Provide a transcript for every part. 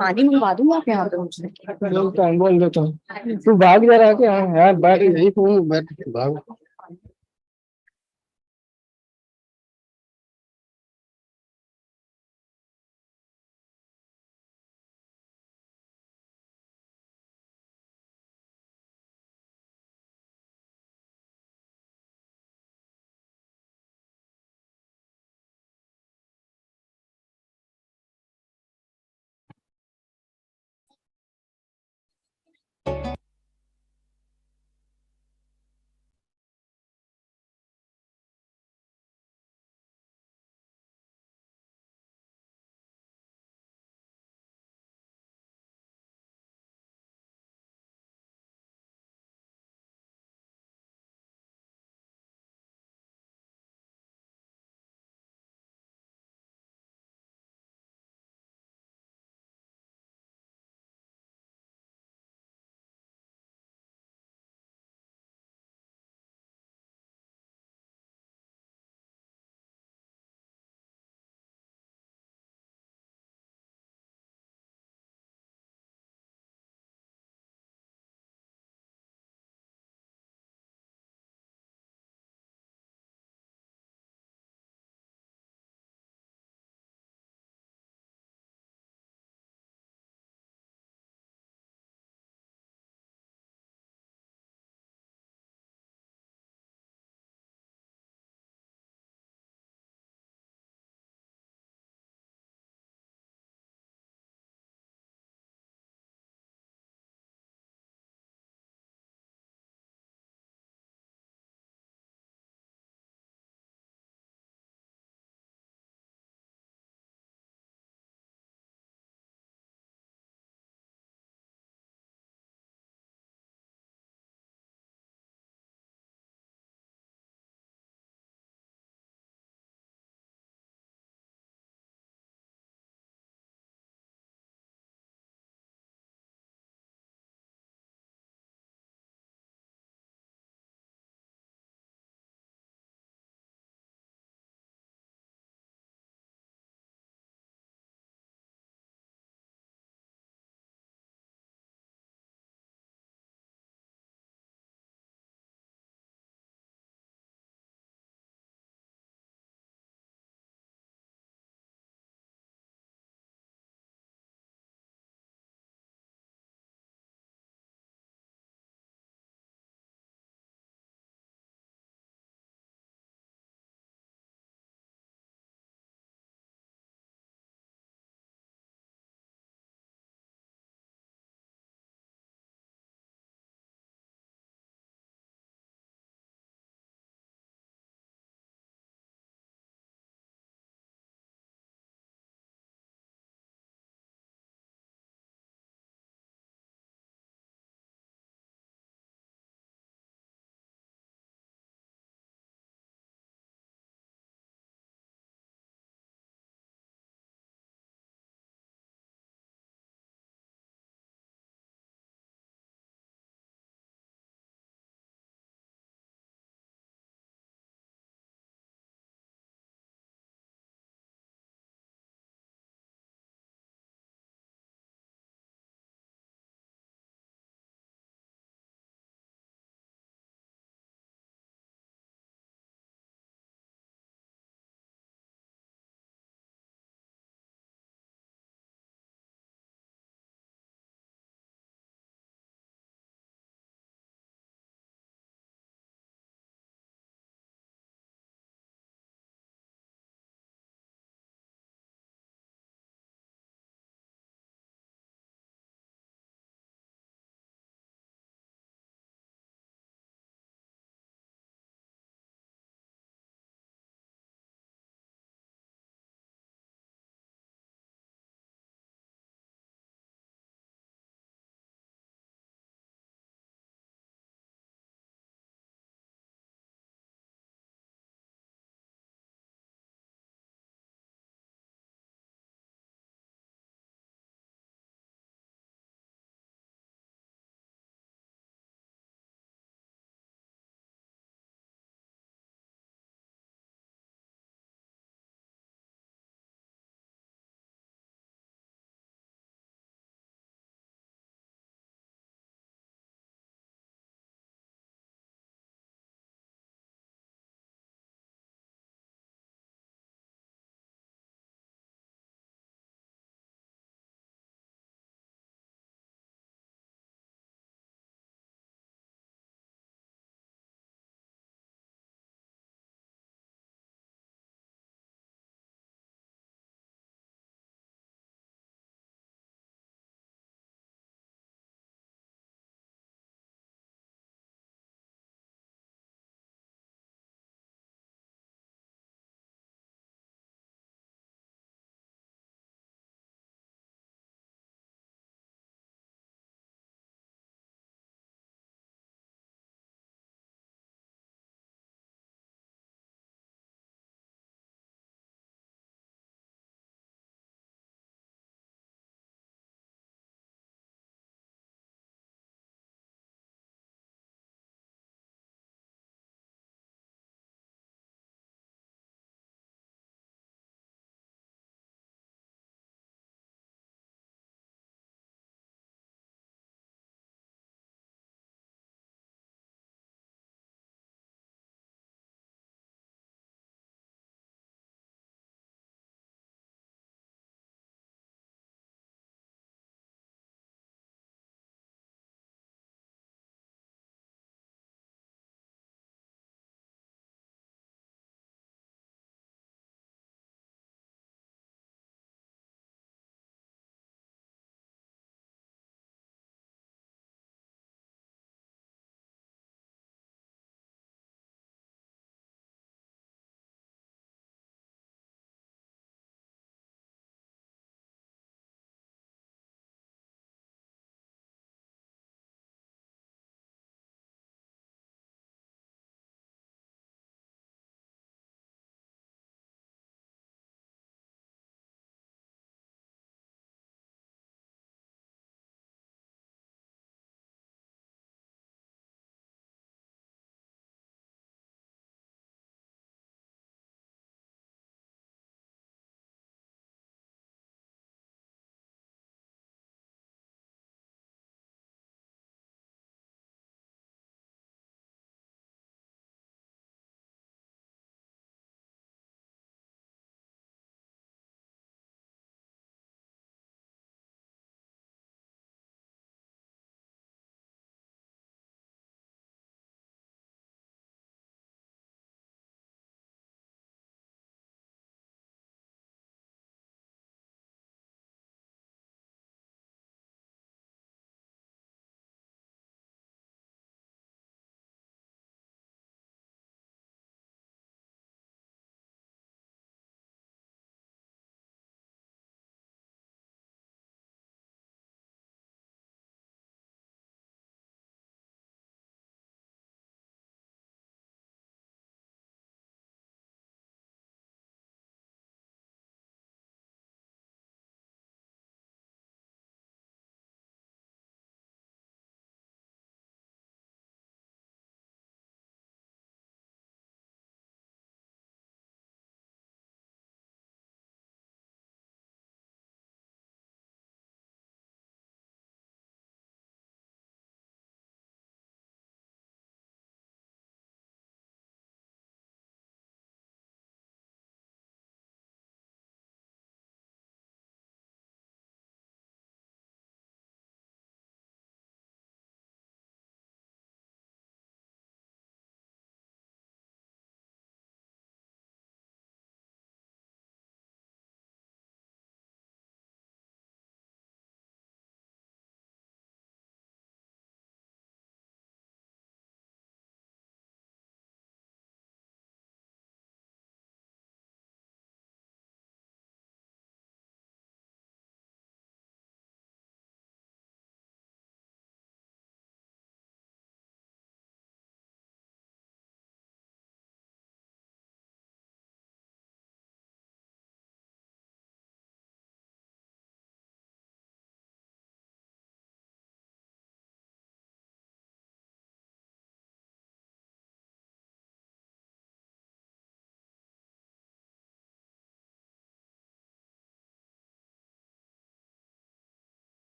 पानी मंगवा दूंगा आप यहाँ पे मुझे। बोल देता हूँ, तू भाग जा रहा है क्या यार? बैठ यही बैठ भाग।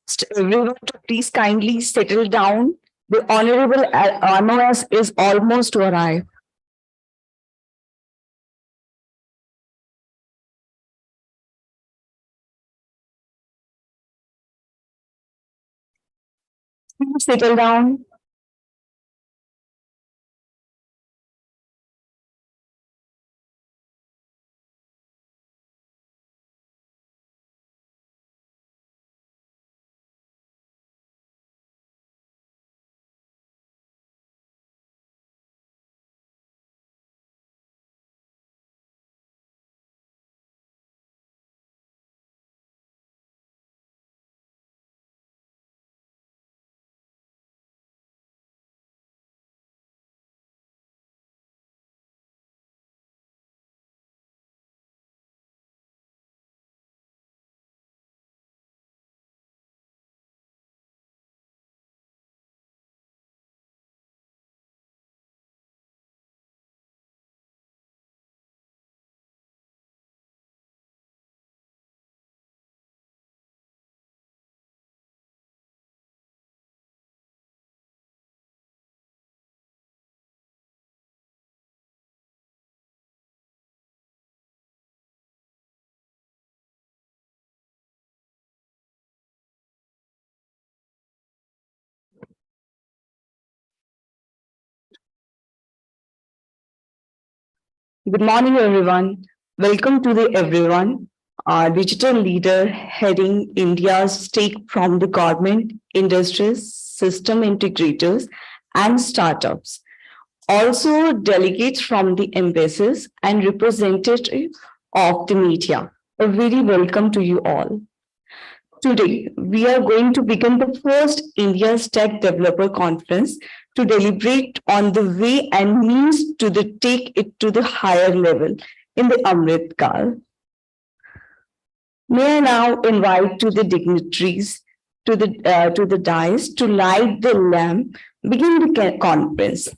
Everyone to please kindly settle down. The Honorable NOS is almost to arrive. Please settle down. Good morning, everyone. Welcome to the everyone, our digital leader heading India's take from the government, industries, system integrators, and startups. Also, delegates from the embassies and representatives of the media. A very welcome to you all. Today, we are going to begin the first India's Tech Developer Conference to deliberate on the way and means to take it to the higher level in the Amrit Kal. May I now invite to the dignitaries to the dais to light the lamp, begin the conference.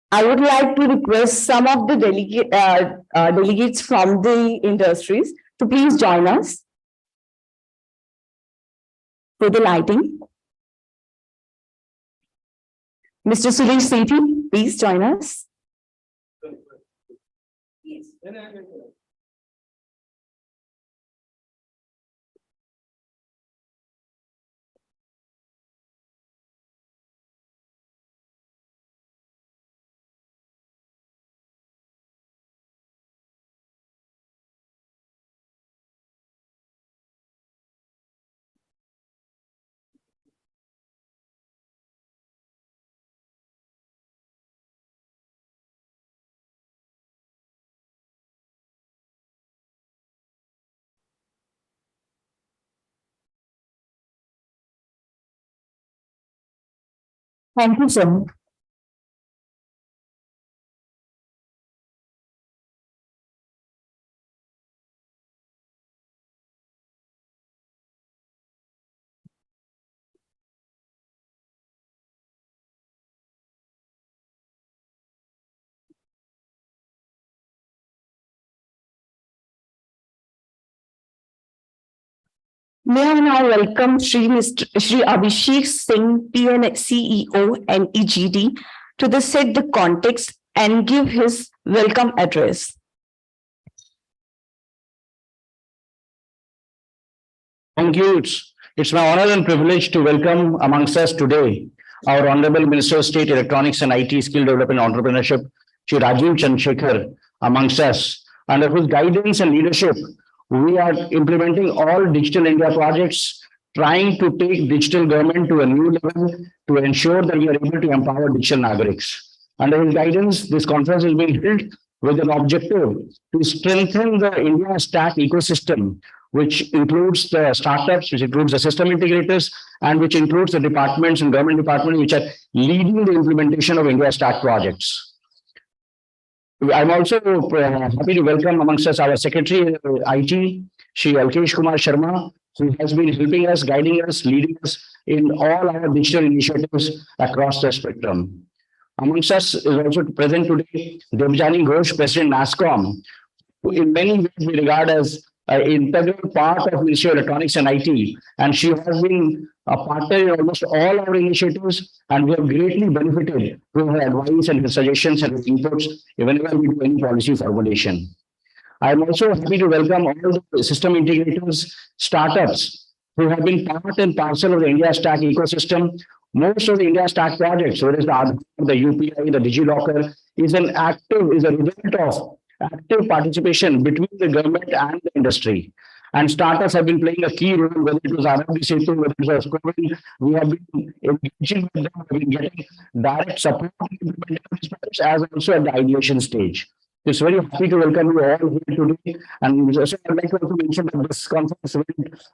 I would like to request some of the delegates from the industries to please join us for the lighting. Mr. Suresh Setu, please join us. Thank you, sir. May I now welcome Shri Abhishek Singh, PN CEO and EGD, to set the context and give his welcome address. Thank you. It's my honor and privilege to welcome amongst us today our Honorable Minister of State Electronics and IT Skill Development and Entrepreneurship, Shri Rajiv Chandrasekhar, amongst us. Under whose guidance and leadership, we are implementing all Digital India projects, trying to take digital government to a new level to ensure that we are able to empower digital nagariks. Under his guidance, this conference is being held with an objective to strengthen the India Stack ecosystem, which includes the startups, which includes the system integrators, and which includes the departments and government departments which are leading the implementation of India Stack projects. I'm also happy to welcome amongst us our Secretary IT, Shri Alkesh Kumar Sharma, who has been helping us, guiding us, leading us in all our digital initiatives across the spectrum. Amongst us is also present today Debjani Ghosh, President NASSCOM, in many ways we regard as an integral part of Ministry of Electronics and IT. And she has been a partner in almost all our initiatives, and we have greatly benefited from her advice and her suggestions and her inputs whenever we do any policy formulation. I'm also happy to welcome all the system integrators, startups who have been part and parcel of the India Stack ecosystem. Most of the India Stack projects, whether it's the Aadhaar, the UPI, the DigiLocker, is a result of active participation between the government and the industry. And startups have been playing a key role, whether it was Setu, whether it was COVID. We have been engaging with them, we have been getting direct support as also at the ideation stage. It's very happy to welcome you all here today. And also I'd like to also mention that this conference,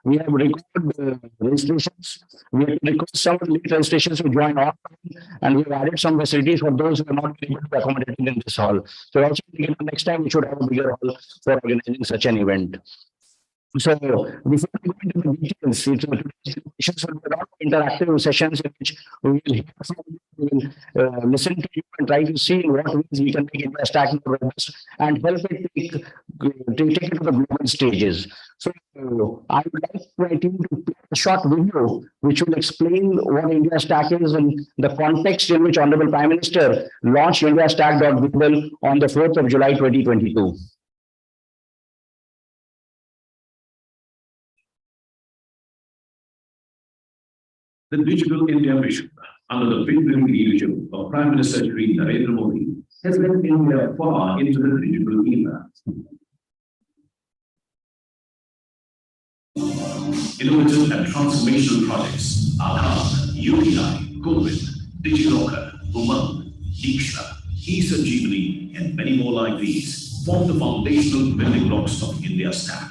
we have recorded registrations. We have recorded some late registrations to join online, and we've added some facilities for those who are not able to be accommodated in this hall. So also next time we should have a bigger hall for organizing such an event. So before we go into the details, sessions will be a lot of interactive sessions in which we will hear from you, we will listen to you and try to see in what ways we can make India Stack more robust and help it take it to the global stages. So I would like my team to play a short video which will explain what India Stack is and the context in which Honorable Prime Minister launched India Stack.global on the 4th of July 2022. The Digital India Mission, under the visionary leadership of Prime Minister Shri Narendra Modi, has led India far into the digital era. Innovative and transformational projects, Aadhaar, UPI, COVID, DigiLocker, Umang, Diksha, eSanjeevani, and many more like these form the foundational building blocks of India's stack.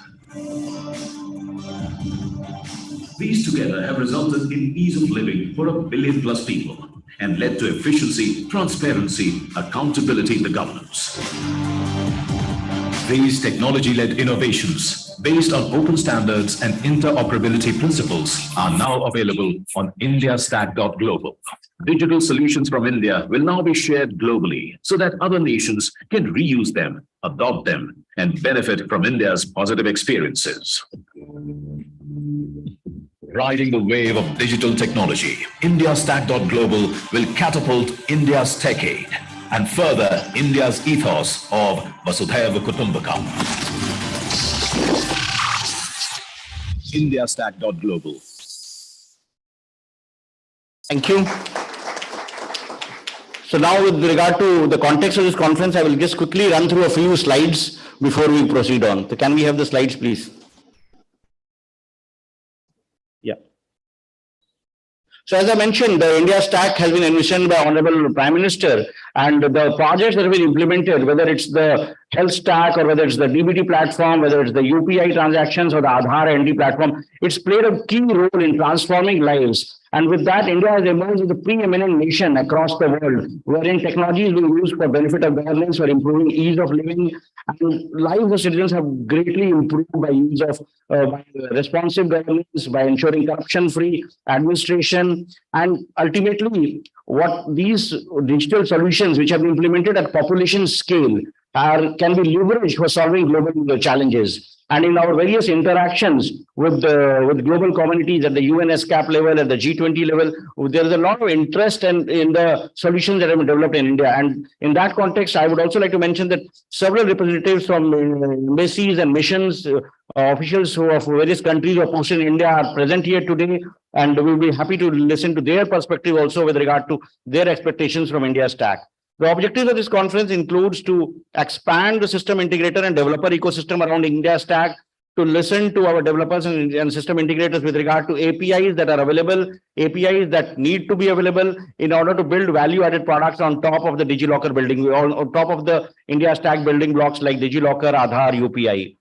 These together have resulted in ease of living for 1 billion plus people and led to efficiency, transparency, accountability in the governance. These technology-led innovations, based on open standards and interoperability principles, are now available on indiastack.global. Digital solutions from India will now be shared globally so that other nations can reuse them, adopt them, and benefit from India's positive experiences. Riding the wave of digital technology, indiastack.global will catapult India's techade and further India's ethos of Vasudhaiva Kutumbakam. Indiastack.global. Thank you. So now with regard to the context of this conference, I will just quickly run through a few slides before we proceed on. So can we have the slides, please? Yeah. So as I mentioned, the India Stack has been envisioned by Honorable Prime Minister, and the projects that have been implemented, whether it's the health stack or whether it's the DBT platform, whether it's the UPI transactions or the Aadhaar ND platform, it's played a key role in transforming lives. And with that, India has emerged as a preeminent nation across the world, wherein technology is being used for benefit of governance, for improving ease of living, and lives of citizens have greatly improved by use of by responsive governance, by ensuring corruption-free administration, and ultimately, what these digital solutions which have been implemented at population scale can be leveraged for solving global challenges. And in our various interactions with global communities at the UNESCAP level, at the G20 level, there is a lot of interest in the solutions that have been developed in India. And in that context, I would also like to mention that several representatives from embassies and missions, officials who of various countries who are posted in India are present here today. And we'll be happy to listen to their perspective also with regard to their expectations from India Stack. The objectives of this conference includes to expand the system integrator and developer ecosystem around India Stack, to listen to our developers and system integrators with regard to APIs that are available, APIs that need to be available in order to build value-added products on top of the DigiLocker building, on top of the India Stack building blocks like DigiLocker, Aadhaar, UPI.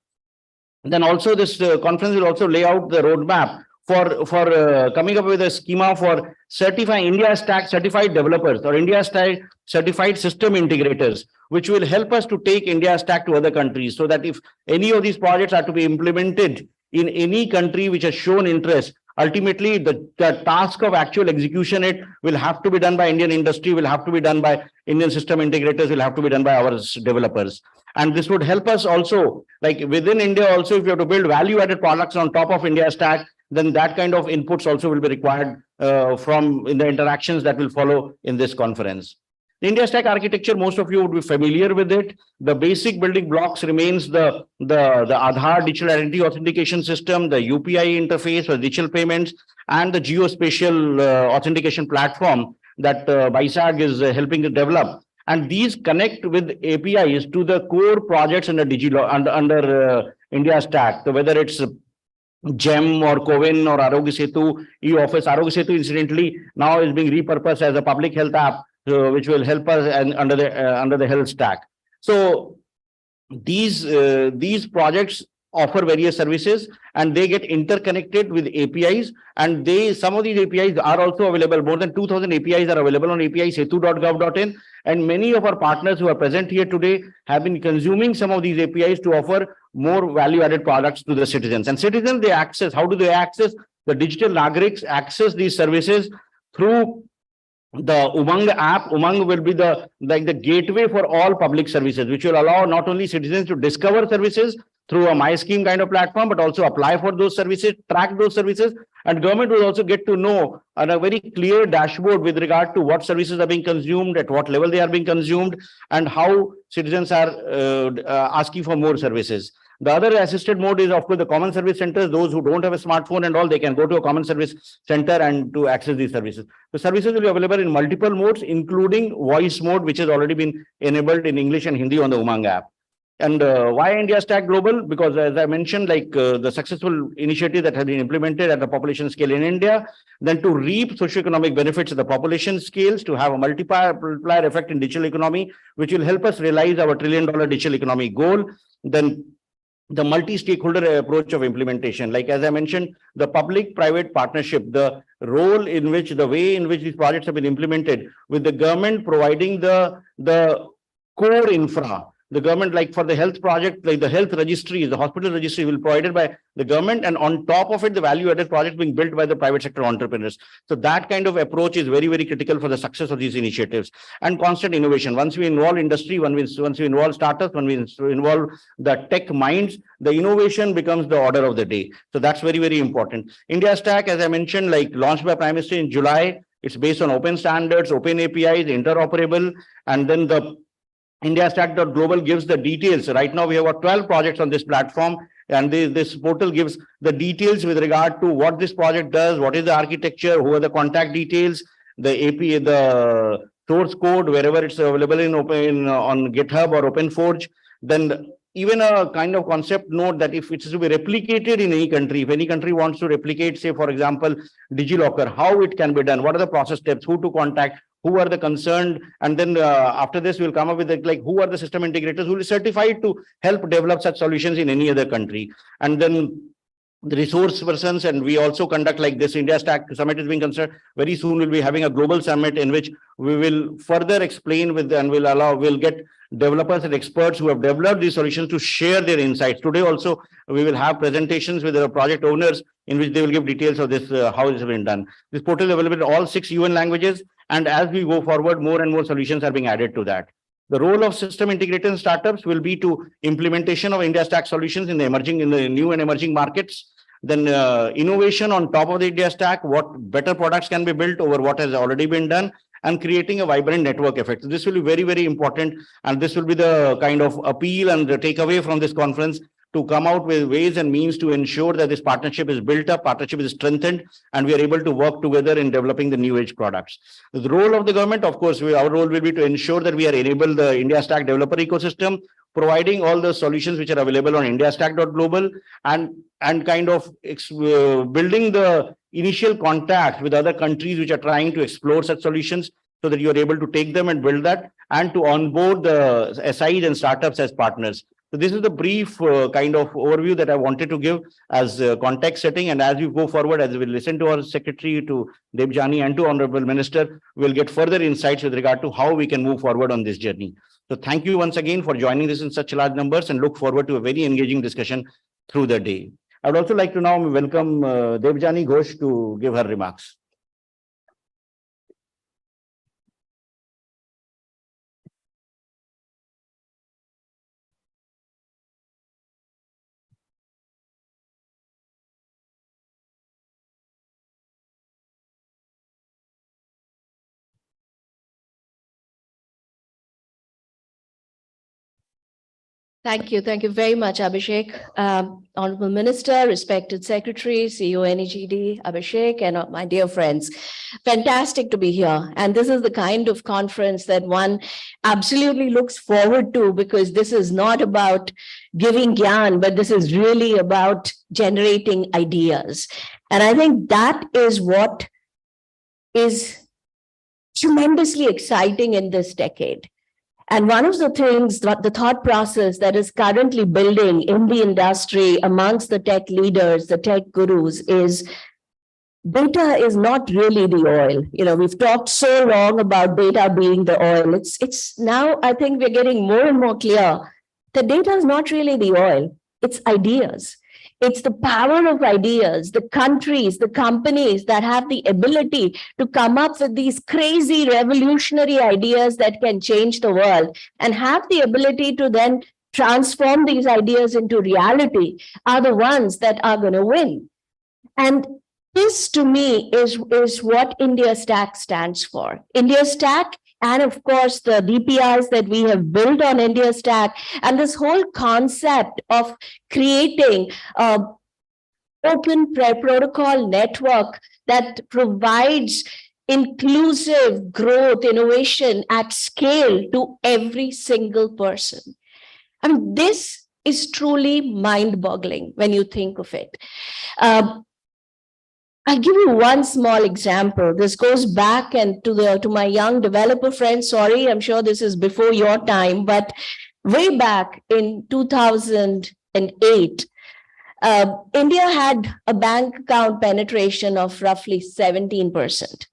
Then also this conference will also lay out the roadmap for coming up with a schema for certifying India Stack certified developers or India Stack certified system integrators, which will help us to take India Stack to other countries, so that if any of these projects are to be implemented in any country which has shown interest, ultimately the task of actual execution will have to be done by Indian industry, will have to be done by Indian system integrators, will have to be done by our developers. And this would help us also, like within India also, if you have to build value-added products on top of India stack, then that kind of inputs also will be required from in the interactions that will follow in this conference. The India stack architecture, most of you would be familiar with it. The basic building blocks remains the Aadhaar digital identity authentication system, the UPI interface for digital payments, and the geospatial authentication platform that BISAG is helping to develop. And these connect with APIs to the core projects under under India stack. So whether it's GEM or COVIN or Arogya Setu, e-office. Arogya Setu, incidentally, now is being repurposed as a public health app, which will help us and under the health stack. So these projects offer various services and they get interconnected with APIs, and some of these APIs are also available. More than 2,000 APIs are available on API setu.gov.in, and many of our partners who are present here today have been consuming some of these APIs to offer more value-added products to the citizens. And citizens, they access, how do they access? The digital Nagariks access these services through the Umang app. Umang will be the gateway for all public services, which will allow not only citizens to discover services through a My Scheme kind of platform, but also apply for those services, track those services, and government will also get to know on a very clear dashboard with regard to what services are being consumed, at what level they are being consumed, and how citizens are asking for more services. The other assisted mode is, of course, the common service centers. Those who don't have a smartphone and all, they can go to a common service center and to access these services. The services will be available in multiple modes, including voice mode, which has already been enabled in English and Hindi on the Umang app. And why India Stack Global? Because as I mentioned, like the successful initiative that has been implemented at the population scale in India, then to reap socioeconomic benefits at the population scales, to have a multiplier effect in digital economy, which will help us realize our $1 trillion digital economy goal. Then the multi-stakeholder approach of implementation, like as I mentioned, the public-private partnership, the role in which, the way in which these projects have been implemented, with the government providing the core infra. The government, like for the health project, like the health registry, the hospital registry will be provided by the government, and on top of it, the value-added project being built by the private sector entrepreneurs. So that kind of approach is very, very critical for the success of these initiatives. And constant innovation. Once we involve industry, once we involve startups, when we involve the tech minds, the innovation becomes the order of the day. So that's very, very important. India Stack, as I mentioned, like launched by Prime Minister in July. It's based on open standards, open APIs, interoperable, and then the IndiaStack.global gives the details. Right now, we have got 12 projects on this platform, and this portal gives the details with regard to what this project does, what is the architecture, who are the contact details, the API, the source code, wherever it's available in on GitHub or OpenForge. Then even a kind of concept note that if it's to be replicated in any country, if any country wants to replicate, say, for example, DigiLocker, how it can be done, what are the process steps, who to contact, who are the concerned, and then after this we'll come up with like who are the system integrators who will be certified to help develop such solutions in any other country. And then the resource persons, and we also conduct like this India Stack Summit is being considered. Very soon we'll be having a global summit in which we will further explain with, and we'll get developers and experts who have developed these solutions to share their insights. Today also we will have presentations with the project owners in which they will give details of this, how it has been done. This portal is available in all 6 UN languages, and as we go forward, more and more solutions are being added to that. The role of system integrators and startups will be to implementation of India Stack solutions in the new and emerging markets. Then innovation on top of the India Stack, what better products can be built over what has already been done, and creating a vibrant network effect. So this will be very, very important, and this will be the kind of appeal and the takeaway from this conference, to come out with ways and means to ensure that this partnership is built up, partnership is strengthened, and we are able to work together in developing the new age products. The role of the government, of course, our role will be to ensure that we are enable the India Stack developer ecosystem, providing all the solutions which are available on IndiaStack.global, and kind of building the initial contact with other countries which are trying to explore such solutions, so that you are able to take them and build that, and to onboard the SIs and startups as partners. So this is the brief kind of overview that I wanted to give as context setting. And as we go forward, as we listen to our secretary, to Debjani, and to Honorable Minister, we'll get further insights with regard to how we can move forward on this journey. So thank you once again for joining this in such large numbers, and look forward to a very engaging discussion through the day. I would also like to now welcome Debjani Ghosh to give her remarks. Thank you. Thank you very much, Abhishek. Honorable Minister, respected Secretary, CEO NEGD, Abhishek, and my dear friends. Fantastic to be here. And this is the kind of conference that one absolutely looks forward to, because this is not about giving gyan, but this is really about generating ideas. And I think that is what is tremendously exciting in this decade. And one of the things, the thought process that is currently building in the industry amongst the tech leaders, the tech gurus, is data is not really the oil. You know, we've talked so long about data being the oil. It's now, I think we're getting more and more clear that data is not really the oil. It's ideas. It's the power of ideas, the countries, the companies that have the ability to come up with these crazy revolutionary ideas that can change the world and have the ability to then transform these ideas into reality are the ones that are going to win. And this, to me, is what India Stack stands for. India Stack, and of course, the DPIs that we have built on India Stack, and this whole concept of creating an open protocol network that provides inclusive growth, innovation at scale to every single person. I mean, this is truly mind-boggling when you think of it. I'll give you one small example. This goes back and to my young developer friends. Sorry, I'm sure this is before your time, but way back in 2008, India had a bank account penetration of roughly 17%.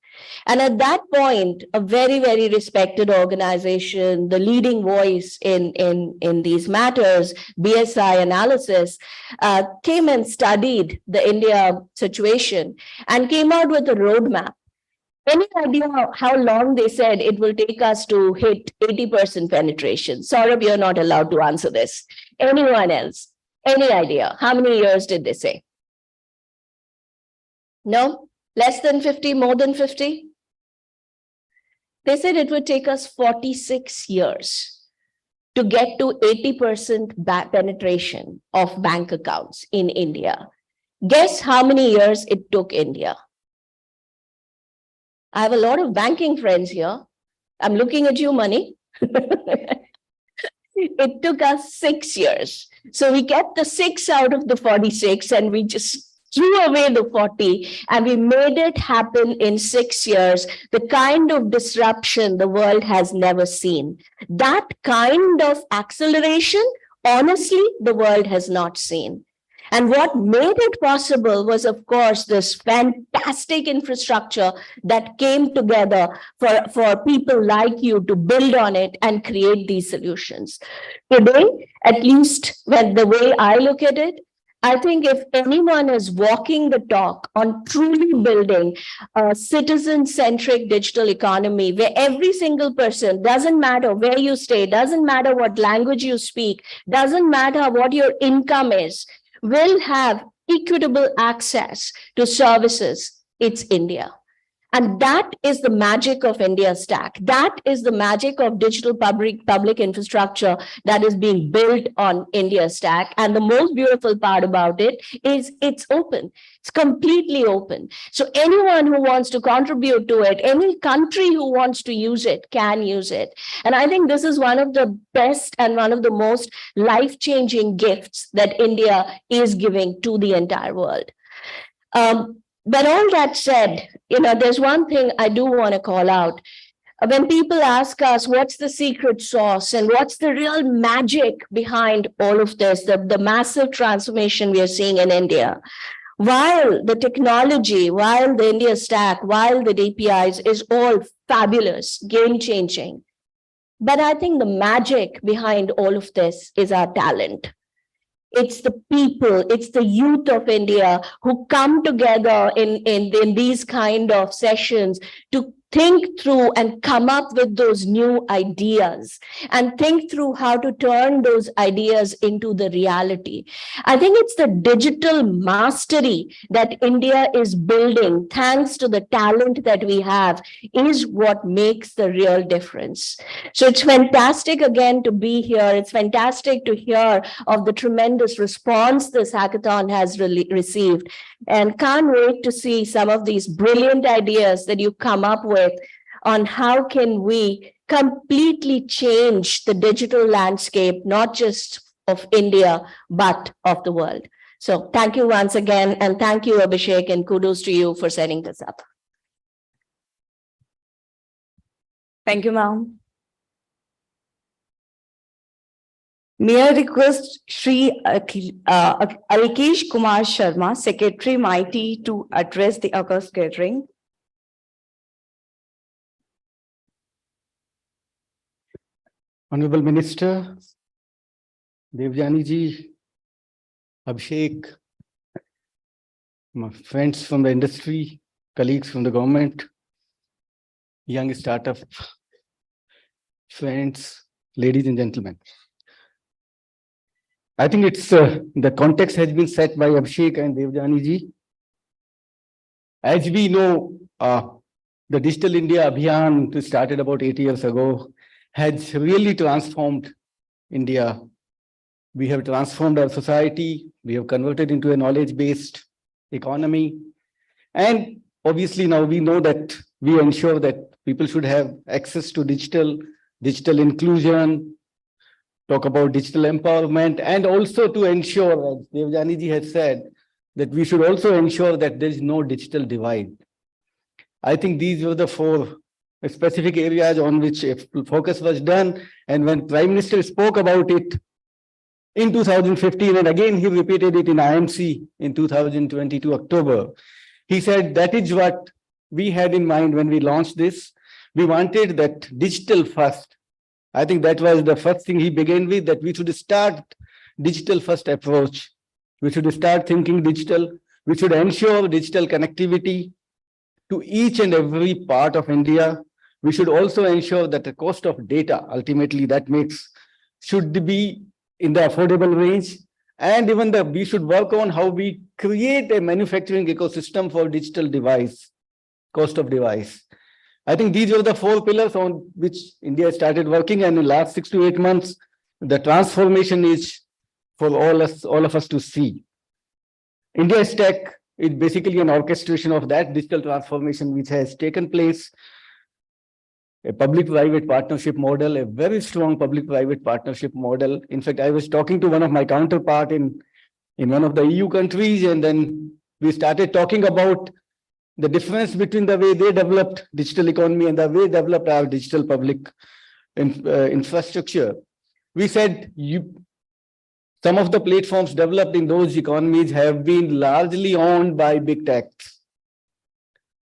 And at that point, a very, very respected organization, the leading voice in these matters, BSI Analysis, came and studied the India situation and came out with a roadmap. Any idea how long they said it will take us to hit 80% penetration? Saurabh, you're not allowed to answer this. Anyone else? Any idea? How many years did they say? No? Less than 50, more than 50? They said it would take us 46 years to get to 80% penetration of bank accounts in India. Guess how many years it took India? I have a lot of banking friends here. I'm looking at you, Mani. It took us 6 years. So we kept the 6 out of the 46 and we just threw away the 40 and we made it happen in 6 years, the kind of disruption the world has never seen. That kind of acceleration, honestly, the world has not seen. And what made it possible was, of course, this fantastic infrastructure that came together for people like you to build on it and create these solutions. Today, at least when the way I look at it, I think if anyone is walking the talk on truly building a citizen-centric digital economy where every single person, doesn't matter where you stay, doesn't matter what language you speak, doesn't matter what your income is, will have equitable access to services, it's India. And that is the magic of India Stack. That is the magic of digital public infrastructure that is being built on India Stack. And the most beautiful part about it is it's open. It's completely open. So anyone who wants to contribute to it, any country who wants to use it, can use it. And I think this is one of the best and one of the most life-changing gifts that India is giving to the entire world. But all that said, there's one thing I do want to call out. When people ask us, what's the secret sauce and what's the real magic behind all of this, the massive transformation we are seeing in India, while the technology, while the India Stack, while the DPIs is all fabulous, game-changing, but I think the magic behind all of this is our talent. It's the people, it's the youth of India who come together in these kind of sessions to think through and come up with those new ideas and think through how to turn those ideas into the reality. I think it's the digital mastery that India is building, thanks to the talent that we have, is what makes the real difference. So it's fantastic again to be here. It's fantastic to hear of the tremendous response this hackathon has received, and can't wait to see some of these brilliant ideas that you come up with on how can we completely change the digital landscape, not just of India, but of the world. So thank you once again, and thank you, Abhishek, and kudos to you for setting this up. Thank you, ma'am. May I request Shri Alkesh Kumar Sharma, Secretary MIT, to address the August gathering. Honorable Minister, Devjani ji, Abhishek, my friends from the industry, colleagues from the government, young startup friends, ladies and gentlemen. I think it's the context has been set by Abhishek and Devjani ji. As we know, the Digital India Abhiyan, which started about 8 years ago, has really transformed India. We have transformed our society. We have converted into a knowledge-based economy. And obviously now we know that we ensure that people should have access to digital inclusion, talk about digital empowerment, and also to ensure, as Devjani ji has said, that we should also ensure that there is no digital divide. I think these were the 4 specific areas on which a focus was done. And when Prime Minister spoke about it in 2015, and again he repeated it in IMC in 2022 October, he said that is what we had in mind when we launched this. We wanted that digital first. I think that was the first thing he began with, that we should start digital first approach. We should start thinking digital. We should ensure digital connectivity to each and every part of India. We should also ensure that the cost of data, ultimately that should be in the affordable range. And even we should work on how we create a manufacturing ecosystem for digital device, cost of device. I think these were the 4 pillars on which India started working, and in the last 6 to 8 months, the transformation is for all of us to see. India Tech is basically an orchestration of that digital transformation which has taken place. A public-private partnership model, a very strong public-private partnership model. In fact, I was talking to one of my counterpart in one of the EU countries, and then we started talking about the difference between the way they developed digital economy and the way they developed our digital public infrastructure. We said some of the platforms developed in those economies have been largely owned by big tech.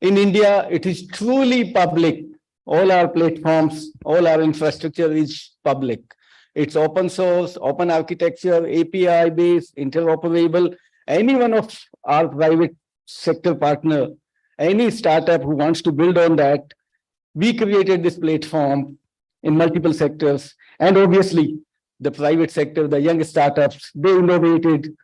In India, it is truly public. All our platforms, all our infrastructure is public. It's open source, open architecture, API-based, interoperable. Any one of our private sector partner, any startup who wants to build on that, we created this platform in multiple sectors. And obviously, the private sector, the young startups, they innovated,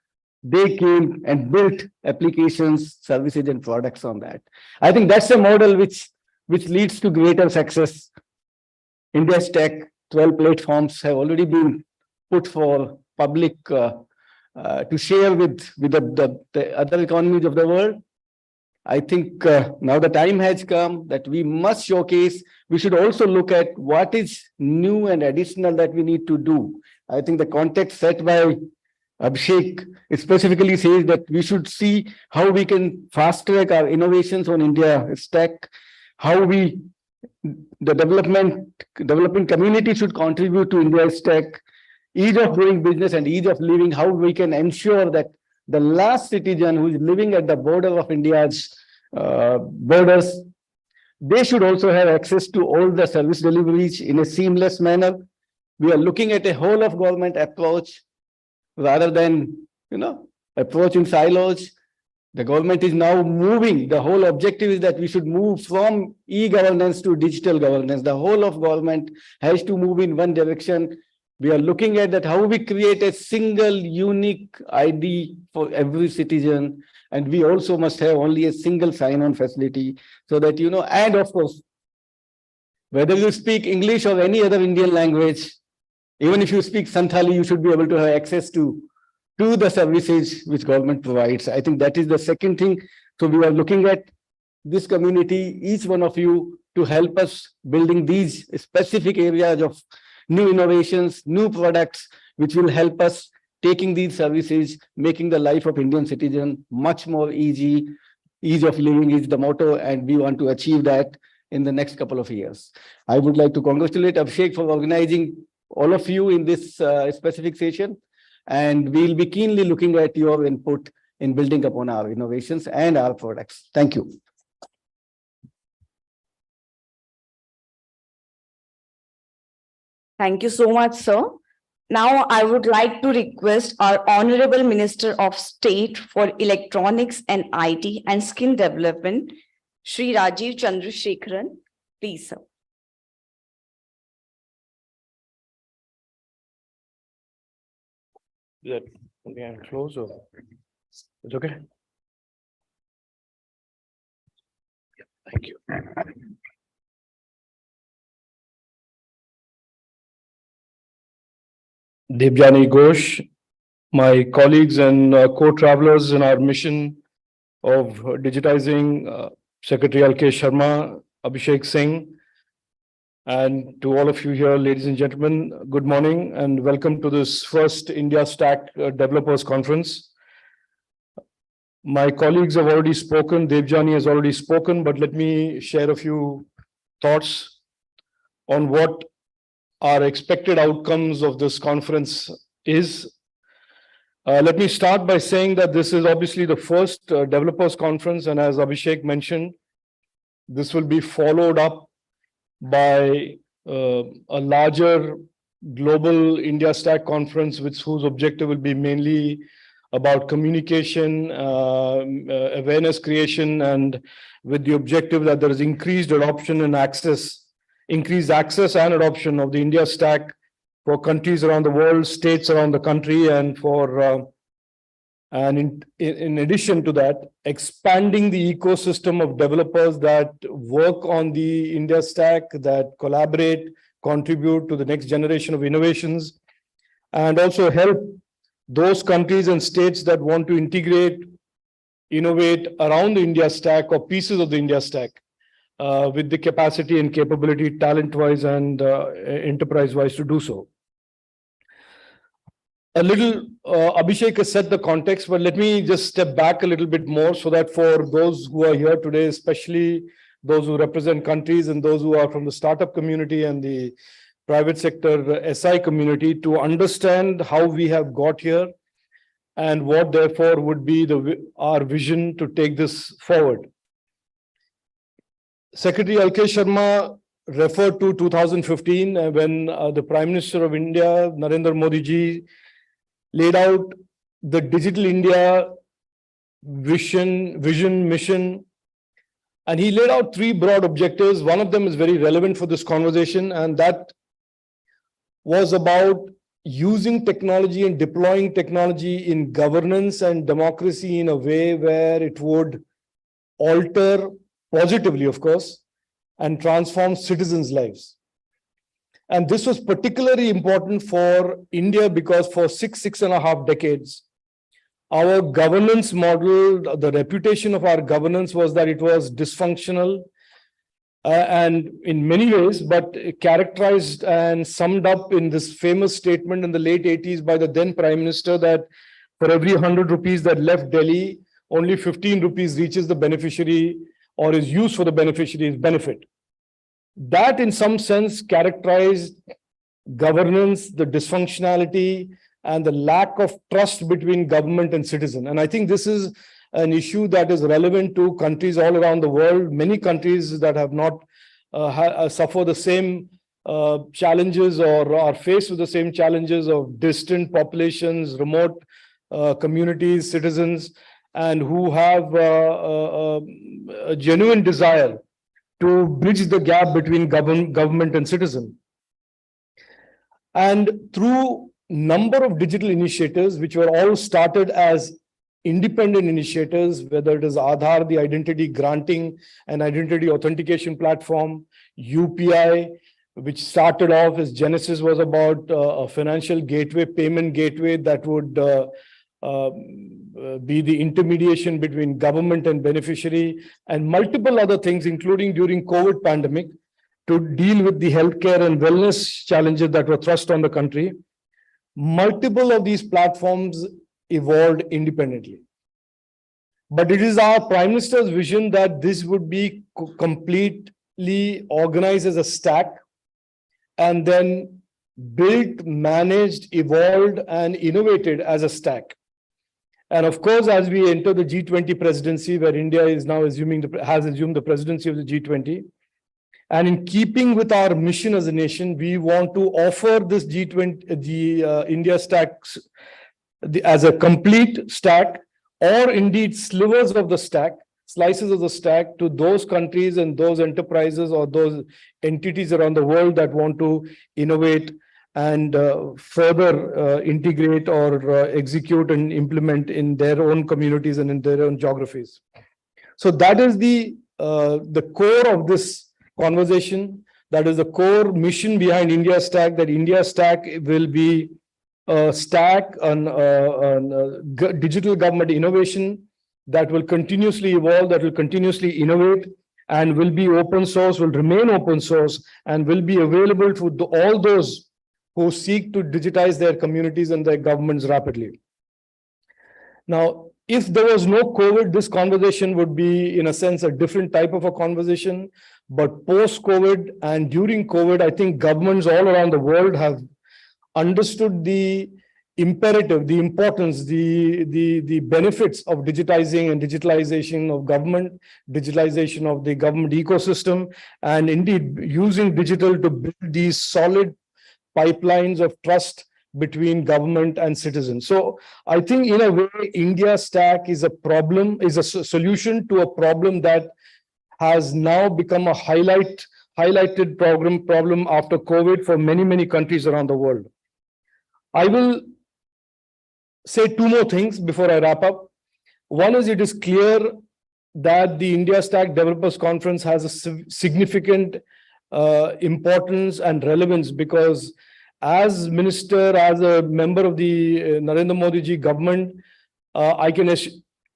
they came and built applications, services, and products on that. I think that's a model which leads to greater success. India's Tech, 12 platforms have already been put for public to share with the other economies of the world. I think now the time has come that we must showcase. We should also look at what is new and additional that we need to do. I think the context set by Abhishek specifically says that we should see how we can fast track our innovations on India's Tech, how the developing community should contribute to India's Tech, ease of doing business and ease of living, how we can ensure that the last citizen who is living at the border of India's borders, they should also have access to all the service deliveries in a seamless manner. We are looking at a whole of government approach rather than, approach in silos. The government is now moving. The whole objective is that we should move from e-governance to digital governance. The whole of government has to move in one direction. We are looking at that how we create a single unique ID for every citizen. And we also must have only a single sign-on facility so that, and of course, whether you speak English or any other Indian language, even if you speak Santhali, you should be able to have access to the services which government provides. I think that is the second thing. So we are looking at this community, each one of you, to help us building these specific areas of new innovations, new products, which will help us taking these services, making the life of Indian citizen much more easy. Ease of living is the motto, and we want to achieve that in the next couple of years. I would like to congratulate Abhishek for organizing all of you in this specific session. And we'll be keenly looking at your input in building upon our innovations and our products. Thank you. Thank you so much, sir. Now, I would like to request our Honorable Minister of State for Electronics and IT and Skill Development, Shri Rajiv Chandrasekharan. Please, sir. Is that okay, I'm close or it's okay? Yeah, thank you. Devjani Ghosh, my colleagues and co-travelers in our mission of digitizing, Secretary Alkesh Sharma, Abhishek Singh, and to all of you here, ladies and gentlemen, good morning and welcome to this first India Stack Developers Conference. My colleagues have already spoken, Devjani has already spoken, but let me share a few thoughts on what our expected outcomes of this conference is. Let me start by saying that this is obviously the first Developers Conference, and as Abhishek mentioned, this will be followed up by a larger global India Stack conference, whose objective will be mainly about communication, awareness creation, and with the objective that there is increased adoption and access, increased access and adoption of the India Stack for countries around the world, states around the country, and for in addition to that, expanding the ecosystem of developers that work on the India Stack, that collaborate, contribute to the next generation of innovations, and also help those countries and states that want to integrate, innovate around the India Stack or pieces of the India Stack with the capacity and capability, talent-wise and enterprise-wise to do so. A little, Abhishek has set the context, but let me just step back a little bit more so that for those who are here today, especially those who represent countries and those who are from the startup community and the private sector SI community, to understand how we have got here and what therefore would be our vision to take this forward. Secretary Alkesh Sharma referred to 2015 when the Prime Minister of India, Narendra Modi ji, laid out the Digital India vision, mission, and he laid out three broad objectives. One of them is very relevant for this conversation, and that was about using technology and deploying technology in governance and democracy in a way where it would alter positively, of course, and transform citizens' lives. And this was particularly important for India because for six and a half decades, our governance model, the reputation of our governance was that it was dysfunctional and in many ways, but characterized and summed up in this famous statement in the late 80s by the then Prime Minister that for every 100 rupees that left Delhi, only 15 rupees reaches the beneficiary or is used for the beneficiary's benefit. That, in some sense, characterized governance, the dysfunctionality, and the lack of trust between government and citizen. And I think this is an issue that is relevant to countries all around the world. Many countries that have not suffer the same challenges or are faced with the same challenges of distant populations, remote communities, citizens, and who have a genuine desire to bridge the gap between government and citizen. And through number of digital initiatives, which were all started as independent initiatives, whether it is Aadhaar, the identity granting and identity authentication platform, UPI, which started off as Genesis was about a financial gateway, payment gateway that would be the intermediation between government and beneficiary, and multiple other things, including during COVID pandemic, to deal with the healthcare and wellness challenges that were thrust on the country. Multiple of these platforms evolved independently. But it is our Prime Minister's vision that this would be completely organized as a stack and then built, managed, evolved, and innovated as a stack. And of course, as we enter the G20 presidency, where India is now has assumed the presidency of the G20, and in keeping with our mission as a nation, we want to offer this G20, India stack as a complete stack, or indeed slivers of the stack, slices of the stack to those countries and those enterprises or those entities around the world that want to innovate and further integrate or execute and implement in their own communities and in their own geographies. So that is the core of this conversation. That is the core mission behind India Stack, that India Stack will be a stack on digital government innovation that will continuously evolve, that will continuously innovate, and will be open source, will remain open source, and will be available to all those who seek to digitize their communities and their governments rapidly. Now, if there was no COVID, this conversation would be, in a sense, a different type of a conversation. But post-COVID and during COVID, I think governments all around the world have understood the imperative, the importance, the benefits of digitizing and digitalization of government, digitalization of the government ecosystem, and indeed using digital to build these solid pipelines of trust between government and citizens. So I think in a way, India Stack is a solution to a problem that has now become a highlighted problem after COVID for many, many countries around the world. I will say two more things before I wrap up. One is, it is clear that the India Stack Developers Conference has a significant importance and relevance, because as minister, as a member of the Narendra Modi ji government, I can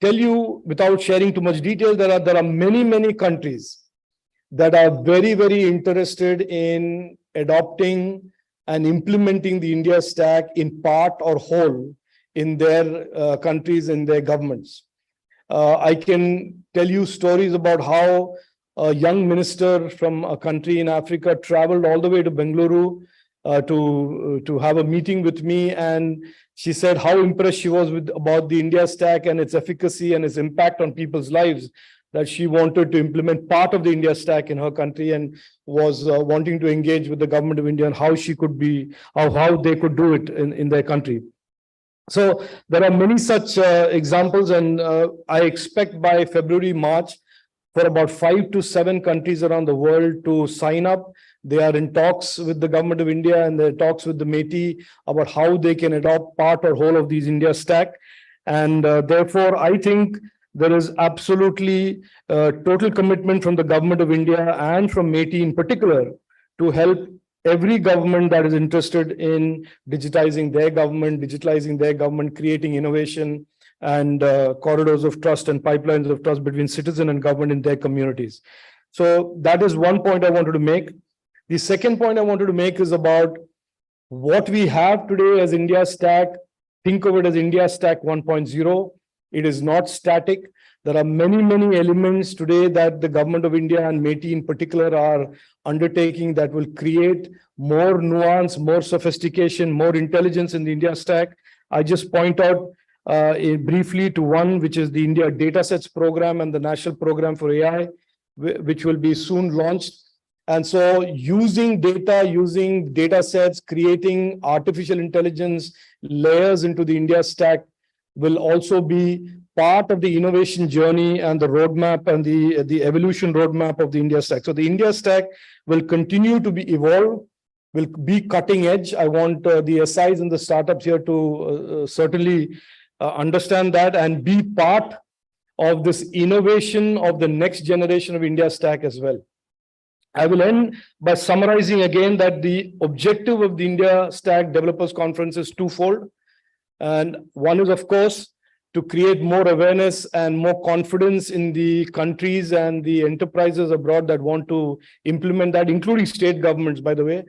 tell you without sharing too much detail, there are many, many countries that are very, very interested in adopting and implementing the India Stack in part or whole in their countries, in their governments. I can tell you stories about how a young minister from a country in Africa traveled all the way to Bengaluru to have a meeting with me, and she said how impressed she was about the India Stack and its efficacy and its impact on people's lives, that she wanted to implement part of the India Stack in her country, and was wanting to engage with the government of India on how she could be, how they could do it in their country. So there are many such examples, and I expect by February, March, for about 5 to 7 countries around the world to sign up. They are in talks with the government of India, and they're talks with the METI about how they can adopt part or whole of these India Stack. And therefore, I think there is absolutely total commitment from the government of India and from METI in particular to help every government that is interested in digitizing their government, creating innovation and corridors of trust and pipelines of trust between citizen and government in their communities. So that is one point I wanted to make. The second point I wanted to make is about what we have today as India Stack. Think of it as India Stack 1.0. It is not static. There are many, many elements today that the government of India and METI in particular are undertaking that will create more nuance, more sophistication, more intelligence in the India Stack. I just point out briefly to one, which is the India Datasets Program and the National Program for AI, which will be soon launched. And so using data sets, creating artificial intelligence layers into the India Stack will also be part of the innovation journey and the roadmap and the evolution roadmap of the India Stack. So the India Stack will continue to be evolved, will be cutting edge. I want the SIs and the startups here to certainly understand that and be part of this innovation of the next generation of India Stack as well. I will end by summarizing again that the objective of the India Stack Developers Conference is twofold. And one is, of course, to create more awareness and more confidence in the countries and the enterprises abroad that want to implement that, including state governments, by the way.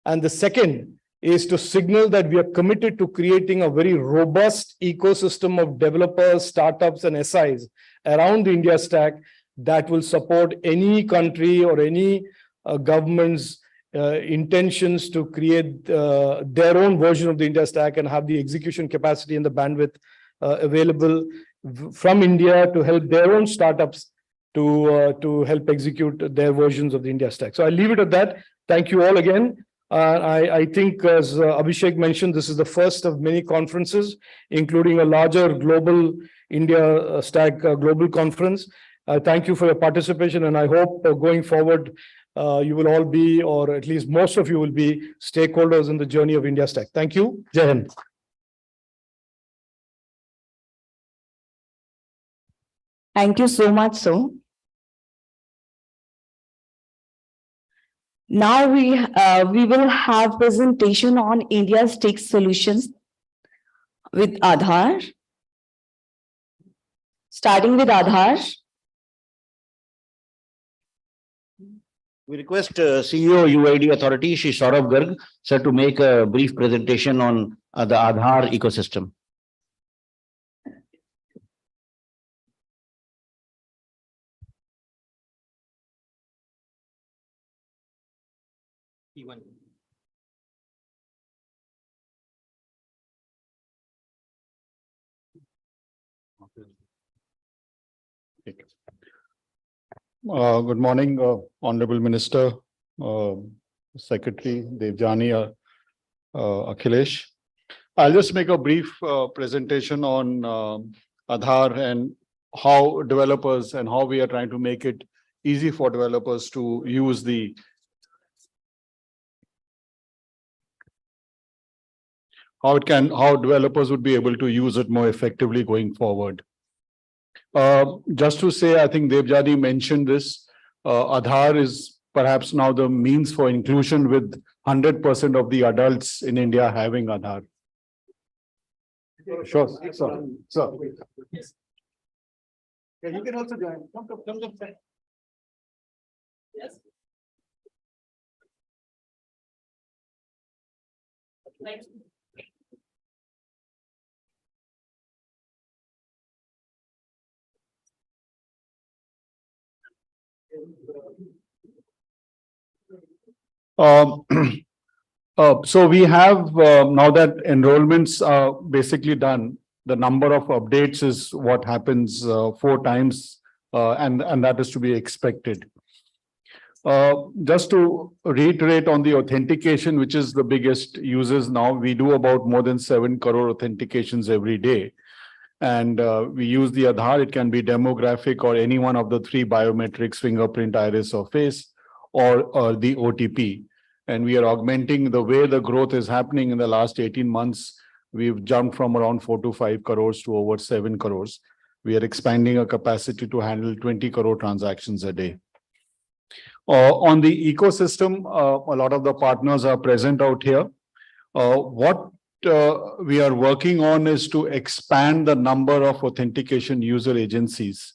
And the second is to signal that we are committed to creating a very robust ecosystem of developers, startups, and SIs around the India Stack that will support any country or any government's intentions to create their own version of the India Stack and have the execution capacity and the bandwidth available from India to help their own startups to help execute their versions of the India Stack. So I'll leave it at that. Thank you all again. I think, as Abhishek mentioned, this is the first of many conferences, including a larger global India Stack global conference. Thank you for your participation, and I hope going forward, you will all be, or at least most of you will be, stakeholders in the journey of India Stack. Thank you. Jai Hind. Thank you so much, so. Now we will have presentation on India's tech solutions with Aadhaar. Starting with Aadhaar. We request CEO UID Authority, Shri Saurabh Garg, sir, to make a brief presentation on the Aadhaar ecosystem. Good morning, Honorable Minister, Secretary Devjani, Akhilesh. I'll just make a brief presentation on Aadhaar and how developers and how we are trying to make it easy for developers to use the how developers would be able to use it more effectively going forward. Just to say, I think Devjani mentioned this, Aadhaar is perhaps now the means for inclusion with 100% of the adults in India having Aadhaar. Sure, sir. Yes. Yeah, you can also join. Come to front. Yes. Thank you. So we have now that enrollments are basically done, the number of updates is what happens 4 times, and that is to be expected. Just to reiterate on the authentication, which is the biggest users now, we do about more than 7 crore authentications every day. And we use the Aadhaar. It can be demographic or any one of the 3 biometrics, fingerprint, iris, or face, or the OTP. And we are augmenting the way the growth is happening in the last 18 months. We've jumped from around 4 to 5 crores to over 7 crores. We are expanding our capacity to handle 20 crore transactions a day. On the ecosystem, a lot of the partners are present out here. What we are working on is to expand the number of authentication user agencies.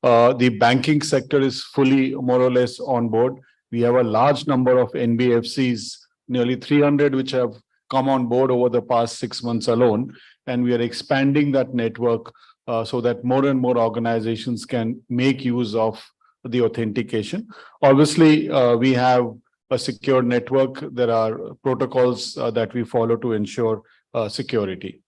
The banking sector is fully more or less on board. We have a large number of NBFCs, nearly 300, which have come on board over the past 6 months alone. And we are expanding that network so that more and more organizations can make use of the authentication. Obviously, we have a secure network. There are protocols that we follow to ensure security.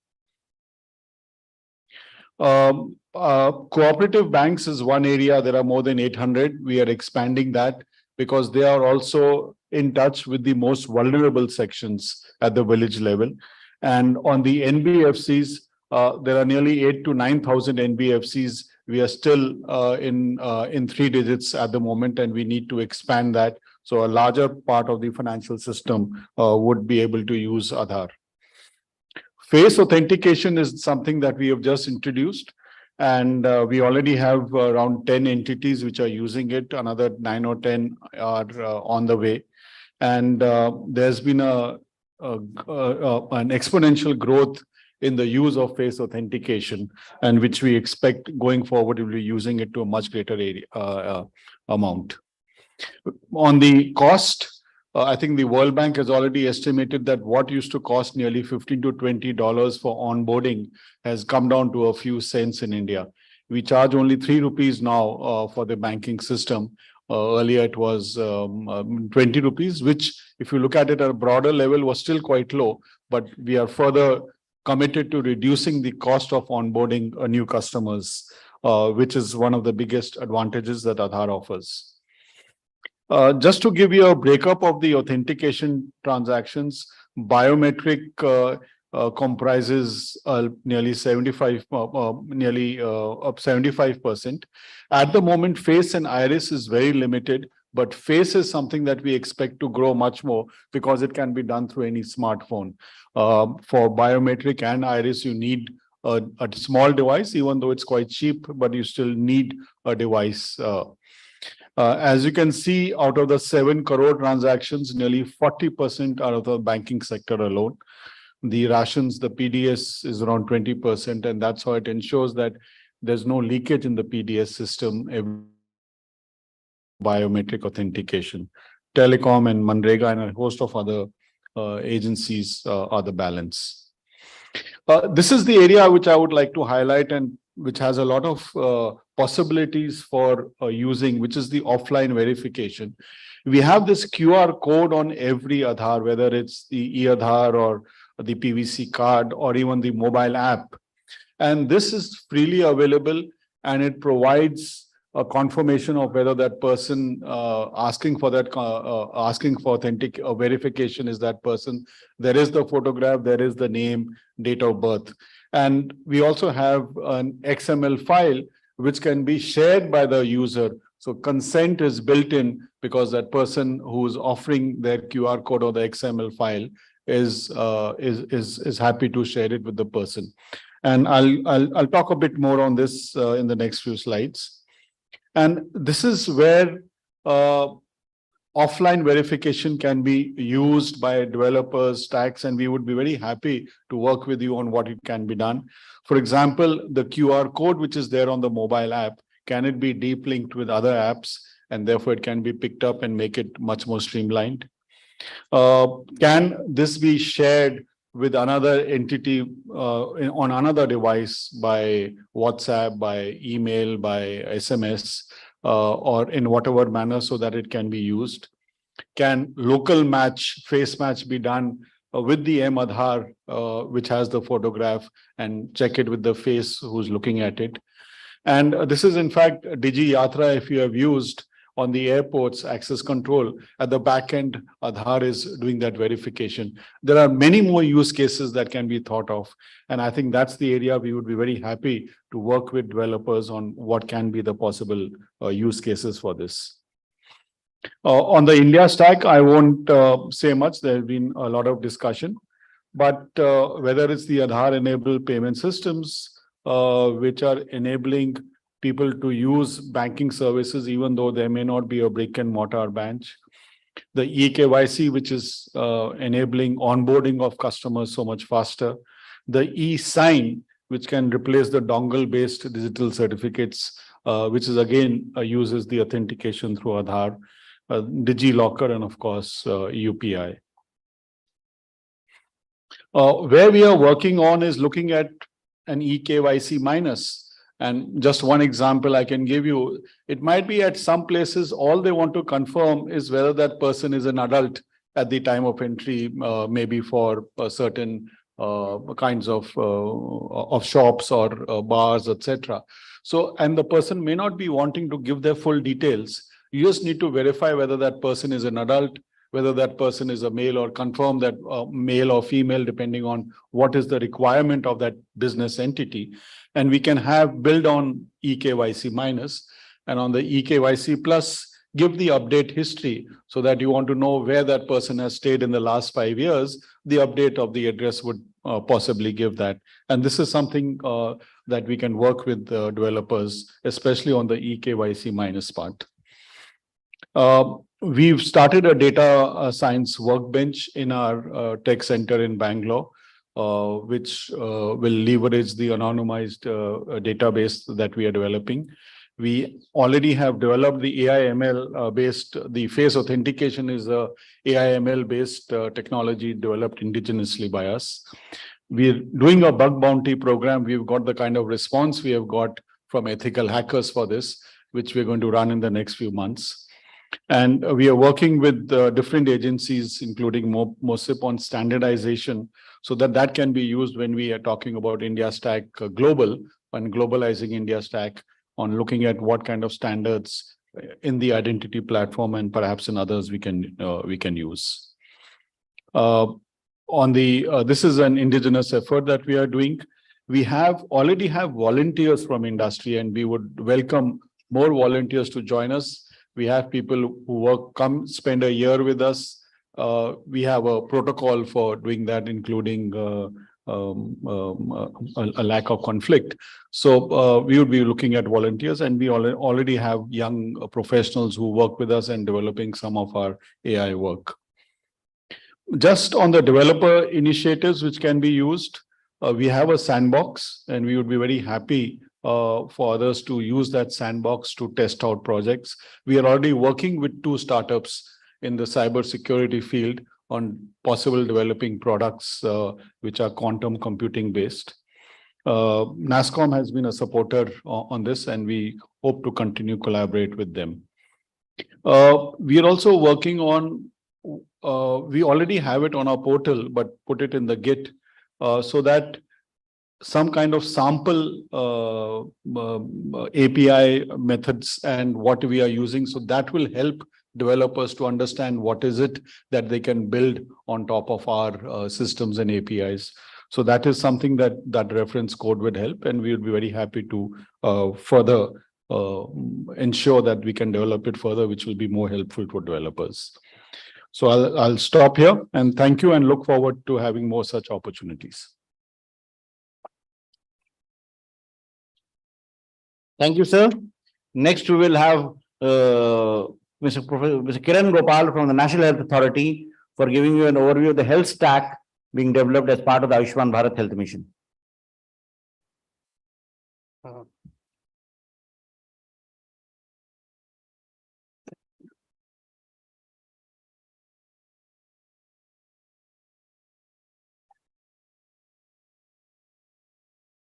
Cooperative banks is one area. There are more than 800. We are expanding that because they are also in touch with the most vulnerable sections at the village level. And on the NBFCs, there are nearly 8 to 9,000 NBFCs. We are still in 3 digits at the moment, and we need to expand that. So a larger part of the financial system would be able to use Aadhaar. Face authentication is something that we have just introduced, and we already have around 10 entities which are using it. Another 9 or 10 are on the way, and there's been an exponential growth in the use of face authentication, and which we expect going forward we'll be using it to a much greater area, amount. On the cost, I think the World Bank has already estimated that what used to cost nearly $15 to $20 for onboarding has come down to a few cents in India. We charge only 3 rupees now for the banking system. Earlier it was 20 rupees, which if you look at it at a broader level was still quite low, but we are further committed to reducing the cost of onboarding new customers, which is one of the biggest advantages that Aadhaar offers. Just to give you a breakup of the authentication transactions, biometric comprises nearly 75%. At the moment, face and iris is very limited, but face is something that we expect to grow much more because it can be done through any smartphone. For biometric and iris, you need a small device, even though it's quite cheap, but you still need a device. As you can see, out of the 7 crore transactions, nearly 40% are of the banking sector alone. The rations, the PDS is around 20%, and that's how it ensures that there's no leakage in the PDS system. Biometric authentication, telecom and Manrega and a host of other agencies are the balance. This is the area which I would like to highlight and which has a lot of possibilities for using, which is the offline verification. We have this QR code on every Aadhaar, whether it's the e-Aadhaar or the PVC card or even the mobile app. And this is freely available, and it provides a confirmation of whether that person asking for authentic verification is that person. There is the photograph, there is the name, date of birth. And we also have an XML file which can be shared by the user. So consent is built in because that person who's offering their QR code or the XML file is happy to share it with the person. And I'll talk a bit more on this in the next few slides. And this is where offline verification can be used by developers, tax, and we would be very happy to work with you on what it can be done. For example, the QR code which is there on the mobile app, can it be deep linked with other apps, and therefore it can be picked up and make it much more streamlined? Can this be shared with another entity on another device by WhatsApp, by email, by SMS, or in whatever manner so that it can be used? Can local match, face match be done with the Aadhaar, which has the photograph, and check it with the face who's looking at it? And this is in fact DigiYatra, if you have used on the airports access control, at the back end, Aadhaar is doing that verification. There are many more use cases that can be thought of. And I think that's the area we would be very happy to work with developers on what can be the possible use cases for this. On the India stack, I won't say much. There has been a lot of discussion, but whether it's the Aadhaar-enabled payment systems, which are enabling people to use banking services, even though there may not be a brick and mortar branch. The eKYC, which is enabling onboarding of customers so much faster. The eSign, which can replace the dongle-based digital certificates, which is again uses the authentication through Aadhaar, DigiLocker, and of course, UPI. Where we are working on is looking at an eKYC minus. And just one example I can give you, it might be at some places, all they want to confirm is whether that person is an adult at the time of entry, maybe for certain kinds of shops or bars, etc. So, and the person may not be wanting to give their full details. You just need to verify whether that person is an adult, whether that person is a male, or confirm that male or female, depending on what is the requirement of that business entity. And we can build on eKYC minus, and on the eKYC plus, give the update history, so that you want to know where that person has stayed in the last 5 years. The update of the address would possibly give that. And this is something that we can work with developers, especially on the eKYC minus part. We've started a data science workbench in our tech center in Bangalore, which will leverage the anonymized database that we are developing. We already have developed the AI/ML based, the face authentication is a AI/ML based technology developed indigenously by us. We're doing a bug bounty program. We've got the kind of response we have got from ethical hackers for this, which we're going to run in the next few months. And we are working with different agencies, including MOSIP, on standardization, so that that can be used when we are talking about India Stack Global and globalizing India Stack, on looking at what kind of standards in the identity platform and perhaps in others we can use. This is an indigenous effort that we are doing. We already have volunteers from industry, and we would welcome more volunteers to join us. We have people who come spend a year with us. We have a protocol for doing that, including a lack of conflict. So we would be looking at volunteers, and we already have young professionals who work with us and developing some of our AI work. Just on the developer initiatives which can be used, we have a sandbox, and we would be very happy for others to use that sandbox to test out projects. We are already working with 2 startups in the cybersecurity field on possible developing products which are quantum computing based. NASSCOM has been a supporter on this, and we hope to continue collaborate with them. We are also working on, we already have it on our portal, but put it in the Git so that some kind of sample API methods and what we are using. So that will help developers to understand what is it that they can build on top of our systems and APIs. So that is something that reference code would help, and we would be very happy to further ensure that we can develop it further, which will be more helpful for developers. So I'll stop here, and thank you, and look forward to having more such opportunities. Thank you, sir. Next, we will have Mr. Kiran Gopal from the National Health Authority for giving you an overview of the health stack being developed as part of the Ayushman Bharat Health Mission.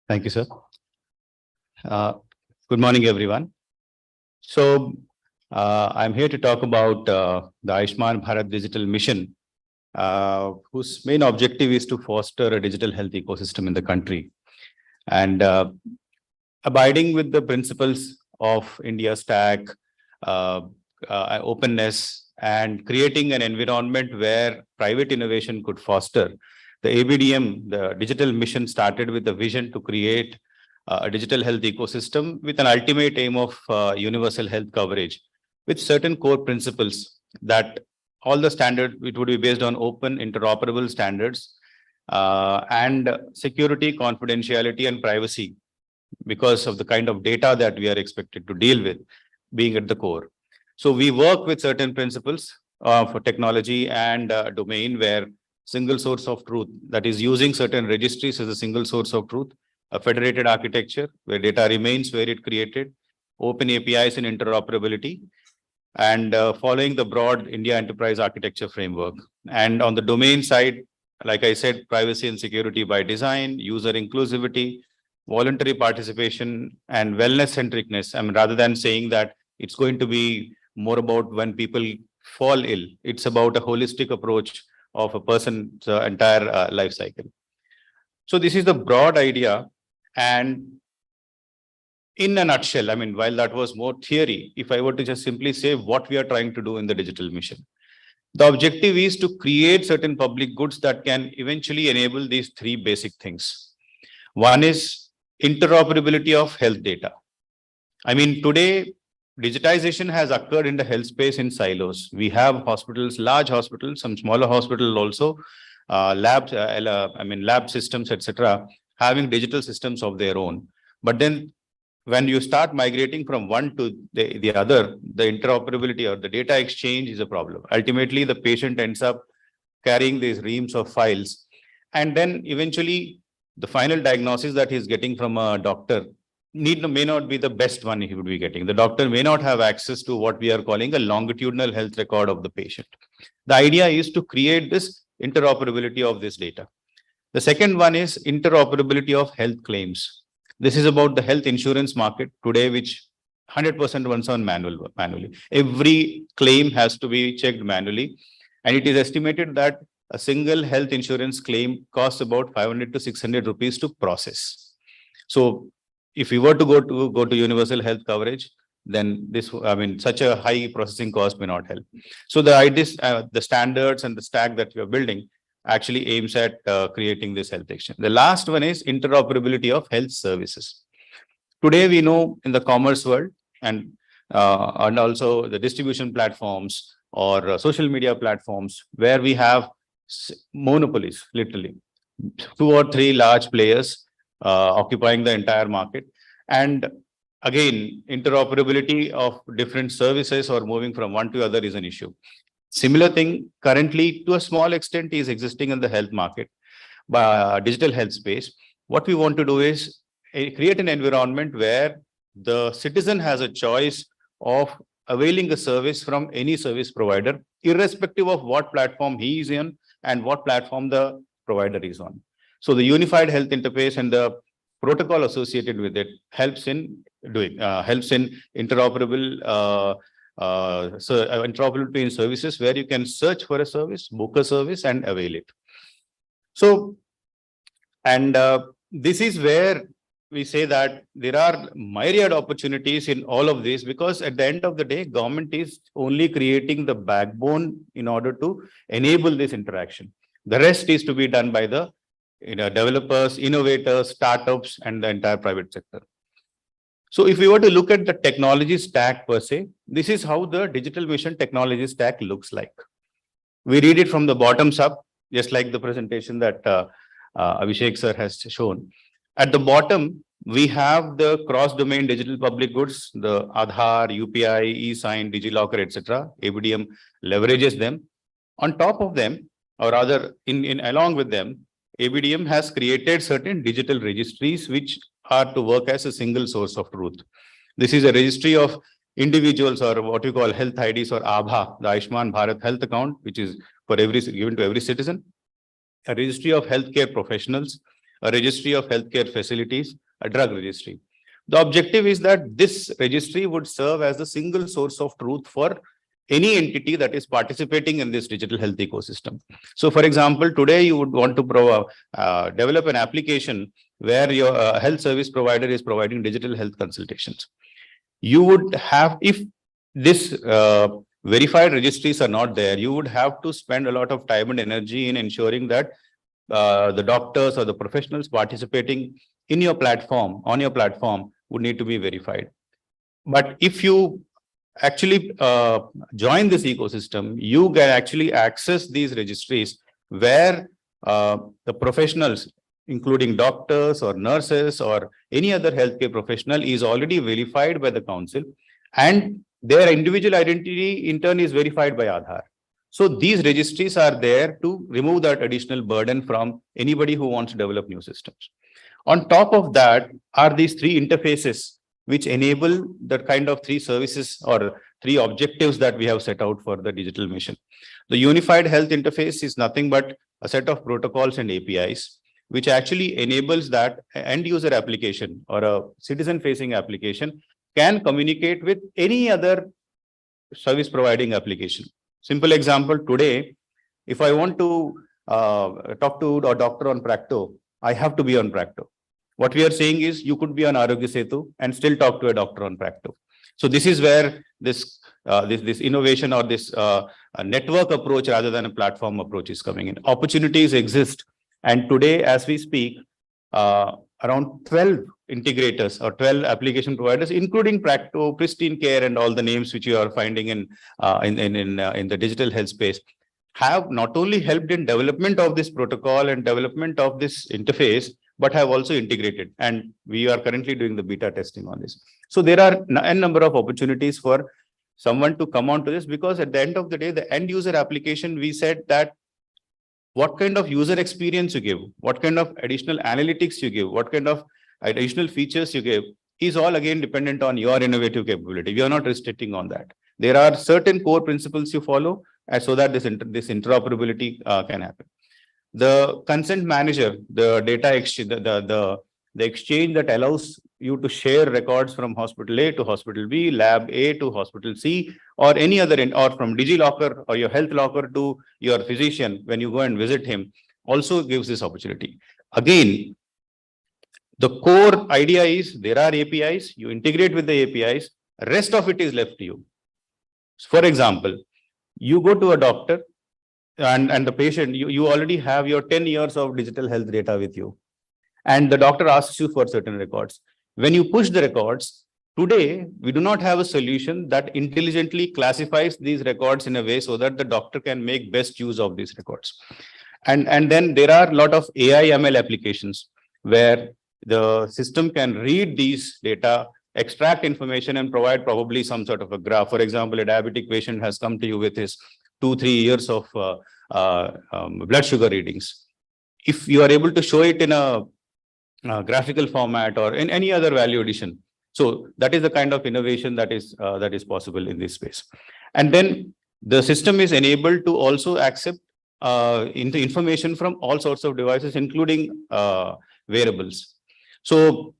Thank you, sir. Good morning, everyone. So I'm here to talk about the Ayushman Bharat Digital Mission, whose main objective is to foster a digital health ecosystem in the country, and abiding with the principles of India Stack, openness, and creating an environment where private innovation could foster. The ABDM, the digital mission, started with the vision to create a digital health ecosystem with an ultimate aim of universal health coverage, with certain core principles that all the standard, it would be based on open, interoperable standards and security, confidentiality, and privacy, because of the kind of data that we are expected to deal with being at the core. So we work with certain principles for technology and domain, where single source of truth, that is using certain registries as a single source of truth, a federated architecture where data remains where it created, open APIs and interoperability, and following the broad India enterprise architecture framework. And on the domain side, like I said, privacy and security by design, user inclusivity, voluntary participation, and wellness centricness. I mean, rather than saying that it's going to be more about when people fall ill, it's about a holistic approach of a person's entire life cycle. So this is the broad idea. And in a nutshell, I mean, while that was more theory, if I were to just simply say what we are trying to do in the digital mission, The objective is to create certain public goods that can eventually enable these three basic things. One is interoperability of health data. I mean, today, digitization has occurred in the health space in silos. We have hospitals, large hospitals, some smaller hospitals also, labs, lab systems, etc., having digital systems of their own. But then when you start migrating from one to the other, the interoperability or the data exchange is a problem. Ultimately, the patient ends up carrying these reams of files. And then eventually, the final diagnosis that he's getting from a doctor may not be the best one he would be getting. The doctor may not have access to what we are calling a longitudinal health record of the patient. The idea is to create this interoperability of this data. The second one is interoperability of health claims. This is about the health insurance market today, which 100% runs on manually. Every claim has to be checked manually. And it is estimated that a single health insurance claim costs about 500 to 600 rupees to process. So if we were to go to universal health coverage, then such a high processing cost may not help. So the standards and the stack that we are building actually aims at creating this health exchange. The last one is interoperability of health services. Today, we know in the commerce world and also the distribution platforms or social media platforms where we have monopolies, literally 2 or 3 large players occupying the entire market. And again, interoperability of different services or moving from one to other is an issue. Similar thing currently to a small extent is existing in the health market, digital health space. What we want to do is create an environment where the citizen has a choice of availing a service from any service provider, irrespective of what platform he is in and what platform the provider is on. So the unified health interface and the protocol associated with it helps in interoperable interoperability in services where you can search for a service, book a service, and avail it. So, and this is where we say that there are myriad opportunities in all of this, because at the end of the day, government is only creating the backbone in order to enable this interaction. The rest is to be done by the developers, innovators, startups, and the entire private sector. So if we were to look at the technology stack per se, this is how the digital mission technology stack looks like. We read it from the bottoms up, just like the presentation that Abhishek sir has shown. At the bottom, we have the cross-domain digital public goods, the Aadhaar, UPI, eSign, DigiLocker, etc. ABDM leverages them. On top of them, or rather along with them, ABDM has created certain digital registries which are to work as a single source of truth. This is a registry of individuals, or what you call health IDs, or ABHA, the Ayushman Bharat health account, which is given to every citizen, a registry of healthcare professionals, a registry of healthcare facilities, a drug registry. The objective is that this registry would serve as the single source of truth for any entity that is participating in this digital health ecosystem. So, for example, today you would want to develop an application where your health service provider is providing digital health consultations. You would have, if this verified registries are not there, you would have to spend a lot of time and energy in ensuring that the doctors or the professionals participating in your platform, on your platform, would need to be verified. But if you actually join this ecosystem, you can actually access these registries where the professionals, including doctors or nurses or any other healthcare professional, is already verified by the council, and their individual identity in turn is verified by Aadhaar. So these registries are there to remove that additional burden from anybody who wants to develop new systems. On top of that are these 3 interfaces which enable the kind of 3 services or 3 objectives that we have set out for the digital mission. The unified health interface is nothing but a set of protocols and APIs, which actually enables that end user application or a citizen facing application can communicate with any other service providing application. Simple example, today, if I want to talk to a doctor on Practo, I have to be on Practo. What we are saying is you could be on Arogya Setu and still talk to a doctor on Practo. So this is where this innovation or this a network approach rather than a platform approach is coming in. Opportunities exist. And today, as we speak, around 12 integrators or 12 application providers, including Practo, Pristine Care, and all the names which you are finding in the digital health space, have not only helped in development of this protocol and development of this interface, but have also integrated. And we are currently doing the beta testing on this. So there are a number of opportunities for someone to come on to this, because at the end of the day, the end user application, we said that what kind of user experience you give, what kind of additional analytics you give, what kind of additional features you give is all again dependent on your innovative capability. We are not restricting on that. There are certain core principles you follow so that this interoperability can happen. The consent manager, the data exchange, the exchange that allows you to share records from hospital A to hospital B, lab A to hospital C, or any other, or from DigiLocker or your health locker to your physician when you go and visit him, also gives this opportunity. Again, the core idea is there are APIs, you integrate with the APIs, rest of it is left to you. For example, you go to a doctor and the patient, you already have your 10 years of digital health data with you. And the doctor asks you for certain records. When you push the records, today, we do not have a solution that intelligently classifies these records in a way so that the doctor can make best use of these records. And then there are a lot of AI ML applications where the system can read these data, extract information, and provide probably some sort of a graph. For example, a diabetic patient has come to you with his 2-3 years of blood sugar readings. If you are able to show it in a graphical format or in any other value addition, so that is the kind of innovation that is possible in this space. And then the system is enabled to also accept information from all sorts of devices, including wearables. So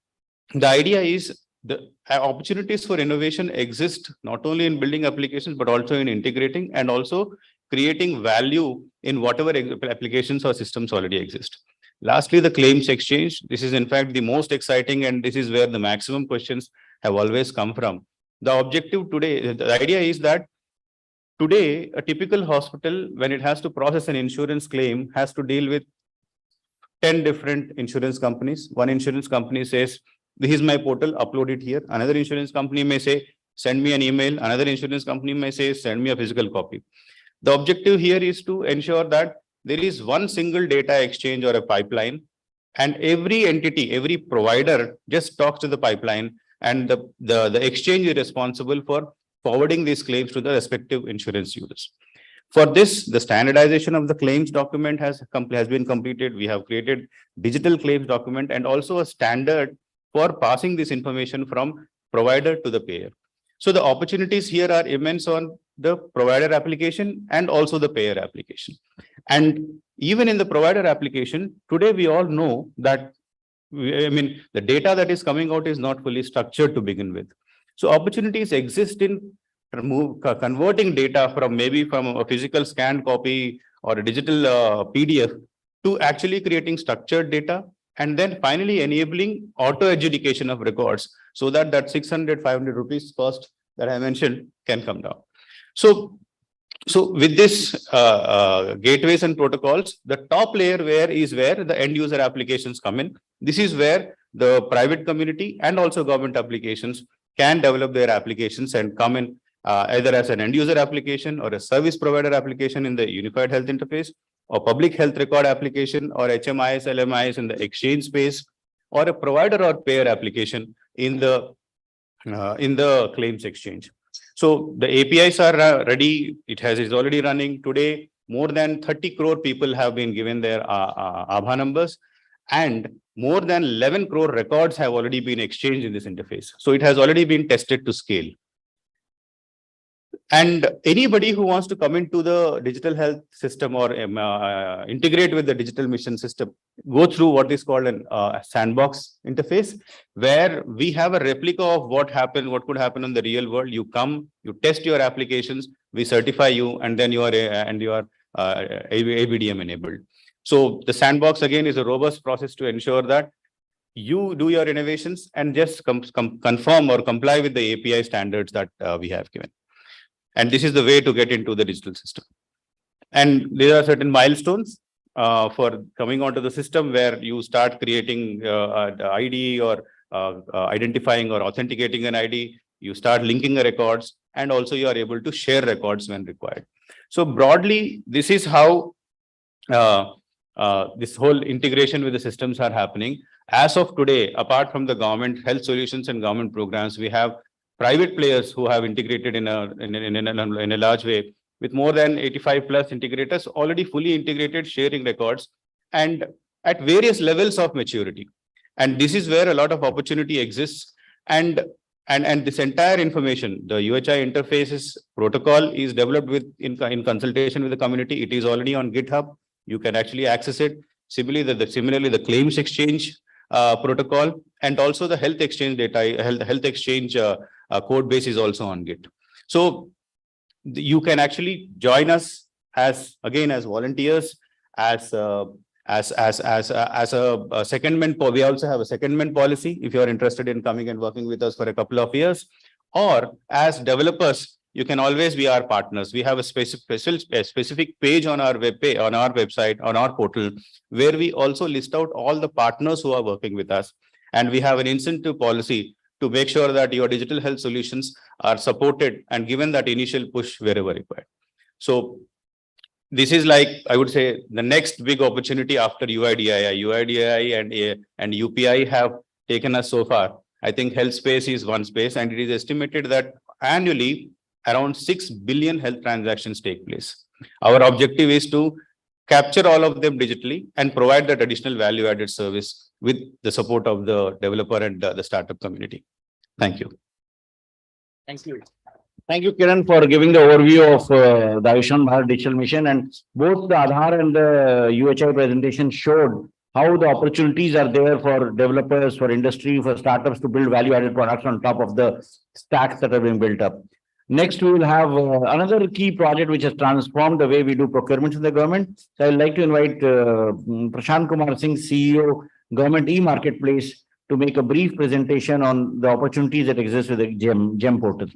the idea is the opportunities for innovation exist not only in building applications, but also in integrating and also creating value in whatever applications or systems already exist. Lastly, the claims exchange. This is in fact the most exciting, and this is where the maximum questions have always come from. The objective today, the idea is that today, a typical hospital, when it has to process an insurance claim, has to deal with 10 different insurance companies. One insurance company says, this is my portal, upload it here. Another insurance company may say, send me an email. Another insurance company may say, send me a physical copy. The objective here is to ensure that there is one single data exchange or a pipeline, and every entity, every provider just talks to the pipeline, and the exchange is responsible for forwarding these claims to the respective insurance users. For this, the standardization of the claims document has been completed. We have created digital claims document and also a standard for passing this information from provider to the payer. So the opportunities here are immense on the provider application and also the payer application. And even in the provider application, today we all know that, the data that is coming out is not fully structured to begin with. So opportunities exist in converting data from a physical scanned copy or a digital PDF to actually creating structured data, and then finally enabling auto adjudication of records so that 600-500 rupees cost that I mentioned can come down. So with this gateways and protocols, the top layer is where the end user applications come in. This is where the private community and also government applications can develop their applications and come in either as an end user application or a service provider application in the unified health interface, or public health record application, or HMIS, LMIS in the exchange space, or a provider or payer application in the claims exchange. So the APIs are ready. It is already running today. More than 30 crore people have been given their Aadhaar numbers, and more than 11 crore records have already been exchanged in this interface. So it has already been tested to scale. And anybody who wants to come into the digital health system or integrate with the digital mission system, go through what is called a sandbox interface, where we have a replica of what could happen in the real world. You come, you test your applications, we certify you, and then you are ABDM enabled. So the sandbox again is a robust process to ensure that you do your innovations and just conform or comply with the API standards that we have given. And this is the way to get into the digital system. And there are certain milestones for coming onto the system where you start creating the ID or identifying or authenticating an ID. You start linking the records, and also you are able to share records when required. So broadly, this is how this whole integration with the systems are happening. As of today, apart from the government health solutions and government programs, we have private players who have integrated in a large way, with more than 85 plus integrators already fully integrated, sharing records and at various levels of maturity. And this is where a lot of opportunity exists. And this entire information, the UHI interfaces protocol is developed in consultation with the community. It is already on GitHub. You can actually access it. Similarly, the claims exchange protocol, and also the health exchange data, health exchange code base is also on Git. So you can actually join us as volunteers, as a secondment. We also have a secondment policy if you are interested in coming and working with us for a couple of years, or as developers, you can always be our partners. We have a specific page on our website, on our portal, where we also list out all the partners who are working with us. And we have an incentive policy to make sure that your digital health solutions are supported and given that initial push wherever required. So this is like, I would say, the next big opportunity after UIDAI. UIDAI and UPI have taken us so far. I think health space is one space, and it is estimated that annually around 6 billion health transactions take place. Our objective is to capture all of them digitally and provide that additional value added service with the support of the developer and the startup community. Thank you. Thank you. Thank you, Kiran, for giving the overview of the Ayushman Bharat Digital Mission. And both the Aadhaar and the UHI presentation showed how the opportunities are there for developers, for industry, for startups to build value-added products on top of the stacks that are being built up. Next, we will have another key project which has transformed the way we do procurements in the government. So I would like to invite Prashant Kumar Singh, CEO, Government e-Marketplace, to make a brief presentation on the opportunities that exist with the GEM portal.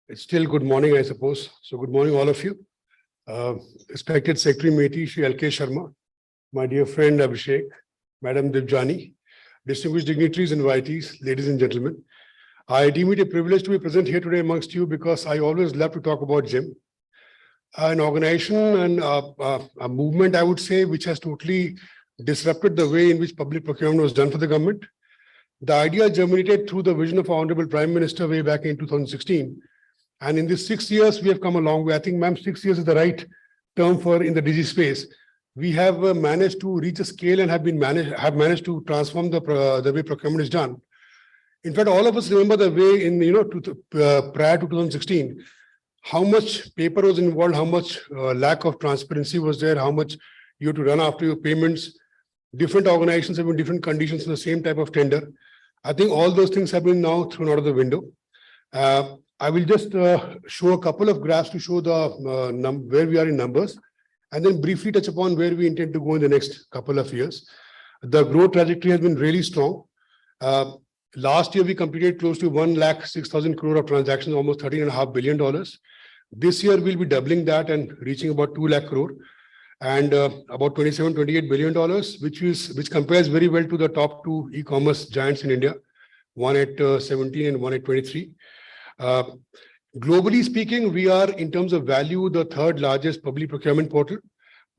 It's still good morning, I suppose. So good morning, all of you. Respected Secretary Meti, Shri L.K. Sharma, my dear friend Abhishek, Madam Devjani, distinguished dignitaries and invitees, ladies and gentlemen. I deem it a privilege to be present here today amongst you because I always love to talk about GEM, an organization and a movement, I would say, which has totally disrupted the way in which public procurement was done for the government. The idea germinated through the vision of our Honorable Prime Minister way back in 2016. And in these 6 years, we have come a long way. I think, ma'am, 6 years is the right term for in the digi space. We have managed to reach a scale and have managed to transform the way procurement is done. In fact, all of us remember the way in prior to 2016, how much paper was involved, how much lack of transparency was there, how much you have to run after your payments. Different organizations have in different conditions in the same type of tender. I think all those things have been now thrown out of the window. I will just show a couple of graphs to show the where we are in numbers, and then briefly touch upon where we intend to go in the next couple of years. The growth trajectory has been really strong. Last year, we completed close to 1,06,000 crore of transactions, almost $13.5 billion. This year, we'll be doubling that and reaching about 2 lakh crore and about $27-28 billion, which compares very well to the top two e-commerce giants in India, one at 17 and one at 23. Globally speaking, we are, in terms of value, the third largest public procurement portal.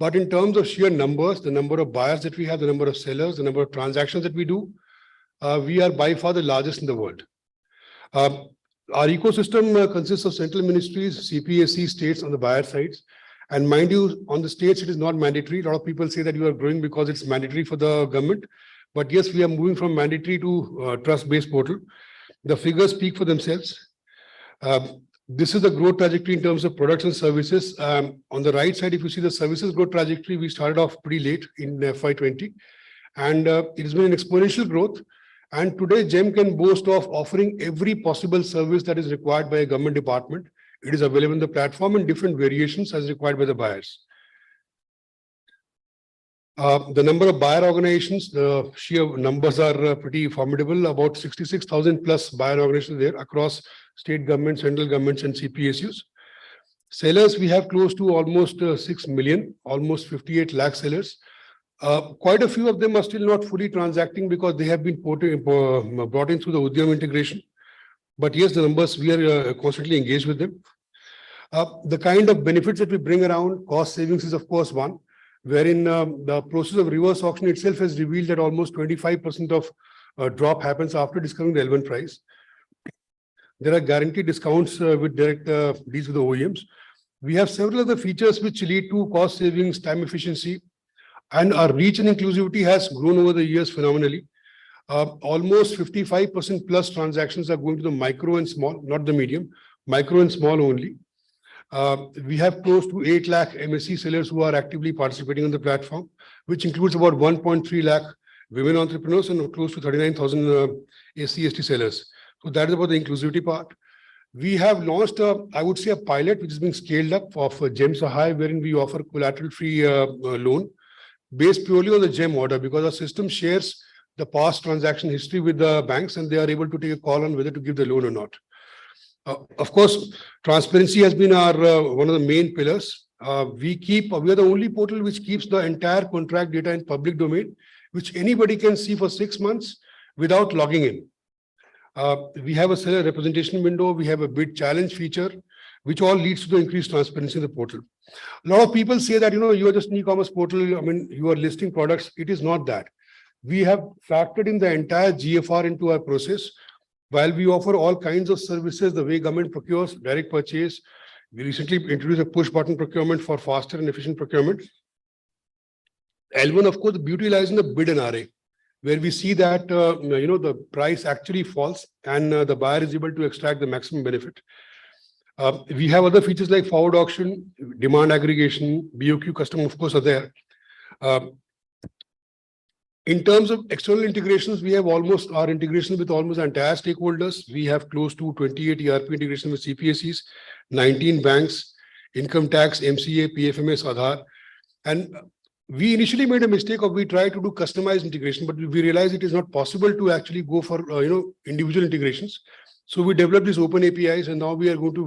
But in terms of sheer numbers, the number of buyers that we have, the number of sellers, the number of transactions that we do, we are by far the largest in the world. Our ecosystem consists of central ministries, CPSC, states on the buyer sides. And mind you, on the states, it is not mandatory. A lot of people say that you are growing because it's mandatory for the government. But yes, we are moving from mandatory to trust-based portal. The figures speak for themselves. This is the growth trajectory in terms of products and services. On the right side, if you see the services growth trajectory, we started off pretty late in FY20, and it has been an exponential growth. And today, GeM can boast of offering every possible service that is required by a government department. It is available on the platform in different variations as required by the buyers. The number of buyer organizations, the sheer numbers are pretty formidable. About 66,000 plus buyer organizations there across state governments, central governments, and CPSUs. Sellers, we have close to almost 6 million, almost 58 lakh sellers. Quite a few of them are still not fully transacting because they have been brought in through the Udyam integration. But yes, the numbers, we are constantly engaged with them. The kind of benefits that we bring around, cost savings is of course one, wherein the process of reverse auction itself has revealed that almost 25% of drop happens after discovering the L1 price. There are guaranteed discounts with direct deals with the OEMs. We have several other features which lead to cost savings, time efficiency, and our reach and inclusivity has grown over the years phenomenally. Almost 55% plus transactions are going to the micro and small, not the medium, micro and small only. We have close to 8 lakh MSC sellers who are actively participating on the platform, which includes about 1.3 lakh women entrepreneurs and close to 39,000 SC/ST sellers. So that is about the inclusivity part. We have launched, I would say, a pilot which is being scaled up of GeM Sahay, wherein we offer collateral-free loan based purely on the GeM order, because our system shares the past transaction history with the banks and they are able to take a call on whether to give the loan or not. Of course, transparency has been our one of the main pillars. We are the only portal which keeps the entire contract data in public domain, which anybody can see for 6 months without logging in. We have a seller representation window. We have a bid challenge feature, which all leads to the increased transparency in the portal. A lot of people say that, you are just an e-commerce portal. I mean, you are listing products. It is not that. We have factored in the entire GFR into our process. While we offer all kinds of services, the way government procures, direct purchase, we recently introduced a push button procurement for faster and efficient procurement. L1, of course, the beauty lies in the bid and RA, where we see that, the price actually falls and the buyer is able to extract the maximum benefit. We have other features like forward auction, demand aggregation, BOQ custom, of course, are there. In terms of external integrations, we have almost our integration with almost entire stakeholders. We have close to 28 ERP integration with CPSEs, 19 banks, income tax, MCA, PFMS, Aadhaar. And we initially made a mistake of we tried to do customized integration, but we realized it is not possible to actually go for individual integrations. So we developed these open APIs, and now we are going to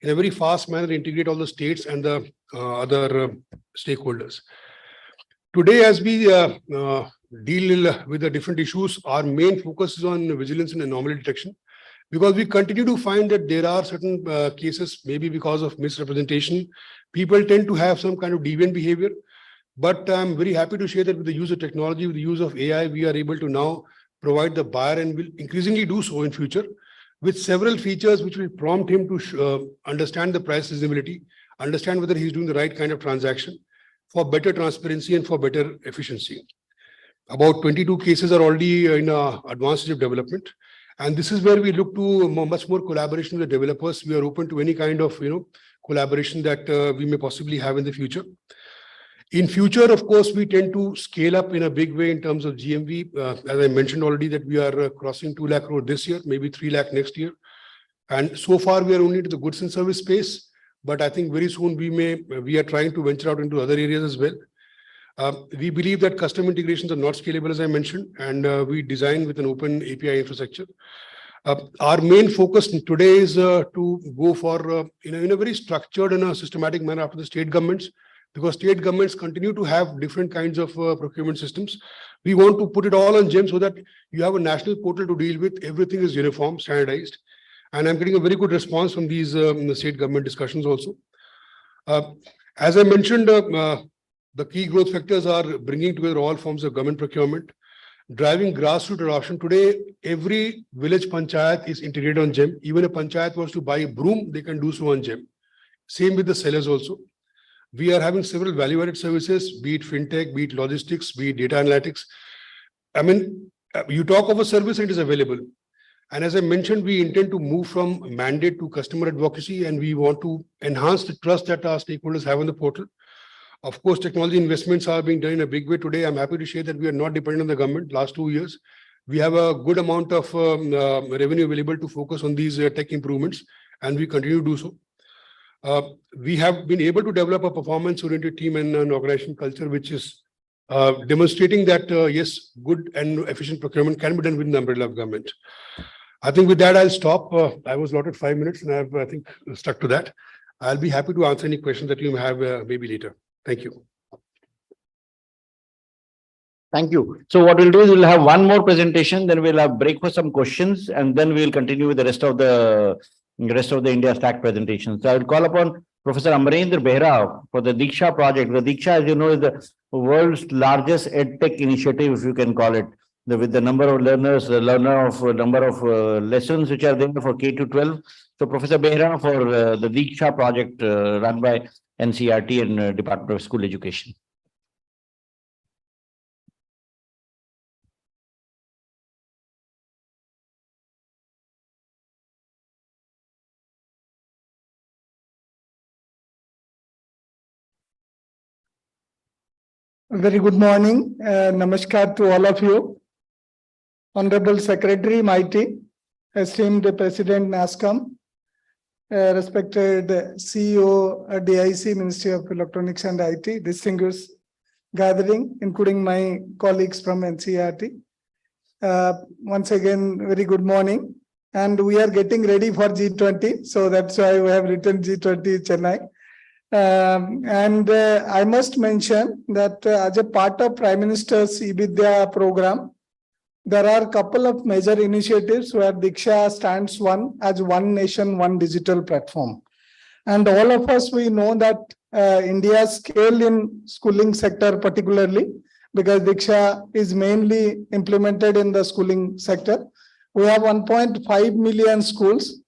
in a very fast manner, integrate all the states and the other stakeholders. Today, as we deal with the different issues, our main focus is on vigilance and anomaly detection, because we continue to find that there are certain cases, maybe because of misrepresentation, people tend to have some kind of deviant behavior. But I'm very happy to share that with the use of technology, with the use of AI, we are able to now provide the buyer, and will increasingly do so in future, with several features which will prompt him to understand the price visibility, understand whether he's doing the right kind of transaction, for better transparency and for better efficiency. About 22 cases are already in advanced stage of development. And this is where we look to much more collaboration with the developers. We are open to any kind of collaboration that we may possibly have in the future. In future, of course, we tend to scale up in a big way in terms of GMV. As I mentioned already, that we are crossing 2 lakh crore this year, maybe 3 lakh next year. And so far, we are only into the goods and service space. But I think very soon we are trying to venture out into other areas as well. We believe that custom integrations are not scalable, as I mentioned, and we design with an open API infrastructure. Our main focus today is to go for, in a very structured and a systematic manner after the state governments, because state governments continue to have different kinds of procurement systems. We want to put it all on GeM so that you have a national portal to deal with. Everything is uniform, standardized. And I'm getting a very good response from these state government discussions also. As I mentioned, the key growth factors are bringing together all forms of government procurement, driving grassroots adoption. Today, every village panchayat is integrated on GeM. Even a panchayat wants to buy a broom, they can do so on GeM. Same with the sellers also. We are having several value-added services, be it fintech, be it logistics, be it data analytics. I mean, you talk of a service, it is available. And as I mentioned, we intend to move from mandate to customer advocacy, and we want to enhance the trust that our stakeholders have on the portal. Of course, technology investments are being done in a big way today. I'm happy to share that we are not dependent on the government. Last 2 years, we have a good amount of revenue available to focus on these tech improvements, and we continue to do so. We have been able to develop a performance-oriented team and an organization culture, which is demonstrating that, yes, good and efficient procurement can be done within the umbrella of government. I think with that, I'll stop. I was allotted 5 minutes, and I've, I think, stuck to that. I'll be happy to answer any questions that you may have maybe later. Thank you. Thank you. So what we'll do is we'll have one more presentation, then we'll have break for some questions, and then we'll continue with the rest of the India Stack presentation. So I will call upon Professor Amarendra Behra for the Diksha project. The Diksha, as you know, is the world's largest EdTech initiative, if you can call it, with the number of learners, the number of lessons which are there for K to 12. So Professor Behra for the Diksha project run by NCERT and Department of School Education. Very good morning. Namaskar to all of you. Honorable Secretary Mighty, esteemed President NASCOM, respected CEO DIC, Ministry of Electronics and IT, distinguished gathering, including my colleagues from NCERT. Once again, very good morning. And we are getting ready for G20. So that's why we have written G20 Chennai. I must mention that as a part of Prime Minister's eVidya program, there are a couple of major initiatives where Diksha stands as one nation, one digital platform. And all of us, we know that India's scale in schooling sector particularly, because Diksha is mainly implemented in the schooling sector. We have 1.5 million schools,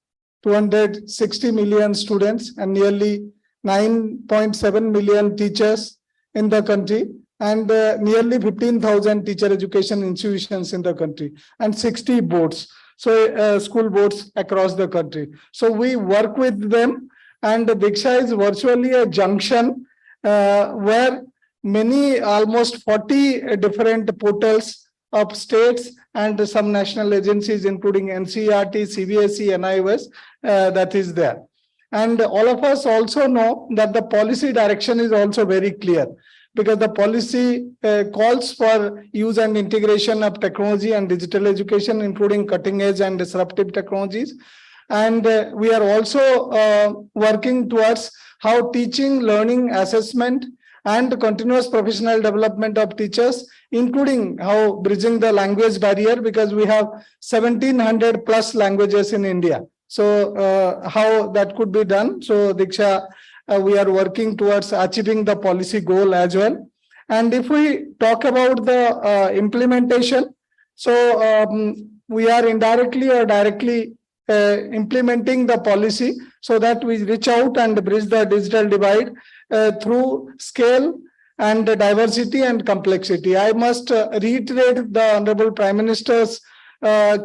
260 million students, and nearly 9.7 million teachers in the country, and nearly 15,000 teacher education institutions in the country, and 60 boards, so school boards across the country. So we work with them, and Diksha is virtually a junction where many, almost 40 different portals of states and some national agencies, including NCERT, CBSE, NIOS, that is there. And all of us also know that the policy direction is also very clear, because the policy calls for use and integration of technology and digital education, including cutting edge and disruptive technologies. And we are also working towards how teaching, learning, assessment, and continuous professional development of teachers, including how bridging the language barrier, because we have 1700 plus languages in India. So how that could be done. So Diksha, we are working towards achieving the policy goal as well. And if we talk about the implementation, so we are indirectly or directly implementing the policy so that we reach out and bridge the digital divide through scale and diversity and complexity. I must reiterate the Honorable Prime Minister's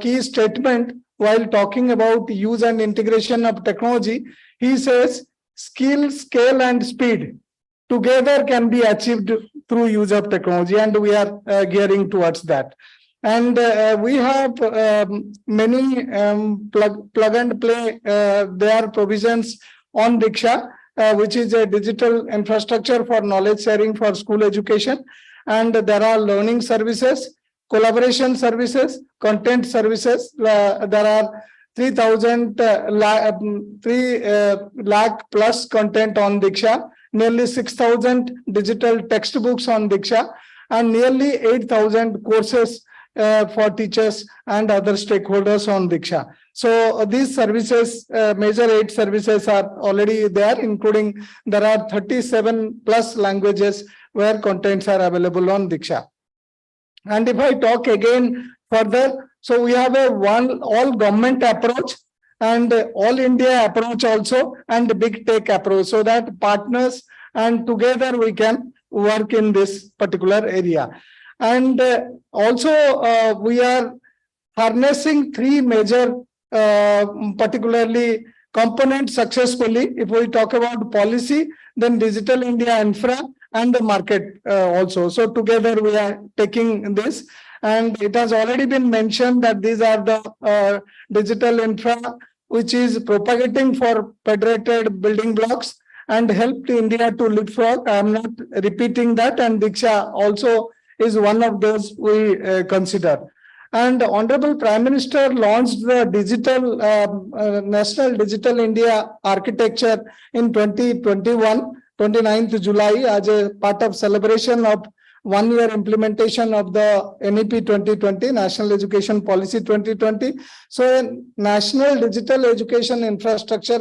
key statement while talking about use and integration of technology. He says skill, scale, and speed together can be achieved through use of technology, and we are gearing towards that. And we have many plug and play their provisions on Diksha, which is a digital infrastructure for knowledge sharing for school education. And there are learning services, collaboration services, content services. There are 3 lakh plus content on Diksha, nearly 6,000 digital textbooks on Diksha, and nearly 8,000 courses for teachers and other stakeholders on Diksha. So these services, major 8 services are already there, including there are 37 plus languages where contents are available on Diksha. And if I talk again further, so we have a all government approach and all India approach also, and big tech approach, so that partners and together we can work in this particular area. And also we are harnessing three major particularly components successfully. If we talk about policy, then Digital India infra and the market also. So together we are taking this, and it has already been mentioned that these are the digital infra which is propagating for federated building blocks and helped India to leapfrog. I am not repeating that, and Diksha also is one of those we consider. And Honorable Prime Minister launched the digital National Digital India Architecture in 2021, 29th July, as a part of celebration of 1 year implementation of the NEP 2020, National Education Policy 2020. So a National Digital Education Infrastructure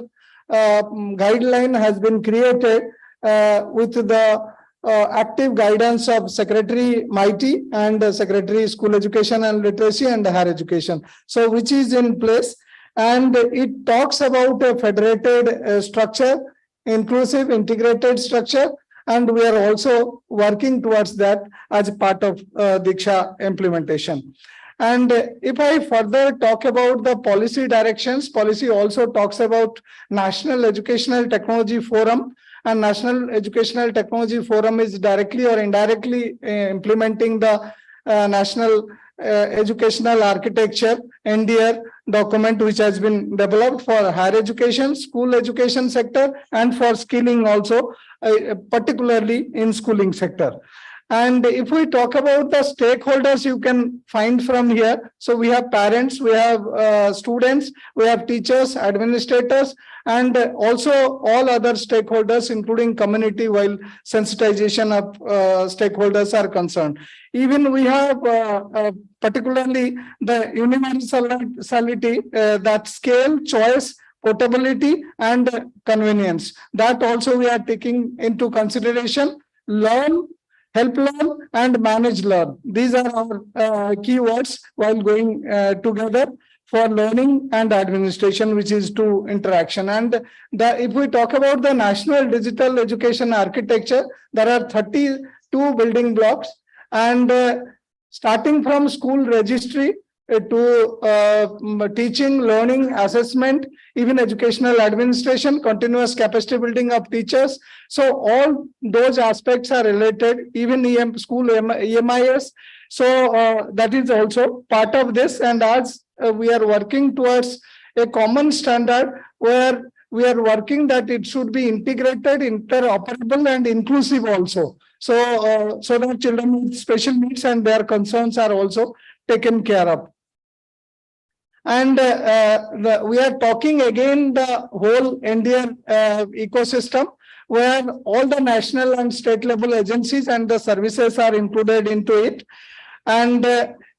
guideline has been created with the active guidance of Secretary Mighty and Secretary School Education and Literacy and Higher Education. So which is in place, and it talks about a federated structure, inclusive integrated structure, and we are also working towards that as part of Diksha implementation. And if I further talk about the policy directions, policy also talks about National Educational Technology Forum. And National Educational Technology Forum is directly or indirectly implementing the National Educational Architecture NDR document, which has been developed for higher education, school education sector, and for skilling also, particularly in schooling sector. And if we talk about the stakeholders, you can find from here. So we have parents, we have students, we have teachers, administrators, and also all other stakeholders, including community, while sensitization of stakeholders are concerned. Even we have particularly the universality, that scale, choice, portability, and convenience. That also we are taking into consideration. Learn, help learn, and manage learn. These are our keywords while going together for learning and administration, which is two interaction. And if we talk about the National Digital Education Architecture, there are 32 building blocks, and starting from school registry to teaching, learning, assessment, even educational administration, continuous capacity building of teachers. So all those aspects are related, even school EMIS. So that is also part of this. And as we are working towards a common standard where we are working that it should be integrated, interoperable, and inclusive also. So, so that children with special needs and their concerns are also taken care of. And we are talking again the whole Indian ecosystem, where all the national and state level agencies and the services are included into it. And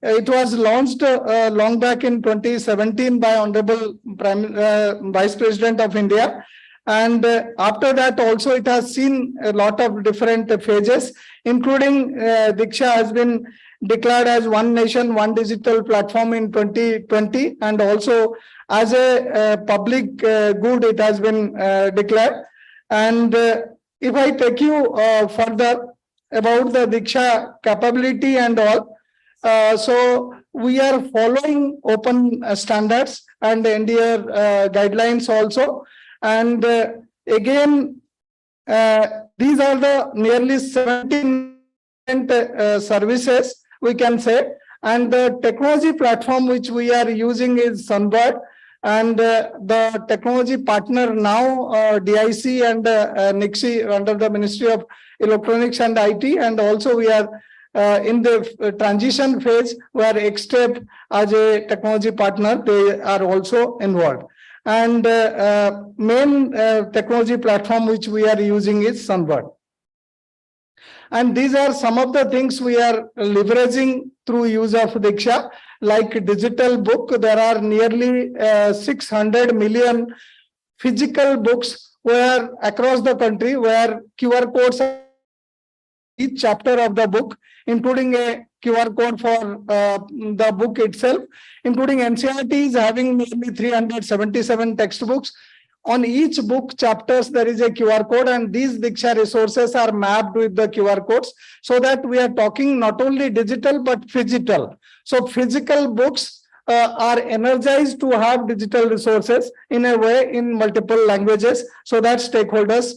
it was launched long back in 2017 by Honorable Vice President of India. And after that also it has seen a lot of different phases, including Diksha has been declared as One Nation, One Digital platform in 2020, and also as a public good it has been declared. And if I take you further about the Diksha capability and all, so we are following open standards and NDR guidelines also. And again, these are the nearly 17 services we can say. And the technology platform which we are using is Sunbird. And the technology partner now, DIC and NIXI under the Ministry of Electronics and IT. And also we are in the transition phase where XTEP as a technology partner, they are also involved. And main technology platform which we are using is Sunbird. And these are some of the things we are leveraging through use of Diksha, like digital book. There are nearly 600 million physical books where across the country where QR codes are each chapter of the book, including a QR code for the book itself, including NCERT is having nearly 377 textbooks. on each book chapters, there is a QR code, and these Diksha resources are mapped with the QR codes, so that we are talking not only digital but physical. So physical books are energized to have digital resources in a way in multiple languages, so that stakeholders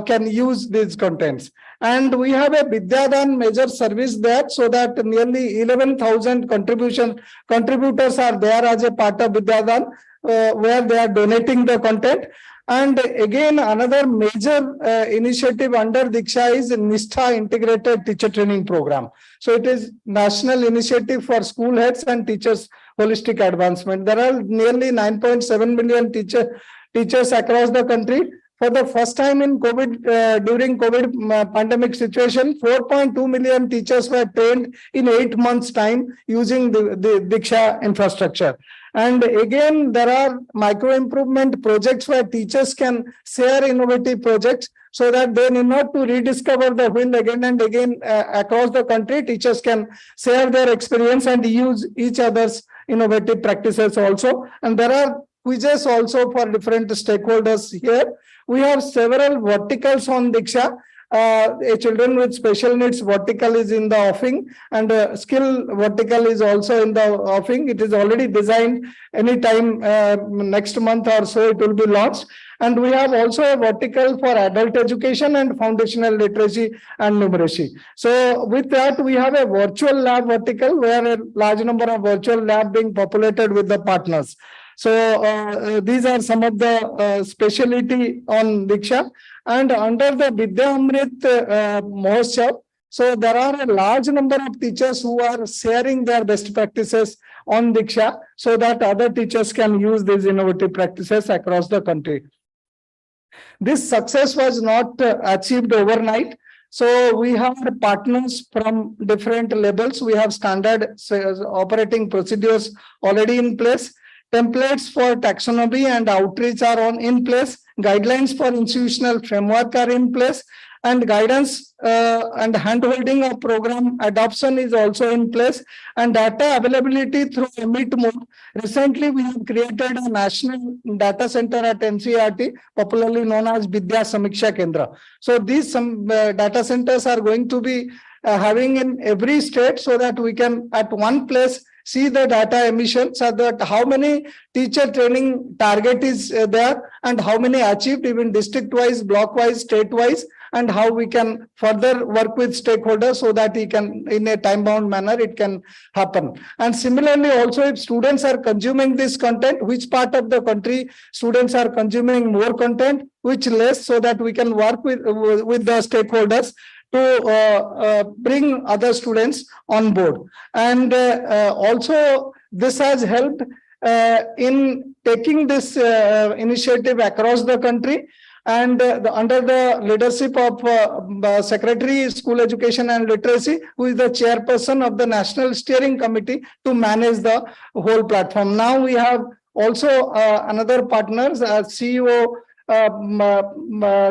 can use these contents. And we have a Vidyadan major service there, so that nearly 11,000 contributors are there as a part of Vidyadan, where they are donating the content. And again, another major initiative under Diksha is Nistha Integrated Teacher Training Program. So it is national initiative for school heads and teachers holistic advancement. There are nearly 9.7 million teachers across the country. For the first time in COVID, during COVID pandemic situation, 4.2 million teachers were trained in 8 months' time using the Diksha infrastructure. And again, there are micro improvement projects where teachers can share innovative projects, so that they need not to rediscover the wheel again and again. Across the country, teachers can share their experience and use each other's innovative practices also. And there are quizzes also for different stakeholders here. We have several verticals on Diksha. A children with special needs vertical is in the offing, and a skill vertical is also in the offing. It is already designed. Anytime next month or so it will be launched. And we have also a vertical for adult education and foundational literacy and numeracy. So with that, we have a virtual lab vertical, where a large number of virtual lab being populated with the partners. So these are some of the specialty on Diksha. And under the Vidya Amrit Mahotsav, so there are a large number of teachers who are sharing their best practices on Diksha, so that other teachers can use these innovative practices across the country. This success was not achieved overnight. So we have partners from different levels. We have standard operating procedures already in place. Templates for taxonomy and outreach are in place. Guidelines for institutional framework are in place, and guidance and handholding of program adoption is also in place, and data availability through emit mode. Recently, we have created a national data center at NCERT, popularly known as Vidya Samiksha Kendra. So these data centers are going to be having in every state, so that we can at one place see the data emissions, so that how many teacher training target is there, and how many achieved, even district wise, block wise, state wise, and how we can further work with stakeholders, so that we can, in a time bound manner, it can happen. And similarly, also, if students are consuming this content, which part of the country students are consuming more content, which less, so that we can work with the stakeholders to bring other students on board. And also, this has helped in taking this initiative across the country. And under the leadership of Secretary, School Education and Literacy, who is the chairperson of the National Steering Committee to manage the whole platform. Now we have also another partners, CEO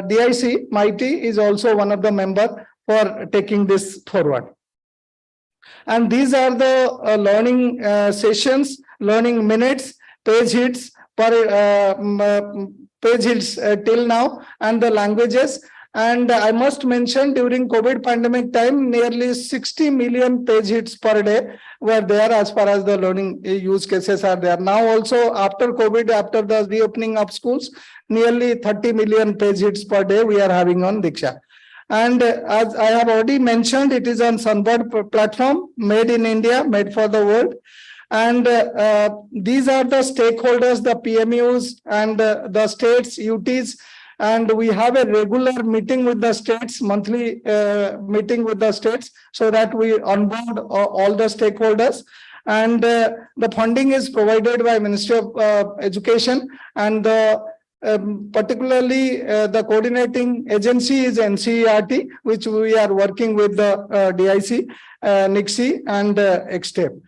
DIC, Mighty, is also one of the members for taking this forward. And these are the learning sessions, learning minutes, page hits per page hits till now, and the languages. And I must mention, during COVID pandemic time, nearly 60 million page hits per day were there as far as the learning use cases are there. Now also, after COVID, after the reopening of schools, nearly 30 million page hits per day we are having on Diksha. And as I have already mentioned, it is on Sunbird platform, made in India, made for the world. And these are the stakeholders, the PMUs and the states, UTs. And we have a regular meeting with the states, monthly meeting with the states, so that we onboard all the stakeholders. And the funding is provided by Ministry of Education, and particularly the coordinating agency is NCERT, which we are working with the DIC, NICSI and XTEP.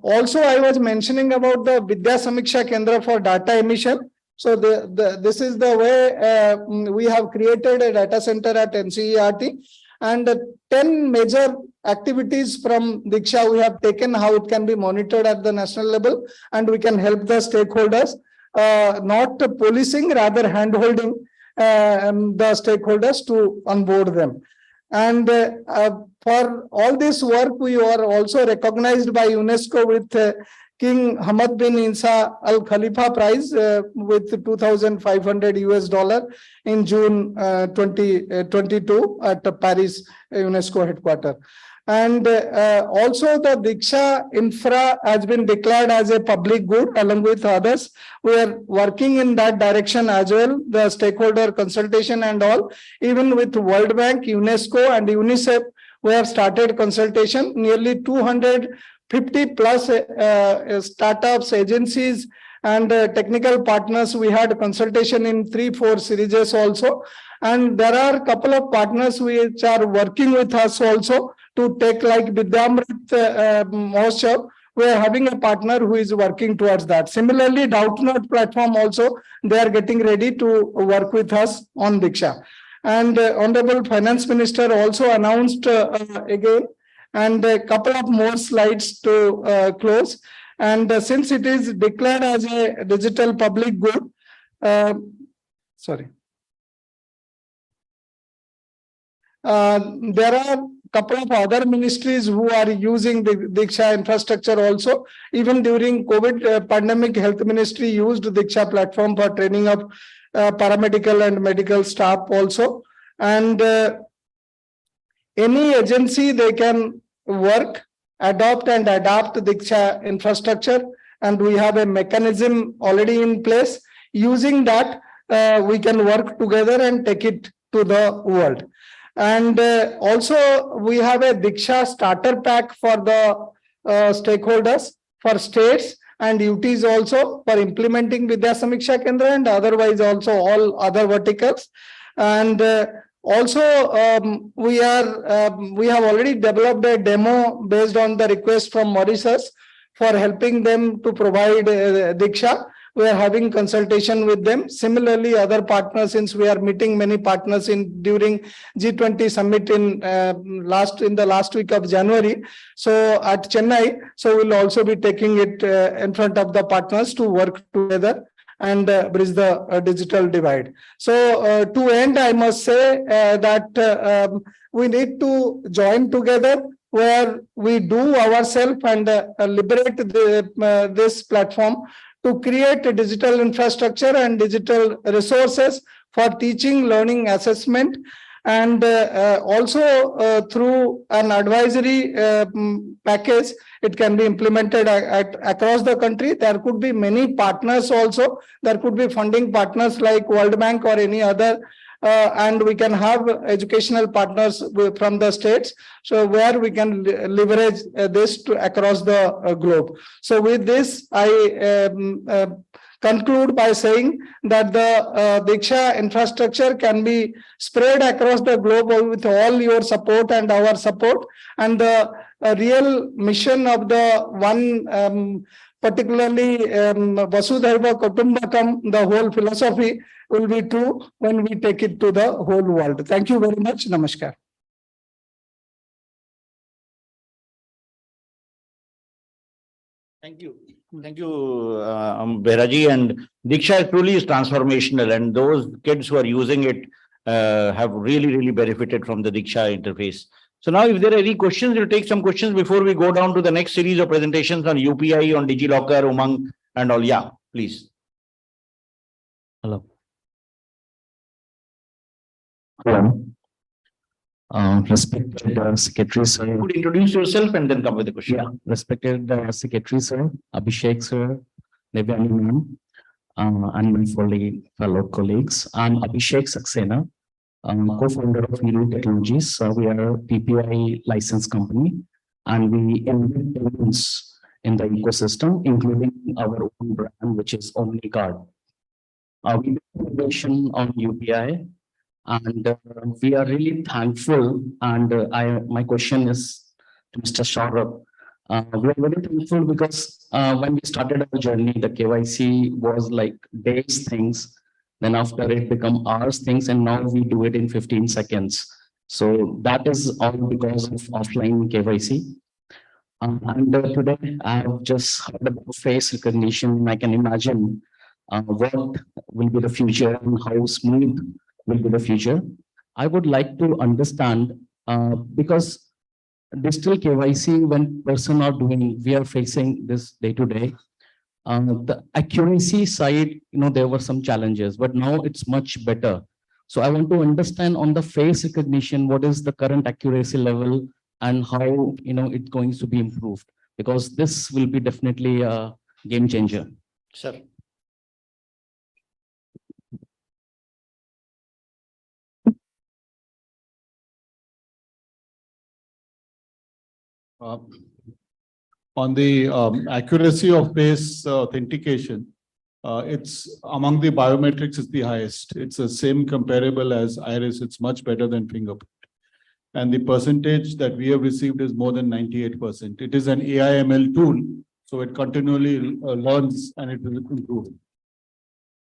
Also, I was mentioning about the Vidya Samiksha Kendra for data emission. So this is the way we have created a data center at NCERT, and 10 major activities from Diksha we have taken, how it can be monitored at the national level, and we can help the stakeholders. not policing, rather hand-holding the stakeholders to onboard them. And for all this work, we are also recognized by UNESCO with King Hamad bin Isa Al Khalifa Prize with $2,500 in June 2022 at the Paris UNESCO headquarters. And also the Diksha Infra has been declared as a public good along with others. We are working in that direction as well, the stakeholder consultation and all. Even with World Bank, UNESCO and UNICEF, we have started consultation. Nearly 250 plus startups, agencies and technical partners. We had consultation in 3-4 series also. And there are a couple of partners which are working with us also to take like Vidyamrit Mahotsav. We are having a partner who is working towards that. Similarly, Doubtnut platform also, they are getting ready to work with us on Diksha. And Honorable Finance Minister also announced again, and a couple of more slides to close. And since it is declared as a digital public good, there are a couple of other ministries who are using the Diksha infrastructure also. Even during COVID pandemic, Health Ministry used Diksha platform for training of paramedical and medical staff also. And any agency, they can work, adopt and adapt Diksha infrastructure. And we have a mechanism already in place. Using that, we can work together and take it to the world. And also we have a Diksha starter pack for the stakeholders, for states and UTs also, for implementing Vidya Samiksha Kendra and otherwise also all other verticals. And also we have already developed a demo based on the request from Mauritius for helping them to provide Diksha. We are having consultation with them. Similarly, other partners, since we are meeting many partners during G20 summit in the last week of January. So at Chennai, so we'll also be taking it in front of the partners to work together and bridge the digital divide. So to end, I must say that we need to join together where we do ourselves and liberate this platform to create a digital infrastructure and digital resources for teaching, learning, assessment, and also through an advisory package, it can be implemented across the country. There could be many partners also. There could be funding partners like World Bank or any other, and we can have educational partners from the states. So where we can leverage this across the globe. So with this, I conclude by saying that the Diksha infrastructure can be spread across the globe with all your support and our support. And the real mission of the one, particularly Vasudhaiva Kutumbakam, the whole philosophy will be true when we take it to the whole world. Thank you very much. Namaskar. Thank you. Thank you, Behraji. And Diksha truly is transformational, and those kids who are using it have really benefited from the Diksha interface. So now if there are any questions, we'll take some questions before we go down to the next series of presentations on UPI, on DigiLocker, Umang and all. Yeah, please. Hello. Hello. Respected Secretary Sir. You could introduce yourself and then come with the question. Yeah, respected Secretary Sir, Abhishek Sir, Devyani Ma'am, and my fellow colleagues. I'm Abhishek Saxena, co-founder of New Technologies. We are a PPI licensed company, and we embed payments in the ecosystem, including our own brand, which is OmniCard. We do innovation on UPI. And we are really thankful. And my question is to Mr. Saurabh. We are very thankful because when we started our journey, the KYC was like days things. Then after it become hours things, and now we do it in 15 seconds. So that is all because of offline KYC. And today I have just heard about face recognition. I can imagine what will be the future and how smooth will be the future. I would like to understand, because digital KYC, when person are doing, we are facing this day to day. The accuracy side, there were some challenges, but now it's much better. So I want to understand on the face recognition, what is the current accuracy level and how, it's going to be improved, because this will be definitely a game changer. Sir. On the accuracy of face authentication, it's among the biometrics is the highest. It's the same comparable as iris. It's much better than fingerprint. And the percentage that we have received is more than 98%. It is an AI/ML tool, so it continually learns and it will improve.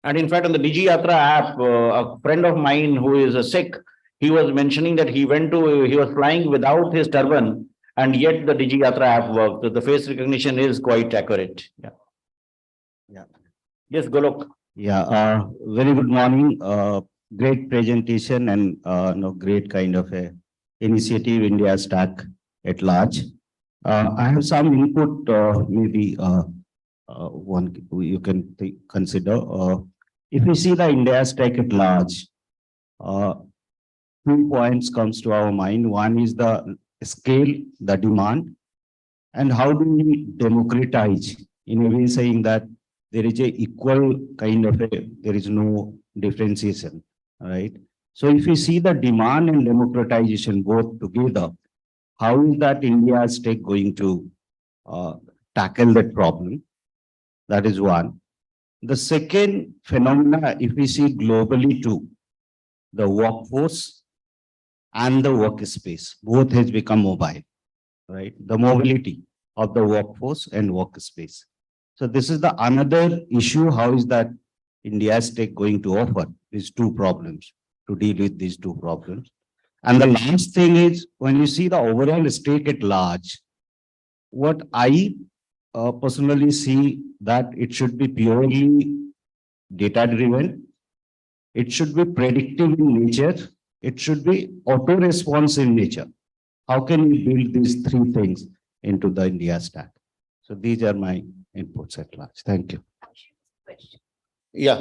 And in fact, on the DigiYatra app, a friend of mine who is a Sikh, he was mentioning that he was flying without his turban, and yet the DigiYatra app worked. So the face recognition is quite accurate. Yeah. Yeah. Yes, Golok. Yeah, very good morning. Great presentation and great kind of a initiative India Stack at large. I have some input, maybe one you can consider. If you see the India Stack at large, 2 points comes to our mind. One is the scale, the demand, and how do we democratize, in a way saying that there is a equal kind of there is no differentiation, right? So if you see the demand and democratization both together, how is that India's Stack going to tackle that problem? That is one. The second phenomena, if we see globally too, the workforce and the workspace, both has become mobile, right? The mobility of the workforce and workspace. So this is the another issue. How is that India's Stack going to offer these two problems, to deal with these two problems? And the last thing is, when you see the overall Stack at large, what I personally see that it should be purely data driven. It should be predictive in nature. It should be auto response in nature. How can we build these three things into the India Stack? So these are my inputs at large. Thank you. Yeah.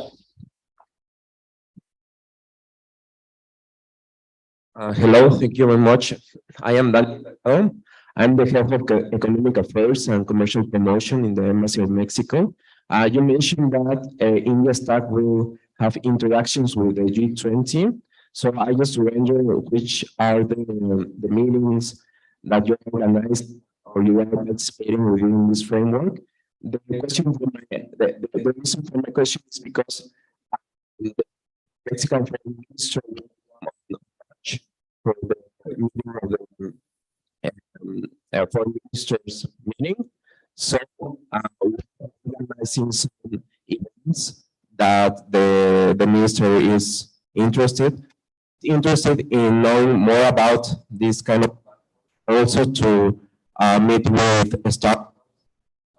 Hello, thank you very much. I am Dan. I'm the head of economic affairs and commercial promotion in the Embassy of Mexico. You mentioned that India Stack will have interactions with the G20. So I just wonder which are the meetings that you organized or you are participating within this framework. The reason for my question is because the Mexican Foreign Minister for the meeting of the Foreign Ministers meeting. So we're organizing some events that the minister is interested in knowing more about this kind of, also to meet with staff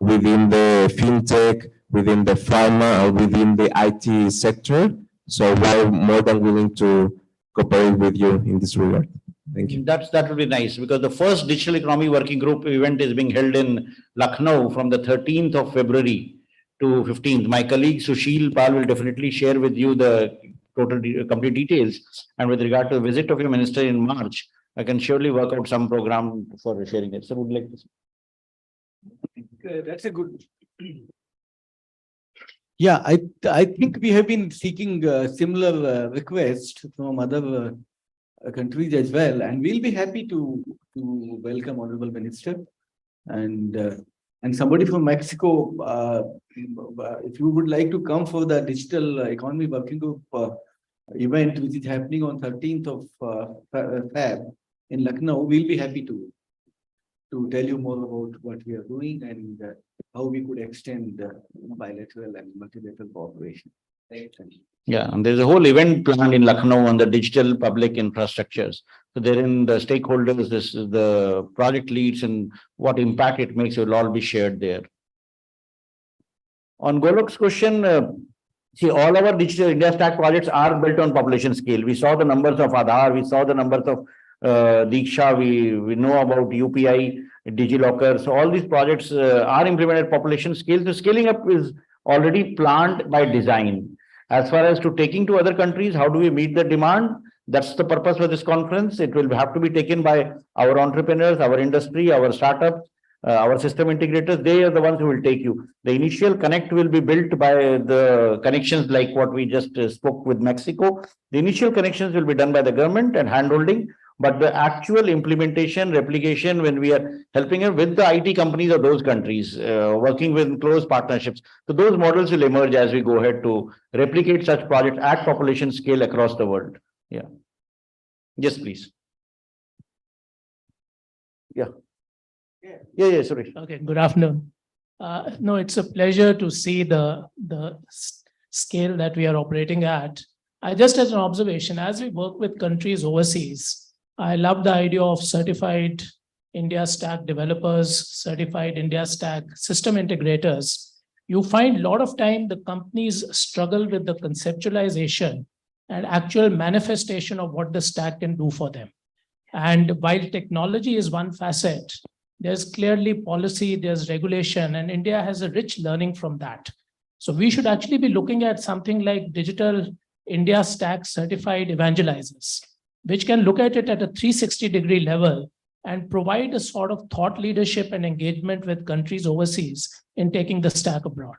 within the fintech, within the pharma, or within the IT sector. So we're more than willing to cooperate with you in this regard. Thank you. That would be nice, because the first digital economy working group event is being held in Lucknow from the 13th of February to 15th. My colleague Sushil Pal will definitely share with you the complete details. And with regard to the visit of your minister in March, I can surely work out some program for sharing it. So would like to say. That's a good. Yeah, I think we have been seeking similar requests from other countries as well, and we'll be happy to welcome Honorable Minister and somebody from Mexico. If you would like to come for the digital economy working group event, which is happening on 13th of Feb in Lucknow, we'll be happy to tell you more about what we are doing and how we could extend bilateral and multilateral cooperation. Thank you. Yeah, and there's a whole event planned in Lucknow on the digital public infrastructures. So therein the stakeholders, this is the project leads and what impact it makes will all be shared there. On Golok's question, See, all our digital India Stack projects are built on population scale. We saw the numbers of Aadhaar, we saw the numbers of Diksha, we know about UPI, DigiLocker. So all these projects are implemented at population scale. So scaling up is already planned by design. As far as to taking to other countries, how do we meet the demand? That's the purpose of this conference. It will have to be taken by our entrepreneurs, our industry, our startups, our system integrators. They are the ones who will take you. The initial connect will be built by the connections like what we just spoke with Mexico. The initial connections will be done by the government and handholding, but the actual implementation, replication, when we are helping them with the IT companies of those countries, working with close partnerships. So those models will emerge as we go ahead to replicate such projects at population scale across the world. Yeah. Yes, please. Yeah. Yeah, sorry. Okay, good afternoon. No, it's a pleasure to see the scale that we are operating at. I just as an observation, as we work with countries overseas, I love the idea of certified India Stack developers, certified India Stack system integrators. You find a lot of time the companies struggle with the conceptualization and actual manifestation of what the stack can do for them. And while technology is one facet, there's clearly policy, there's regulation, and India has a rich learning from that. So we should actually be looking at something like digital India Stack certified evangelizers, which can look at it at a 360-degree level and provide a sort of thought leadership and engagement with countries overseas in taking the stack abroad.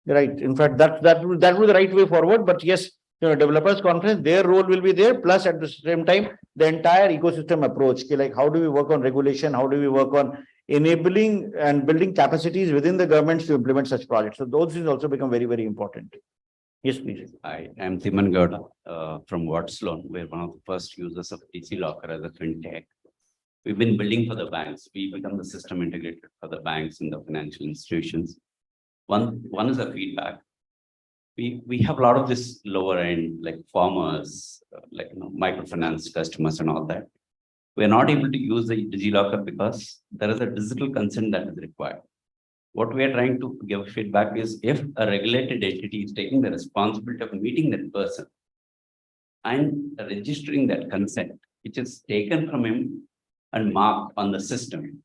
Right. In fact, that would be the right way forward. But yes, developers conference, their role will be there. Plus, at the same time, the entire ecosystem approach, like how do we work on regulation? How do we work on enabling and building capacities within the governments to implement such projects? So those things also become very, very important. Yes, please. I am Thiman Gowda from Watslone. We're one of the first users of DigiLocker as a fintech. We've been building for the banks. We become the system integrator for the banks and the financial institutions. One is a feedback. We have a lot of this lower end, like farmers, like microfinance customers and all that. We're not able to use the DigiLocker because there is a digital consent that is required. What we are trying to give feedback is if a regulated entity is taking the responsibility of meeting that person and registering that consent, which is taken from him and marked on the system,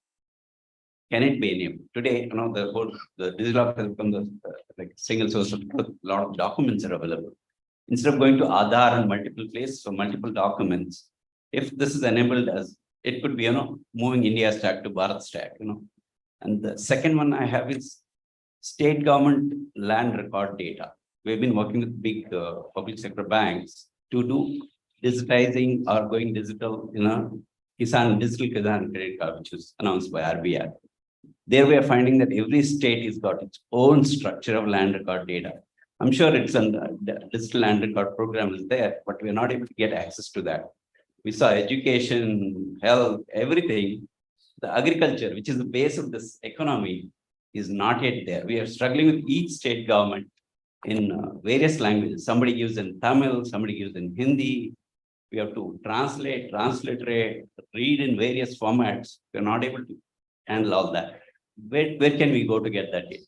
can it be enabled? Today, the DigiLocker has become the like single source of truth. A lot of documents are available. Instead of going to Aadhaar in multiple places for multiple documents, if this is enabled as it could be, moving India Stack to Bharat Stack, And the second one I have is state government land record data. We've been working with big public sector banks to do digitizing or going digital, digital Kisan credit card, which was announced by RBI. There we are finding that every state has got its own structure of land record data. I'm sure it's on the digital land record program is there, but we're not able to get access to that. We saw education, health, everything. The agriculture, which is the base of this economy, is not yet there. We are struggling with each state government in various languages. Somebody gives in Tamil, somebody gives in Hindi. We have to translate, transliterate, read in various formats. We're not able to handle all that. Where can we go to get that data?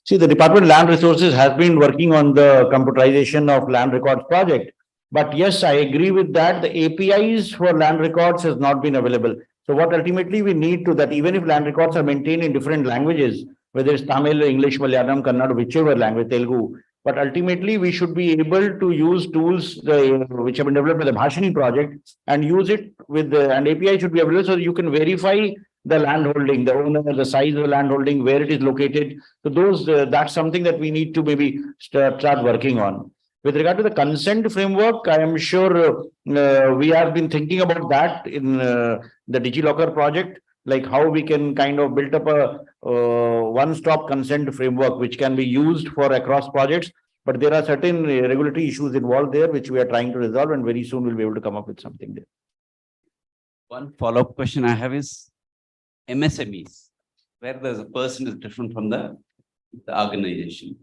See, the Department of Land Resources has been working on the computerization of land records project. But yes, I agree with that. The APIs for land records has not been available. So what ultimately we need to that, even if land records are maintained in different languages, whether it's Tamil, English, Malayalam, Kannada, whichever language, Telugu, but ultimately we should be able to use tools which have been developed by the Bhashini project and use it with and API should be available so you can verify the land holding, the owner, the size of the land holding, where it is located. So that's something that we need to maybe start working on. With regard to the consent framework, I am sure we have been thinking about that in the DigiLocker project, like how we can kind of build up a one-stop consent framework, which can be used for across projects. But there are certain regulatory issues involved there, which we are trying to resolve, and very soon we'll be able to come up with something there. One follow-up question I have is MSMEs, where there's a person is different from the organization.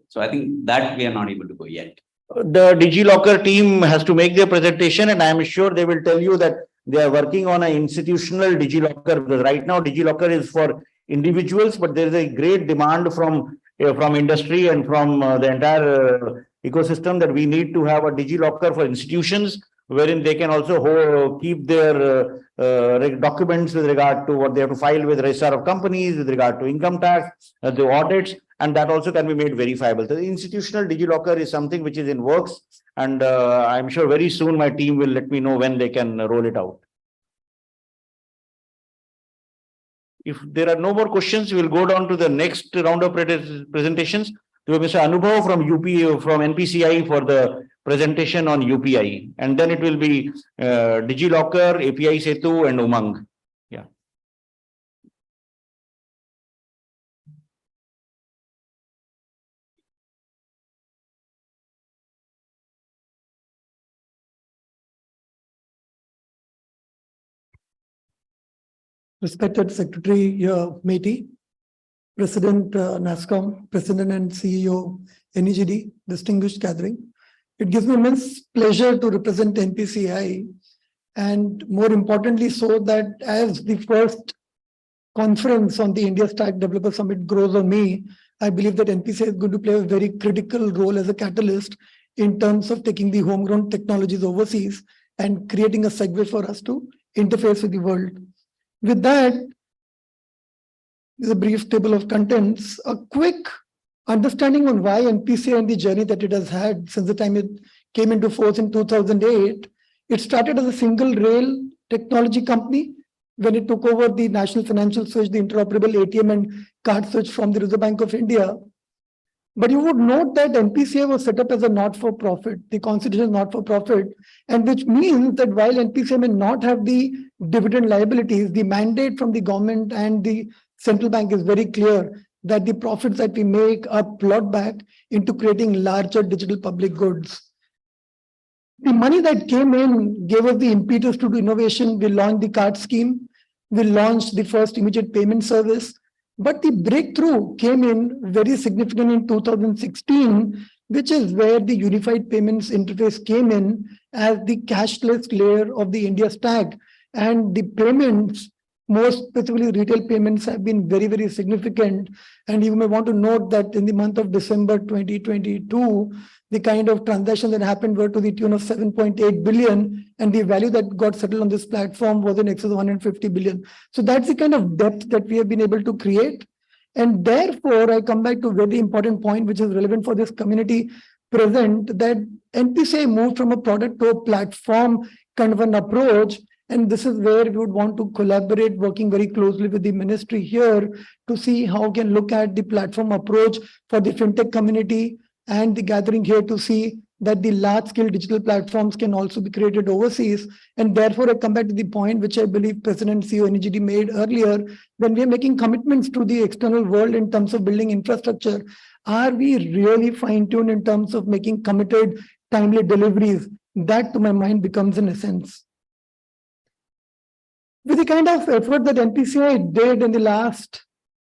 So I think that we are not able to go yet. The DigiLocker team has to make their presentation, and I am sure they will tell you that they are working on an institutional DigiLocker, because right now DigiLocker is for individuals, but there is a great demand from from industry and from the entire ecosystem that we need to have a DigiLocker for institutions wherein they can also keep their documents with regard to what they have to file with registrar of companies, with regard to income tax, the audits, and that also can be made verifiable. So the institutional DigiLocker is something which is in works, and I'm sure very soon my team will let me know when they can roll it out. If there are no more questions, we will go down to the next round of presentations. To Mr. Anubhav from from NPCI for the presentation on UPI, and then it will be DigiLocker, API Setu, and Umang. Yeah. Respected Secretary Meti, President NASCOM, President and CEO NEGD, distinguished gathering. It gives me immense pleasure to represent NPCI, and more importantly so that as the first conference on the India Stack Developer Summit grows on me, I believe that NPCI is going to play a very critical role as a catalyst in terms of taking the homegrown technologies overseas and creating a segue for us to interface with the world. With that, is a brief table of contents, a quick understanding on why NPCI and the journey that it has had since the time it came into force in 2008. It started as a single rail technology company when it took over the national financial switch, the interoperable ATM and card switch from the Reserve Bank of India. But you would note that NPCI was set up as a not-for-profit, the constitution is not-for-profit, and which means that while NPCI may not have the dividend liabilities, the mandate from the government and the central bank is very clear that the profits that we make are plowed back into creating larger digital public goods. The money that came in gave us the impetus to do innovation. We launched the card scheme. We launched the first immediate payment service. But the breakthrough came in very significant in 2016, which is where the unified payments interface came in as the cashless layer of the India stack. And the payments, more specifically retail payments, have been very, very significant. And you may want to note that in the month of December 2022, the kind of transaction that happened were to the tune of 7.8 billion, and the value that got settled on this platform was in excess of 150 billion. So that's the kind of depth that we have been able to create. And therefore, I come back to a very important point, which is relevant for this community present, that NPCI moved from a product to a platform kind of an approach. And this is where we would want to collaborate, working very closely with the ministry here to see how we can look at the platform approach for the fintech community and the gathering here to see that the large-scale digital platforms can also be created overseas. And therefore, I come back to the point which I believe President CEO NEGD made earlier, when we are making commitments to the external world in terms of building infrastructure, are we really fine-tuned in terms of making committed, timely deliveries? That, to my mind, becomes an essence. With the kind of effort that NPCI did in the last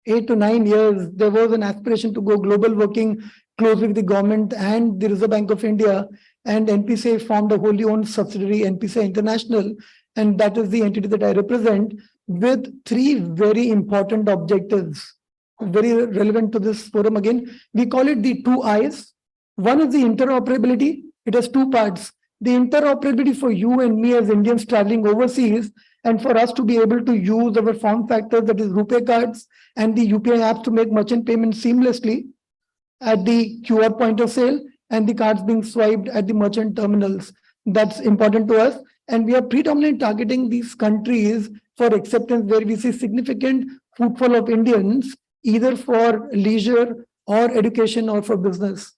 8 to 9 years, there was an aspiration to go global, working closely with the government and the Reserve Bank of India, and NPCI formed a wholly owned subsidiary, NPCI International, and that is the entity that I represent, with 3 very important objectives, very relevant to this forum again. We call it the 2 I's. One is the interoperability. It has 2 parts. The interoperability for you and me as Indians traveling overseas, and for us to be able to use our form factors, that is RuPay cards and the UPI apps, to make merchant payments seamlessly at the QR point of sale and the cards being swiped at the merchant terminals. That's important to us. And we are predominantly targeting these countries for acceptance where we see significant footfall of Indians, either for leisure or education or for business.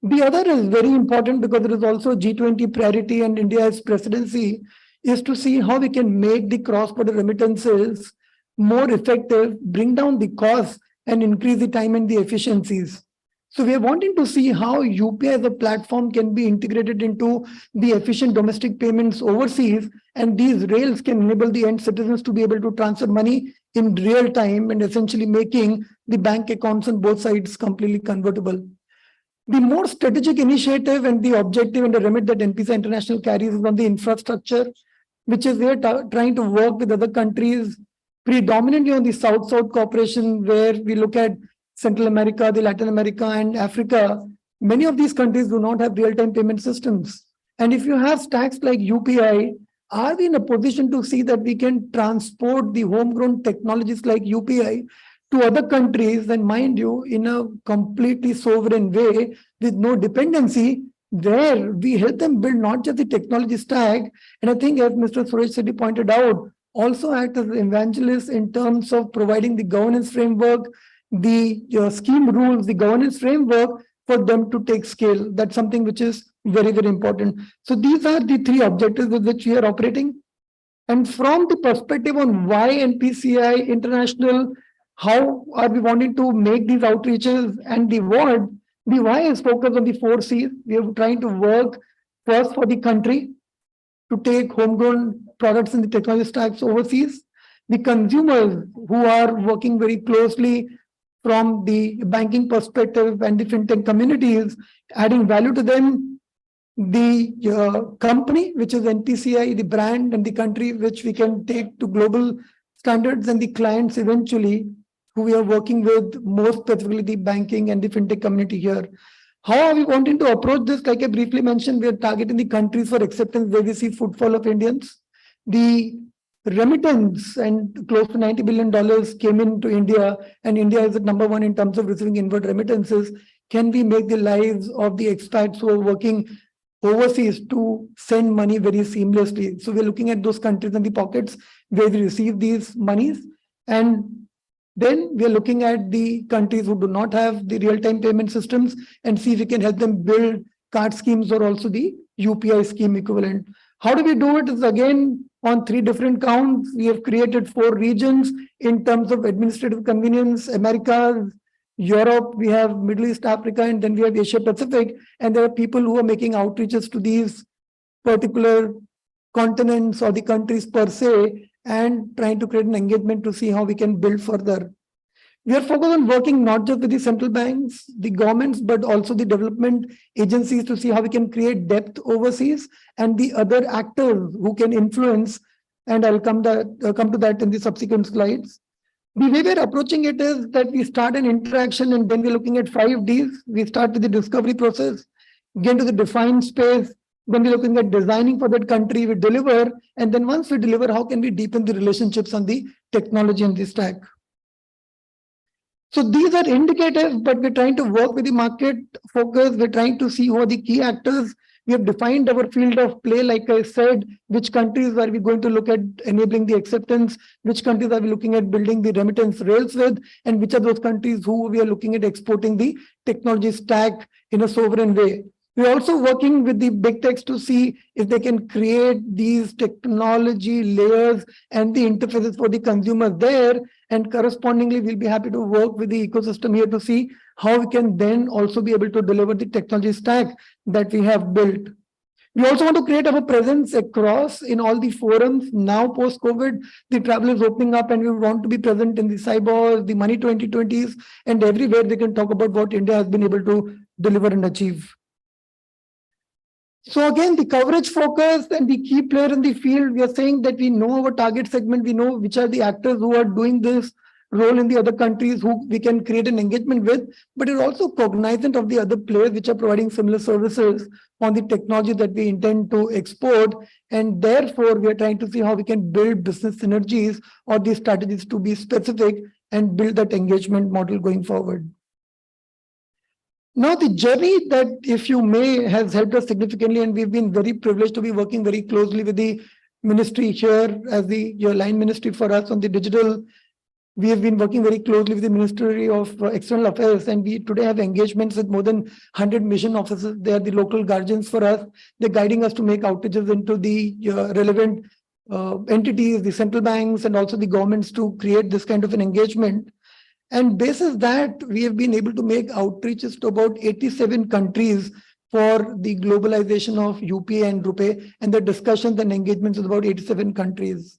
The other is very important because it is also G20 priority and India's presidency, is to see how we can make the cross-border remittances more effective, bring down the costs, and increase the time and the efficiencies. So we are wanting to see how UPI as a platform can be integrated into the efficient domestic payments overseas, and these rails can enable the end citizens to be able to transfer money in real time and essentially making the bank accounts on both sides completely convertible. The more strategic initiative and the objective and the remit that NPCI International carries is on the infrastructure, which is we are trying to work with other countries, predominantly on the South-South cooperation, where we look at Central America, the Latin America and Africa, many of these countries do not have real-time payment systems. And if you have stacks like UPI, are we in a position to see that we can transport the homegrown technologies like UPI to other countries, and mind you, in a completely sovereign way with no dependency, where we help them build not just the technology stack, and I think as Mr. Suresh Setu pointed out, also act as evangelists in terms of providing the governance framework, the scheme rules, the governance framework for them to take scale. That's something which is very, very important. So these are the three objectives with which we are operating. And from the perspective on why NPCI International, how are we wanting to make these outreaches, and the what, the why is focused on the 4 C's. We are trying to work first for the country to take homegrown products in the technology stacks overseas. The consumers who are working very closely from the banking perspective and the fintech communities, adding value to them. The company, which is NPCI, the brand and the country which we can take to global standards, and the clients eventually who we are working with, more specifically the banking and the fintech community here. How are we wanting to approach this? Like I briefly mentioned, we are targeting the countries for acceptance where we see footfall of Indians. The remittance and close to $90 billion came into India, and India is at #1 in terms of receiving inward remittances. Can we make the lives of the expats who are working overseas to send money very seamlessly? So we're looking at those countries and the pockets where we receive these monies. And then we're looking at the countries who do not have the real-time payment systems and see if we can help them build card schemes or also the UPI scheme equivalent. How do we do it? Is again on 3 different counts. We have created 4 regions in terms of administrative convenience: Americas, Europe, we have Middle East, Africa, and then we have Asia Pacific. And there are people who are making outreaches to these particular continents or the countries per se, and trying to create an engagement to see how we can build further. We are focused on working not just with the central banks, the governments, but also the development agencies to see how we can create depth overseas and the other actors who can influence. And I'll come to that in the subsequent slides. The way we're approaching it is that we start an interaction and then we're looking at 5 Ds. We start with the discovery process, get into the defined space, then we're looking at designing for that country, we deliver, and then once we deliver, how can we deepen the relationships on the technology and the stack? So these are indicators, but we're trying to work with the market focus. We're trying to see who are the key actors. We have defined our field of play, like I said, which countries are we going to look at enabling the acceptance, which countries are we looking at building the remittance rails with, and which are those countries who we are looking at exporting the technology stack in a sovereign way. We're also working with the big techs to see if they can create these technology layers and the interfaces for the consumers there. And correspondingly, we'll be happy to work with the ecosystem here to see how we can then also be able to deliver the technology stack that we have built. We also want to create our presence across in all the forums. Now, post-COVID, the travel is opening up and we want to be present in the Cybers, the Money 2020s, and everywhere they can talk about what India has been able to deliver and achieve. So again, the coverage focus and the key player in the field, we are saying that we know our target segment, we know which are the actors who are doing this role in the other countries who we can create an engagement with, but it's also cognizant of the other players which are providing similar services on the technology that we intend to export. And therefore, we are trying to see how we can build business synergies or these strategies to be specific and build that engagement model going forward. Now, the journey that, if you may, has helped us significantly, and we've been very privileged to be working very closely with the ministry here as your line ministry for us on the digital. We have been working very closely with the Ministry of External Affairs, and we today have engagements with more than 100 mission officers. They are the local guardians for us. They're guiding us to make outages into the relevant entities, the central banks, and also the governments to create this kind of an engagement. And basis that, we have been able to make outreaches to about 87 countries for the globalization of UPI and RuPay, and the discussions and engagements with about 87 countries.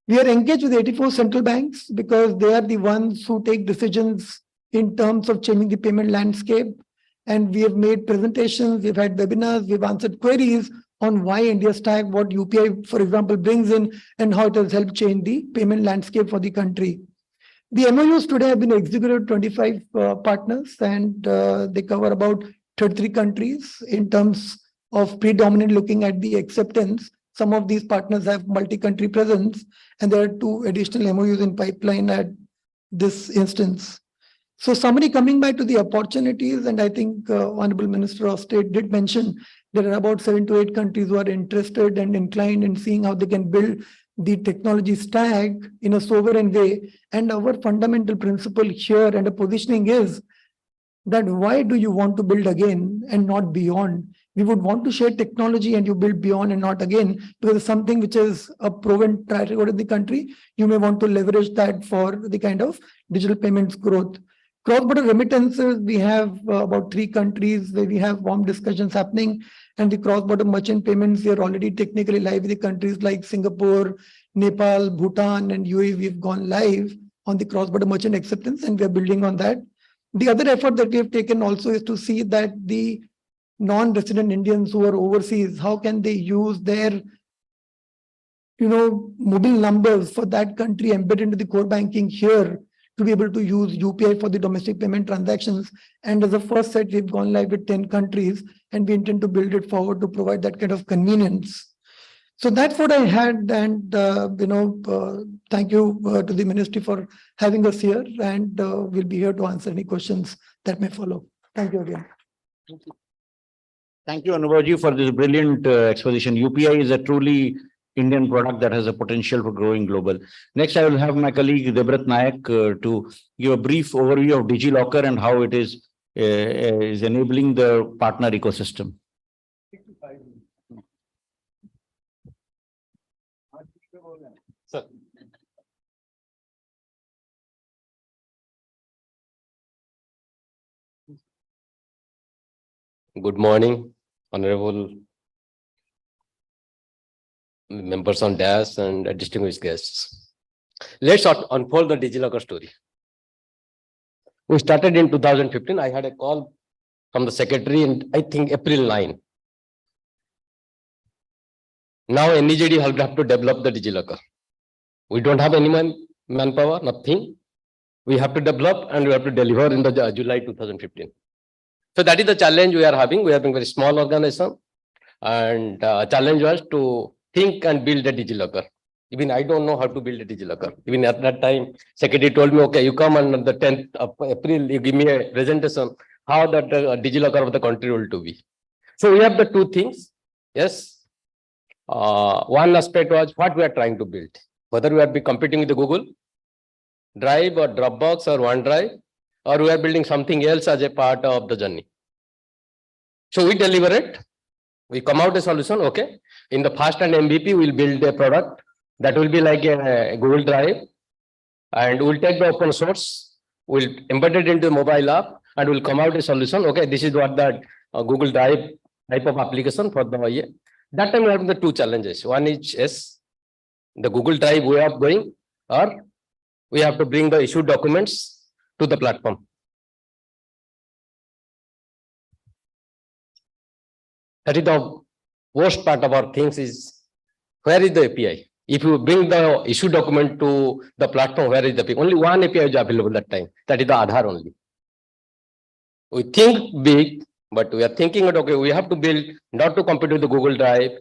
We are engaged with 84 central banks because they are the ones who take decisions in terms of changing the payment landscape. And we have made presentations, we've had webinars, we've answered queries on why India Stack, what UPI, for example, brings in, and how it has helped change the payment landscape for the country. The MOUs today have been executed with 25 partners, and they cover about 33 countries. In terms of predominant looking at the acceptance, some of these partners have multi-country presence, and there are 2 additional MOUs in pipeline at this instance. So summary, coming back to the opportunities, and I think Honorable Minister of State did mention there are about 7 to 8 countries who are interested and inclined in seeing how they can build the technology stack in a sovereign way. And our fundamental principle here and the positioning is that why do you want to build again and not beyond? We would want to share technology and you build beyond and not again, because it's something which is a proven track record in the country. You may want to leverage that for the kind of digital payments growth. Cross-border remittances, we have about 3 countries where we have warm discussions happening, and the cross-border merchant payments, we are already technically live with the countries like Singapore, Nepal, Bhutan, and UAE. We've gone live on the cross-border merchant acceptance, and we are building on that. The other effort that we have taken also is to see that the non-resident Indians who are overseas, how can they use their mobile numbers for that country embedded into the core banking here to be able to use UPI for the domestic payment transactions. And as a first set, we've gone live with 10 countries, and we intend to build it forward to provide that kind of convenience. So that's what I had, and thank you to the ministry for having us here, and we'll be here to answer any questions that may follow. Thank you again. Thank you, Anubhaji, for this brilliant exposition. UPI is a truly Indian product that has a potential for growing global. Next, I will have my colleague Debrat Nayak to give a brief overview of DigiLocker and how it is enabling the partner ecosystem. Sir. Good morning, honorable members on DAS and distinguished guests. Let's unfold the DigiLocker story. We started in 2015. I had a call from the secretary in, I think, April 9. Now NEJD will have to develop the DigiLocker. We don't have any manpower, nothing. We have to develop and we have to deliver in the July 2015. So that is the challenge we are having. We are being very small organization, and challenge was to think and build a DigiLocker. Even I don't know how to build a DigiLocker. Even at that time, secretary told me, okay, you come on the 10th of April, you give me a presentation, how that DigiLocker of the country will to be. So we have the 2 things. Yes. One aspect was what we are trying to build. Whether we are competing with the Google Drive or Dropbox or OneDrive, or we are building something else as a part of the journey. So we deliver it. We come out a solution, okay. In the first and MVP, we'll build a product that will be like a Google Drive, and we'll take the open source, we'll embed it into the mobile app, and we'll come out a solution. Okay, this is what that Google Drive type of application for the year. That time we have the 2 challenges. One is the Google Drive way of going, or we have to bring the issued documents to the platform. That is the worst part of our things is, where is the API? If you bring the issue document to the platform, where is the API? Only one API is available that time. That is the Aadhaar only. We think big, but we are thinking that, okay, we have to build not to compete with the Google Drive,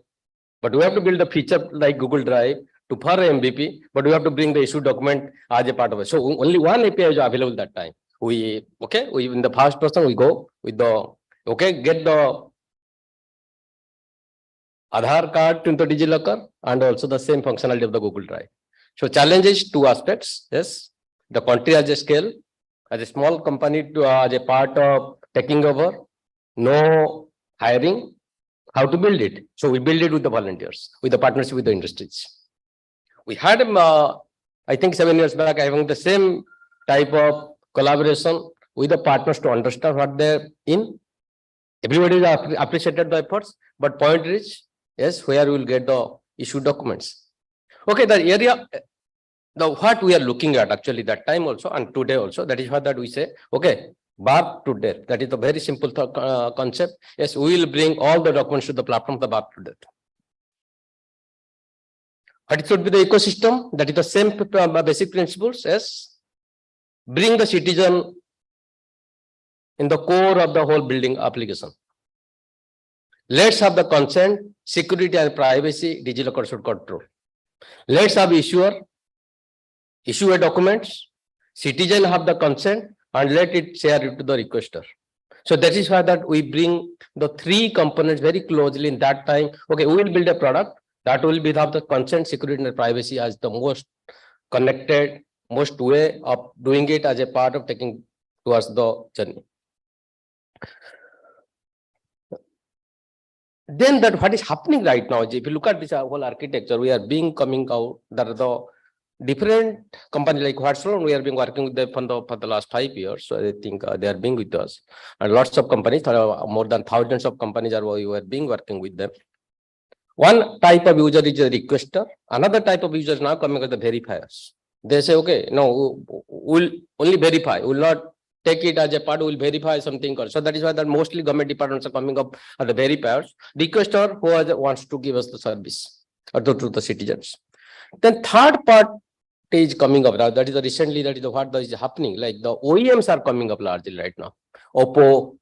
but we have to build a feature like Google Drive to for MVP, but we have to bring the issue document as a part of it. So only one API is available that time. We in the first person, we go with the, get the Aadhaar card into DigiLocker and also the same functionality of the Google Drive. So challenge is 2 aspects. Yes, the country as a scale, as a small company to as a part of taking over, no hiring, how to build it. So we build it with the volunteers, with the partnership with the industries. We had, I think 7 years back, having the same type of collaboration with the partners to understand what they're in. Everybody appreciated the efforts, but point is, yes, where we will get the issued documents. Okay, the area, what we are looking at actually that time also and today also, that is what that we say, okay, birth to death. That is a very simple concept. Yes, we will bring all the documents to the platform, the birth to death. What should be the ecosystem? That is the same basic principles. Yes, bring the citizen in the core of the whole building application. Let's have the consent, security and privacy, DigiLocker should control. Let's have issuer, issue a documents, citizen have the consent and let it share it to the requester. So that is why that we bring the three components very closely in that time. Okay, we will build a product that will be have the consent, security and privacy as the most connected, most way of doing it as a part of taking towards the journey. Then that what is happening right now, if you look at this whole architecture, we are being coming out that the different companies like Watson, we are being working with them for the last 5 years. So I think they are being with us. And lots of companies, more than thousands of companies are we are being working with them. One type of user is a requester. Another type of user is now coming as the verifiers. They say, okay, no, we'll only verify, we'll not take it as a part, we'll verify something. So that is why that mostly government departments are coming up as the verifiers. Requester who wants to give us the service or to the citizens. Then third part is coming up now. That is recently, that is what is happening. Like the OEMs are coming up largely right now. Oppo,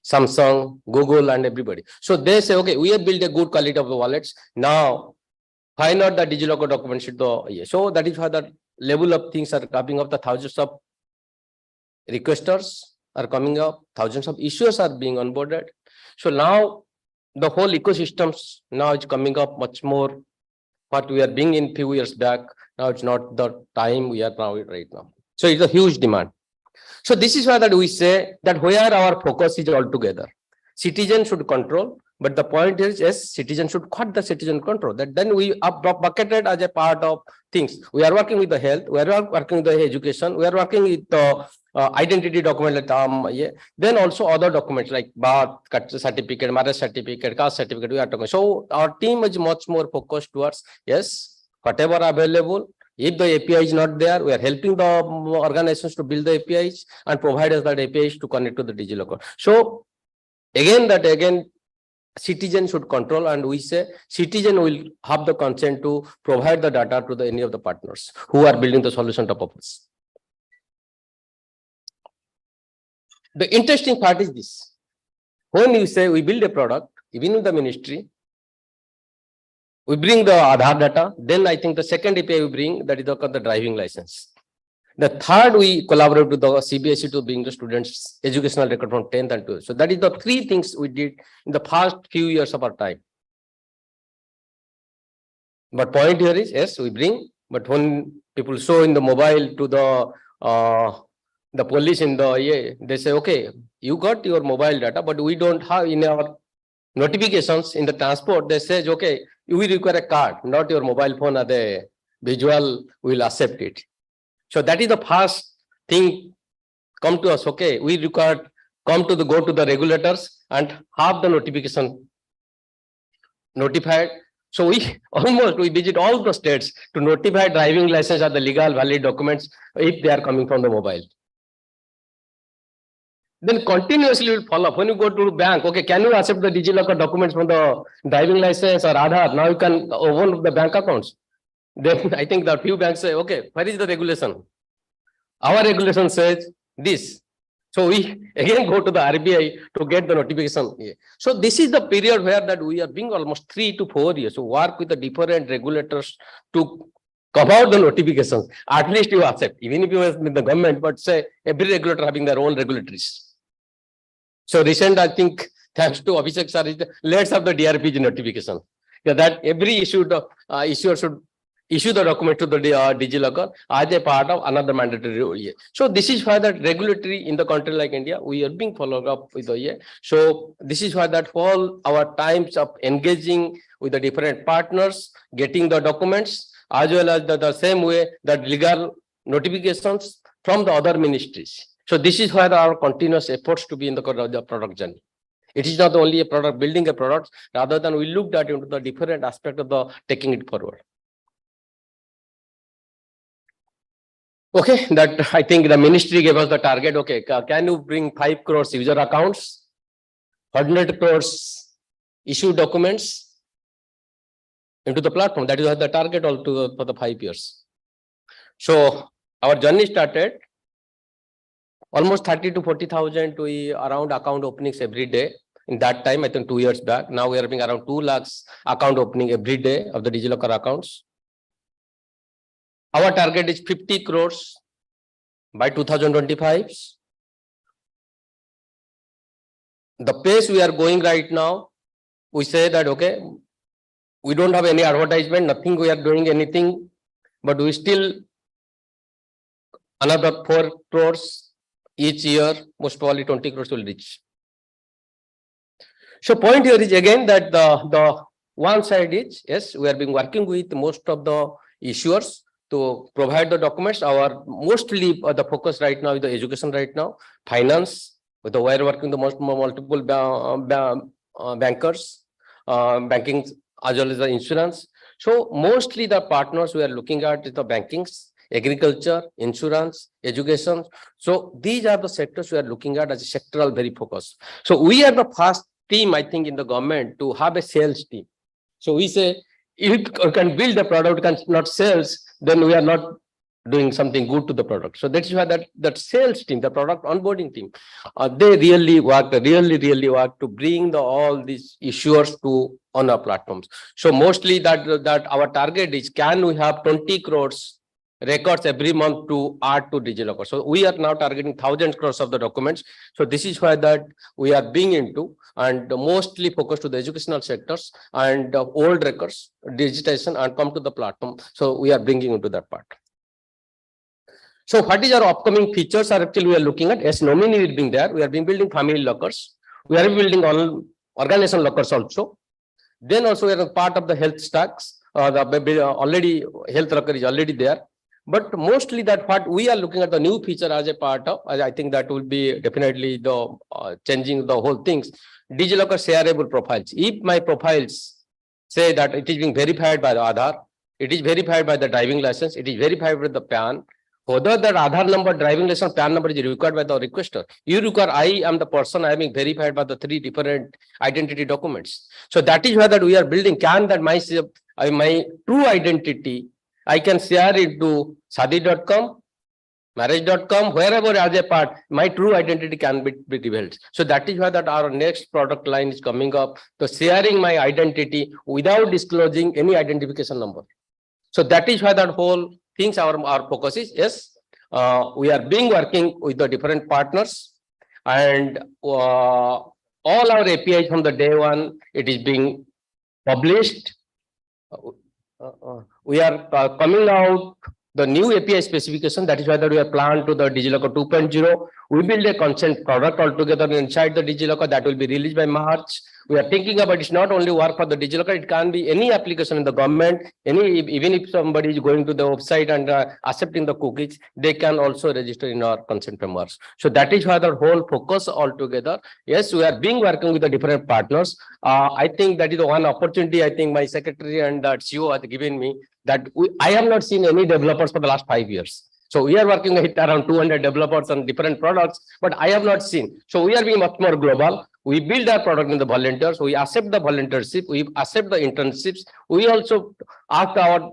Samsung, Google, and everybody. So they say, okay, we have built a good quality of the wallets. Now, why not the DigiLocker document should the so that is why the level of things are coming up. The thousands of requesters are coming up, thousands of issuers are being onboarded. So now the whole ecosystems now is coming up much more. What we are being in few years back, now it's not the time we are now right now. So it's a huge demand. So this is why that we say that where our focus is altogether. Citizen should control, but the point is, yes, citizen should cut the citizen control. That then we are bucketed as a part of things. We are working with the health, we are working with the education, we are working with the identity document, then also other documents like birth certificate, marriage certificate, caste certificate, we are talking. So our team is much more focused towards, yes, whatever available. If the API is not there, we are helping the organizations to build the APIs and provide us that APIs to connect to the DigiLocker. So again, citizen should control, and we say citizen will have the consent to provide the data to any of the partners who are building the solution top of us. The interesting part is this. When you say we build a product, even with the ministry, we bring the Aadhaar data, then I think the second API we bring, that is the driving license. The third, we collaborate with the CBSE to bring the students' educational record from 10th and 12th. So that is the three things we did in the past few years of our time. But point here is, yes, we bring, but when people show in the mobile to the police in the they say, okay, you got your mobile data, but we don't have in our notifications in the transport, they say, okay, we require a card, not your mobile phone or the visual, will accept it. So that is the first thing come to us. Okay, we require go to the regulators and have the notification notified. So we visit all the states to notify driving license or the legal valid documents if they are coming from the mobile. Then continuously will follow up. When you go to the bank, okay, can you accept the DigiLocker documents from the driving license or Aadhaar? Now you can open the bank accounts. Then I think the few banks say, okay, where is the regulation? Our regulation says this. So we again go to the RBI to get the notification. So this is the period where that we are being almost 3 to 4 years to work with the different regulators to come out the notifications. At least you accept, even if you are with the government, but say every regulator having their own regulatories. So recent, I think, thanks to Abhishek sir, let's have the DRPG notification. That every issuer should issue the document to the DigiLocker as a part of another mandatory rule. So this is why that regulatory in the country like India, we are being followed up with the So this is why that all our times of engaging with the different partners, getting the documents, as well as the same way that legal notifications from the other ministries. So this is why our continuous efforts to be in the product journey. It is not only a product, building a product, rather than we looked at into the different aspect of the taking it forward. Okay, that I think the ministry gave us the target. Okay, can you bring 5 crores user accounts, 100 crores issue documents into the platform? That is the target for the 5 years. So our journey started almost 30 to 40,000 to around account openings every day. In that time, I think 2 years back, now we are having around 2 lakhs account opening every day of the DigiLocker accounts. Our target is 50 crores by 2025. The pace we are going right now, we say that, okay, we don't have any advertisement, nothing, we are doing anything, but we still another 4 crores each year, most probably 20 crores will reach. So point here is again that the one side is, yes, we are being working with most of the issuers to provide the documents. Our mostly the focus right now is the education right now, finance, with the we are working the multiple bankers, banking as well as the insurance. So mostly the partners we are looking at is the bankings, agriculture, insurance, education. So these are the sectors we are looking at as a sectoral very focused. So we are the first team, I think, in the government to have a sales team. So we say, if you can build a product, can not sales, then we are not doing something good to the product. So that's why that sales team, the product onboarding team, they really work to bring all these issuers to on our platforms. So mostly that our target is, can we have 20 crores records every month to add to DigiLocker. So we are now targeting 1,000 crores of the documents. So this is why that we are being into and mostly focused to the educational sectors and old records, digitization and come to the platform. So we are bringing into that part. So what is our upcoming features are actually we are looking at? As nominee will be there, we are building family lockers. We are building all organization lockers also. Then also we are part of the health stacks. Already health locker is already there. But mostly that part we are looking at the new feature as a part of, I think that will be definitely the changing the whole things. DigiLocker shareable profiles. If my profiles say that it is being verified by the Aadhaar, it is verified by the driving license, it is verified with the PAN, whether that Aadhaar number, driving license, PAN number is required by the requester. You require, I am the person, I am being verified by the 3 different identity documents. So that is why that we are building, can that my true identity, I can share it to Sadi.com, marriage.com, wherever as a part, my true identity can be revealed. So that is why that our next product line is coming up, to sharing my identity without disclosing any identification number. So that is why that whole things our focus is, yes, we are working with the different partners and all our APIs from the day one, it is being published. We are coming out the new API specification. That is why that we are planned to the DigiLocker 2.0. We build a consent product altogether inside the DigiLocker that will be released by March. We are thinking about it's not only work for the DigiLocker, it can be any application in the government, even if somebody is going to the website and accepting the cookies, they can also register in our consent frameworks. So that is why the whole focus altogether. Yes, we are working with the different partners. I think that is the one opportunity I think my secretary and CEO has given me, that I have not seen any developers for the last 5 years. So we are working with around 200 developers on different products, but I have not seen. So we are being much more global. We build our product in the volunteers. We accept the volunteership. We accept the internships. We also ask our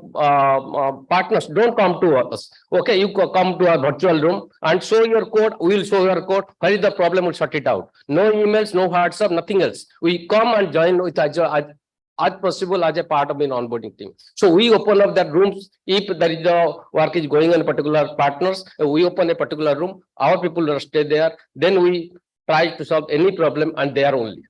partners, don't come to us. Okay, you come to our virtual room and show your code. We will show your code. Where is the problem? We'll sort it out. No emails, no WhatsApp, nothing else. We come and join with as possible as a part of an onboarding team. So we open up that rooms. If there is the work is going on particular partners, we open a particular room. Our people will stay there. Then we try to solve any problem and there only.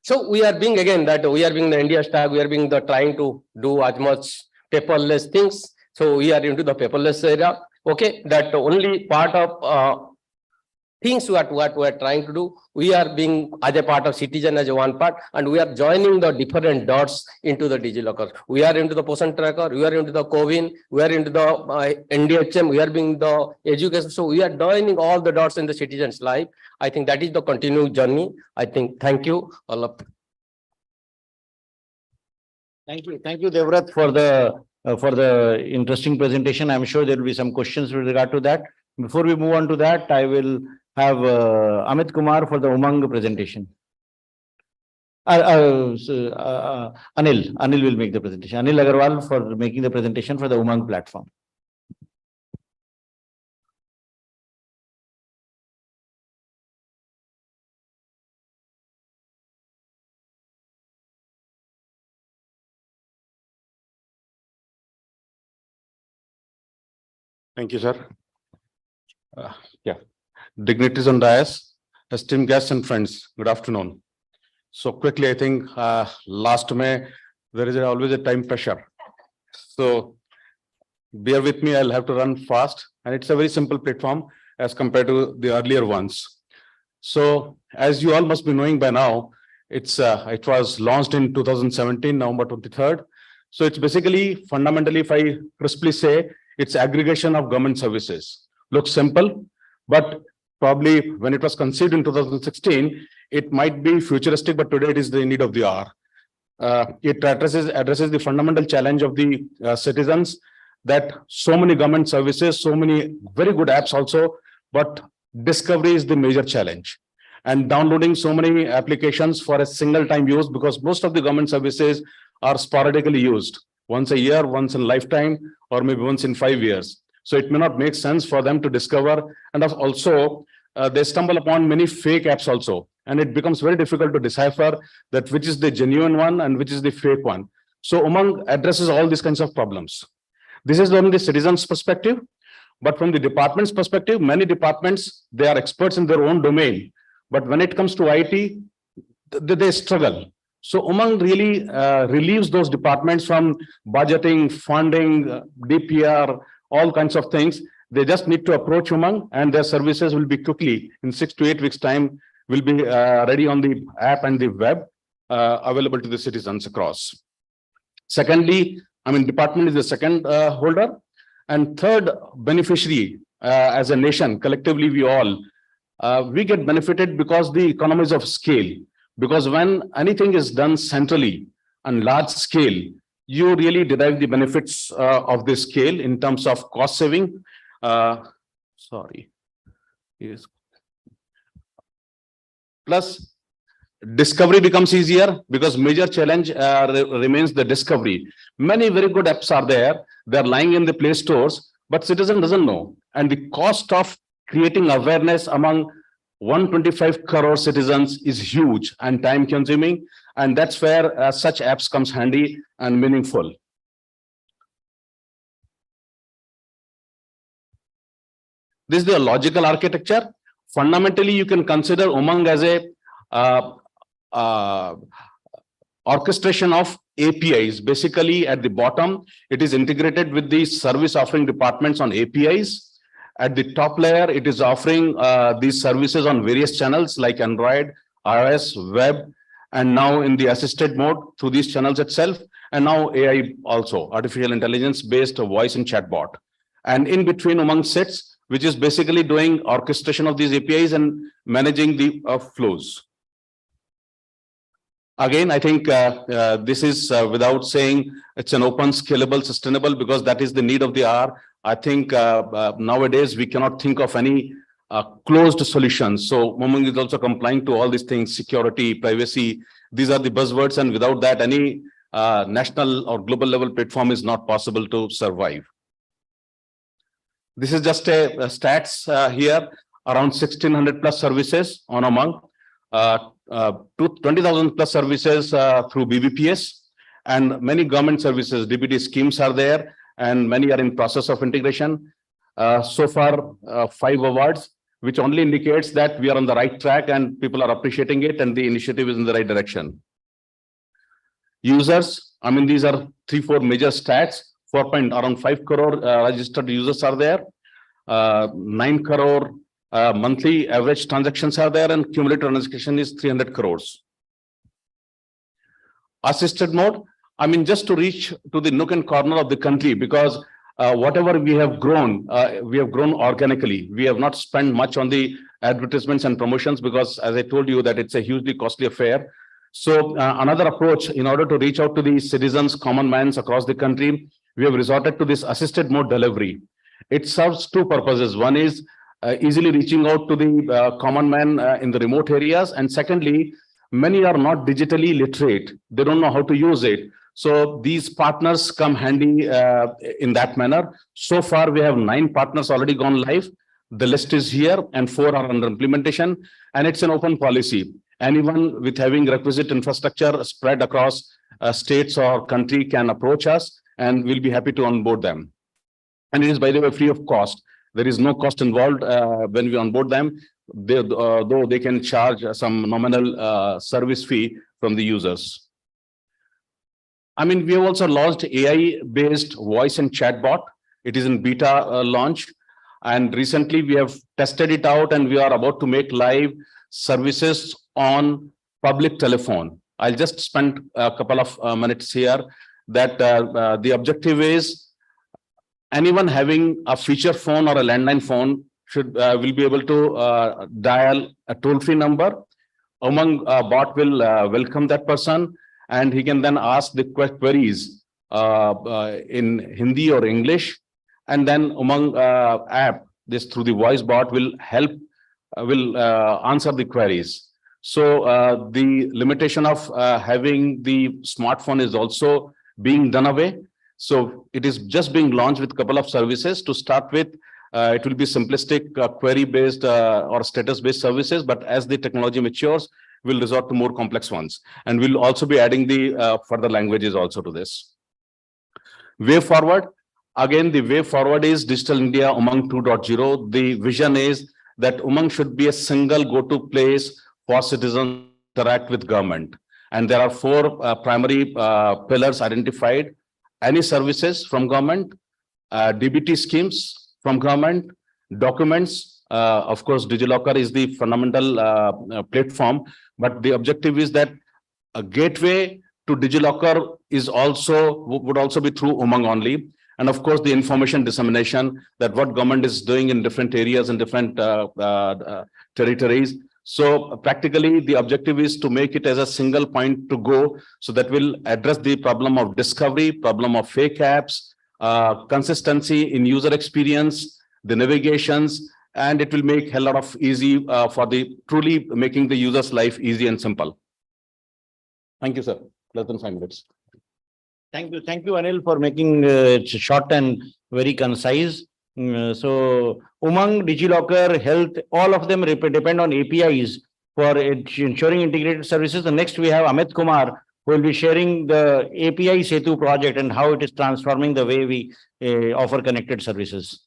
So we are being again that we are being the India stack. We are being the trying to do as much paperless things. So we are into the paperless area. Okay, that only part of things what we are trying to do. We are being as a part of citizen as a one part, and we are joining the different dots into the DigiLocker. We are into the person tracker, we are into the CoWIN, we are into the NDHM, we are being the education. So we are joining all the dots in the citizen's life. I think that is the continued journey. I think, thank you all of you. Thank you, Devrat, for the interesting presentation. I'm sure there will be some questions with regard to that. Before we move on to that, I will have Amit Kumar for the Umang presentation. Anil will make the presentation. Anil Agarwal for making the presentation for the Umang platform. Thank you, sir. Yeah, dignitaries on dais, esteemed guests and friends, good afternoon. So quickly, I think last May, there is always a time pressure. So bear with me, I'll have to run fast. And it's a very simple platform as compared to the earlier ones. So as you all must be knowing by now, it was launched in 2017, November 23rd. So it's basically fundamentally, if I crisply say, it's aggregation of government services. Looks simple, but probably when it was conceived in 2016, it might be futuristic, but today it is the need of the hour. It addresses the fundamental challenge of the citizens, that so many government services, so many very good apps also, but discovery is the major challenge. And downloading so many applications for a single time use, because most of the government services are sporadically used once a year, once in lifetime, or maybe once in 5 years. So it may not make sense for them to discover. And also, they stumble upon many fake apps also. And it becomes very difficult to decipher that which is the genuine one and which is the fake one. So Umang addresses all these kinds of problems. This is from the citizens' perspective, but from the department's perspective, many departments, they are experts in their own domain. But when it comes to IT, they struggle. So Umang really relieves those departments from budgeting, funding, DPR, all kinds of things. They just need to approach Umang and their services will be quickly, in 6 to 8 weeks time, will be ready on the app and the web, available to the citizens across. Secondly, department is the second holder. And third beneficiary, as a nation, collectively we all, we get benefited because the economies of scale. Because when anything is done centrally and large scale, you really derive the benefits of this scale in terms of cost saving. Yes. Plus, discovery becomes easier because major challenge remains the discovery. Many very good apps are there. They're lying in the Play stores, but citizen doesn't know. And the cost of creating awareness among 125 crore citizens is huge and time consuming. And that's where such apps comes handy and meaningful. This is the logical architecture. Fundamentally, you can consider Umang as a orchestration of APIs. Basically, at the bottom, it is integrated with the service offering departments on APIs. At the top layer, it is offering these services on various channels like Android, iOS, web, and now in the assisted mode through these channels itself. And now AI also, artificial intelligence based voice and chatbot. And in between Umang sits, which is basically doing orchestration of these APIs and managing the flows. Again, I think this is without saying it's an open, scalable, sustainable, because that is the need of the hour. I think nowadays we cannot think of any closed solutions. So Umang is also complying to all these things, security, privacy. These are the buzzwords, and without that, any national or global level platform is not possible to survive. This is just a stats here, around 1,600 plus services on Umang, 20,000 plus services through BBPS, and many government services, DBT schemes are there, and many are in process of integration. So far, 5 awards, which only indicates that we are on the right track and people are appreciating it and the initiative is in the right direction. Users, these are 3-4 major stats. Around 5 crore registered users are there. 9 crore monthly average transactions are there, and cumulative transaction is 300 crores. Assisted mode, just to reach to the nook and corner of the country, because whatever we have grown organically. We have not spent much on the advertisements and promotions because, as I told you, that it's a hugely costly affair. So another approach in order to reach out to the citizens, common mans across the country, we have resorted to this assisted mode delivery. It serves 2 purposes. One is easily reaching out to the common man in the remote areas. And secondly, many are not digitally literate. They don't know how to use it. So these partners come handy in that manner. So far, we have 9 partners already gone live. The list is here and 4 are under implementation. And it's an open policy. Anyone with having requisite infrastructure spread across states or country can approach us, and we'll be happy to onboard them. And it is, by the way, free of cost. There is no cost involved when we onboard them, though they can charge some nominal service fee from the users. I mean, we have also launched AI-based voice and chatbot. It is in beta launch. And recently we have tested it out and we are about to make live services on public telephone. I'll just spend a couple of minutes here that the objective is anyone having a feature phone or a landline phone will be able to dial a toll-free number. Umang bot will welcome that person and he can then ask the queries in Hindi or English. And then Umang app, this through the voice bot will help, will answer the queries. So the limitation of having the smartphone is also being done away. So it is just being launched with a couple of services to start with. It will be simplistic query-based or status-based services, but as the technology matures, we'll resort to more complex ones. And we'll also be adding the further languages also to this. Way forward. Again, the way forward is Digital India Umang 2.0. The vision is that Umang should be a single go-to place for citizens to interact with government. And there are four primary pillars identified. Any services from government, DBT schemes from government, documents. Of course, DigiLocker is the fundamental platform, but the objective is that a gateway to DigiLocker would also be through Umang only. And of course, the information dissemination that what government is doing in different areas and different territories. So practically, the objective is to make it as a single point to go. So that will address the problem of discovery, problem of fake apps, consistency in user experience, the navigations, and it will make a lot of easy for the truly making the user's life easy and simple. Thank you, sir. Less than 5 minutes. Thank you, Anil, for making it short and very concise. So Umang, DigiLocker, Health, all of them depend on APIs for ensuring integrated services. The next we have Amit Kumar, who will be sharing the API Setu project and how it is transforming the way we offer connected services.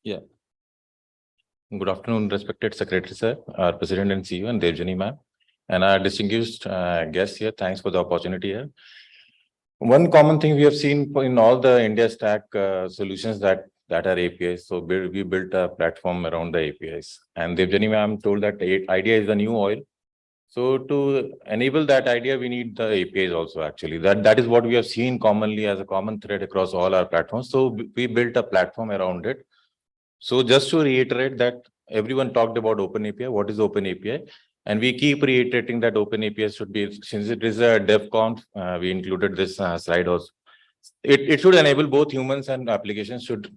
Yeah. Good afternoon, respected Secretary Sir, our President and CEO, and Devjani ma'am, and our distinguished guests here. Thanks for the opportunity here. One common thing we have seen in all the India Stack solutions that are APIs. So we built a platform around the APIs, and Devjani ma'am told that idea is the new oil. So to enable that idea, we need the APIs also. Actually, that is what we have seen commonly as a common thread across all our platforms. So we built a platform around it. So just to reiterate that everyone talked about Open API. What is Open API? And we keep reiterating that Open API should be, since it is a DevConf, we included this slide also. It should enable both humans and applications should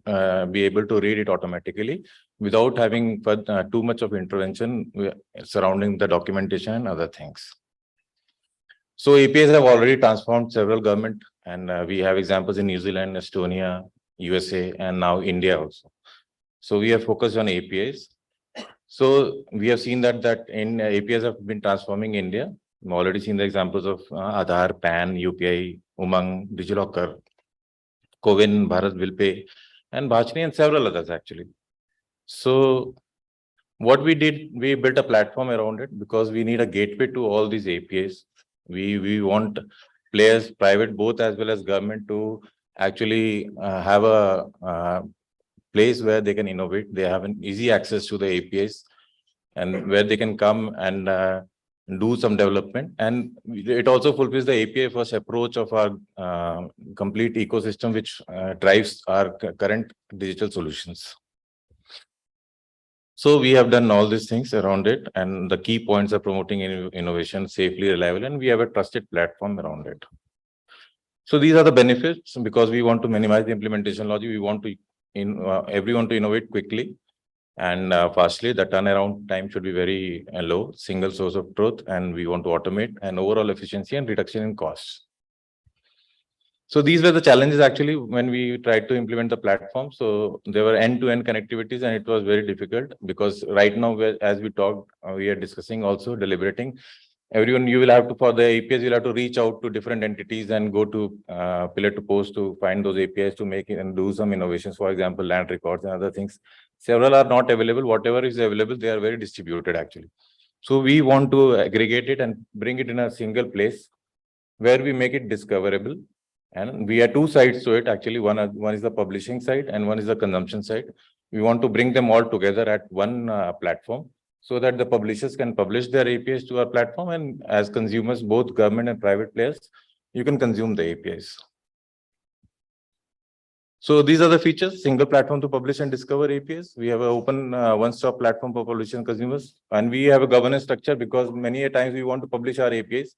be able to read it automatically without having too much of intervention surrounding the documentation and other things. So APIs have already transformed several government, and we have examples in New Zealand, Estonia, USA, and now India also. So we are focused on APIs. So we have seen that APIs have been transforming India. We've already seen the examples of Aadhaar, PAN, UPI, Umang, DigiLocker, Cowin, Bharat Bill Pay, and Bhachni, and several others actually. So what we did, we built a platform around it because we need a gateway to all these APIs. We want players, private both as well as government, to actually have a place where they can innovate. They have an easy access to the APIs and where they can come and do some development. And it also fulfills the API first approach of our complete ecosystem, which drives our current digital solutions. So we have done all these things around it, and the key points are promoting innovation, safely, reliable, and we have a trusted platform around it. So these are the benefits, because we want to minimize the implementation logic. We want to everyone to innovate quickly and fastly. The turnaround time should be very low, single source of truth, and we want to automate and overall efficiency and reduction in costs. So these were the challenges actually when we tried to implement the platform. So there were end-to-end connectivities and it was very difficult because right now, as we talked, we are discussing also deliberating. Everyone, you will have to, for the APIs, you'll have to reach out to different entities and go to pillar to post to find those APIs to make it and do some innovations. For example, land records and other things. Several are not available. Whatever is available, they are very distributed actually. So we want to aggregate it and bring it in a single place where we make it discoverable. And we have two sides to it actually. One is the publishing side and one is the consumption side. We want to bring them all together at one platform so that the publishers can publish their APIs to our platform, and as consumers, both government and private players, you can consume the APIs. So these are the features: single platform to publish and discover APIs. We have an open one-stop platform for publishers and consumers, and we have a governance structure because many a times we want to publish our APIs,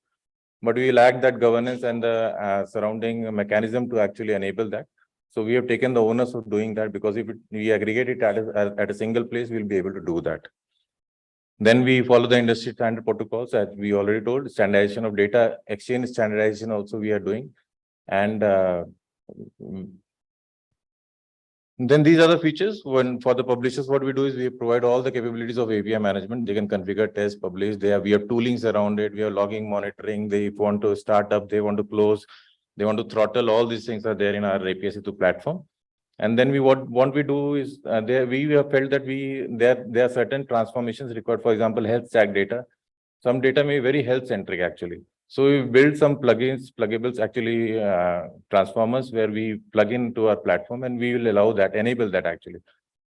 but we lack that governance and the surrounding mechanism to actually enable that. So we have taken the onus of doing that, because if we aggregate it at a single place, we'll be able to do that. Then we follow the industry standard protocols, as we already told. Standardization of data exchange standardization also we are doing. And then these are the features. When for the publishers, what we do is we provide all the capabilities of API management. They can configure, test, publish. We have toolings around it. We have logging, monitoring. They want to start up, they want to close, they want to throttle. All these things are there in our API Setu platform. And then what we do is we have felt that there are certain transformations required. For example, health stack data. Some data may be very health centric actually. So we build some plugins, pluggables, actually transformers where we plug into our platform, and we will allow that, enable that actually,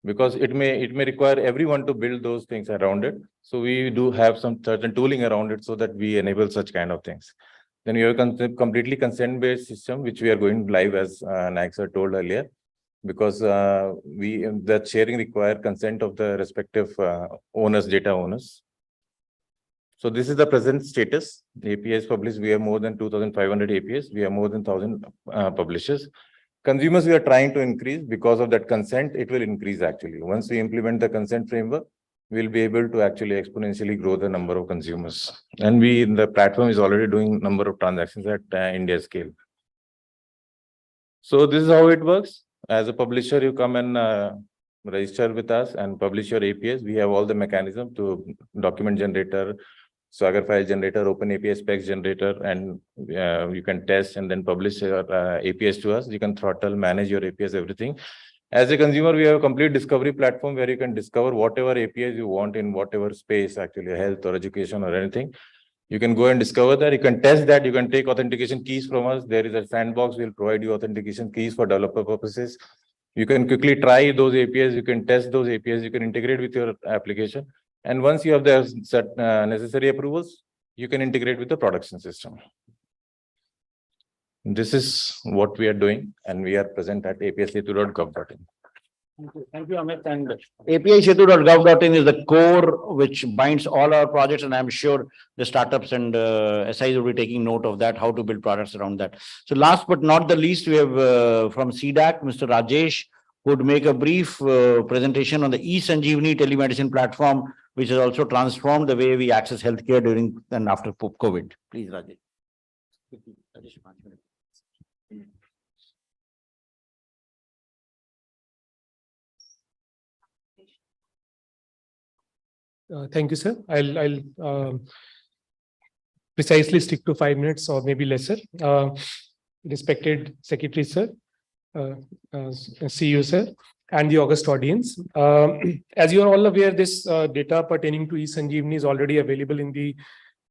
because it may require everyone to build those things around it. So we do have some certain tooling around it so that we enable such kind of things. Then we have a completely consent-based system, which we are going live, as Naik sir told earlier, because that sharing require consent of the respective owners, data owners. So this is the present status. The APIs published, we have more than 2,500 APIs. We have more than 1,000 publishers. Consumers, we are trying to increase because of that consent. It will increase actually. Once we implement the consent framework, we'll be able to actually exponentially grow the number of consumers. And the platform is already doing number of transactions at India scale. So this is how it works. As a publisher, you come and register with us and publish your APIs. We have all the mechanism to document generator, Swagger file generator, open API specs generator, and you can test and then publish your APIs to us. You can throttle, manage your APIs, everything. As a consumer, we have a complete discovery platform where you can discover whatever APIs you want in whatever space, actually health or education or anything. You can go and discover that. You can test that. You can take authentication keys from us. There is a sandbox. We'll provide you authentication keys for developer purposes. You can quickly try those APIs. You can test those APIs. You can integrate with your application. And once you have the necessary approvals, you can integrate with the production system. This is what we are doing, and we are present at apisetu.gov.in. Thank you, Amit. And apisetu.gov.in is the core which binds all our projects, and I'm sure the startups and SIs will be taking note of that, how to build products around that. So last but not the least, we have from CDAC, Mr. Rajesh, who would make a brief presentation on the eSanjeevani telemedicine platform, which has also transformed the way we access healthcare during and after COVID. Please, Rajesh. Thank you, sir. I'll precisely stick to 5 minutes or maybe lesser. Respected Secretary, sir, CEO, sir, and the August audience. As you are all aware, this data pertaining to eSanjeevani is already available in the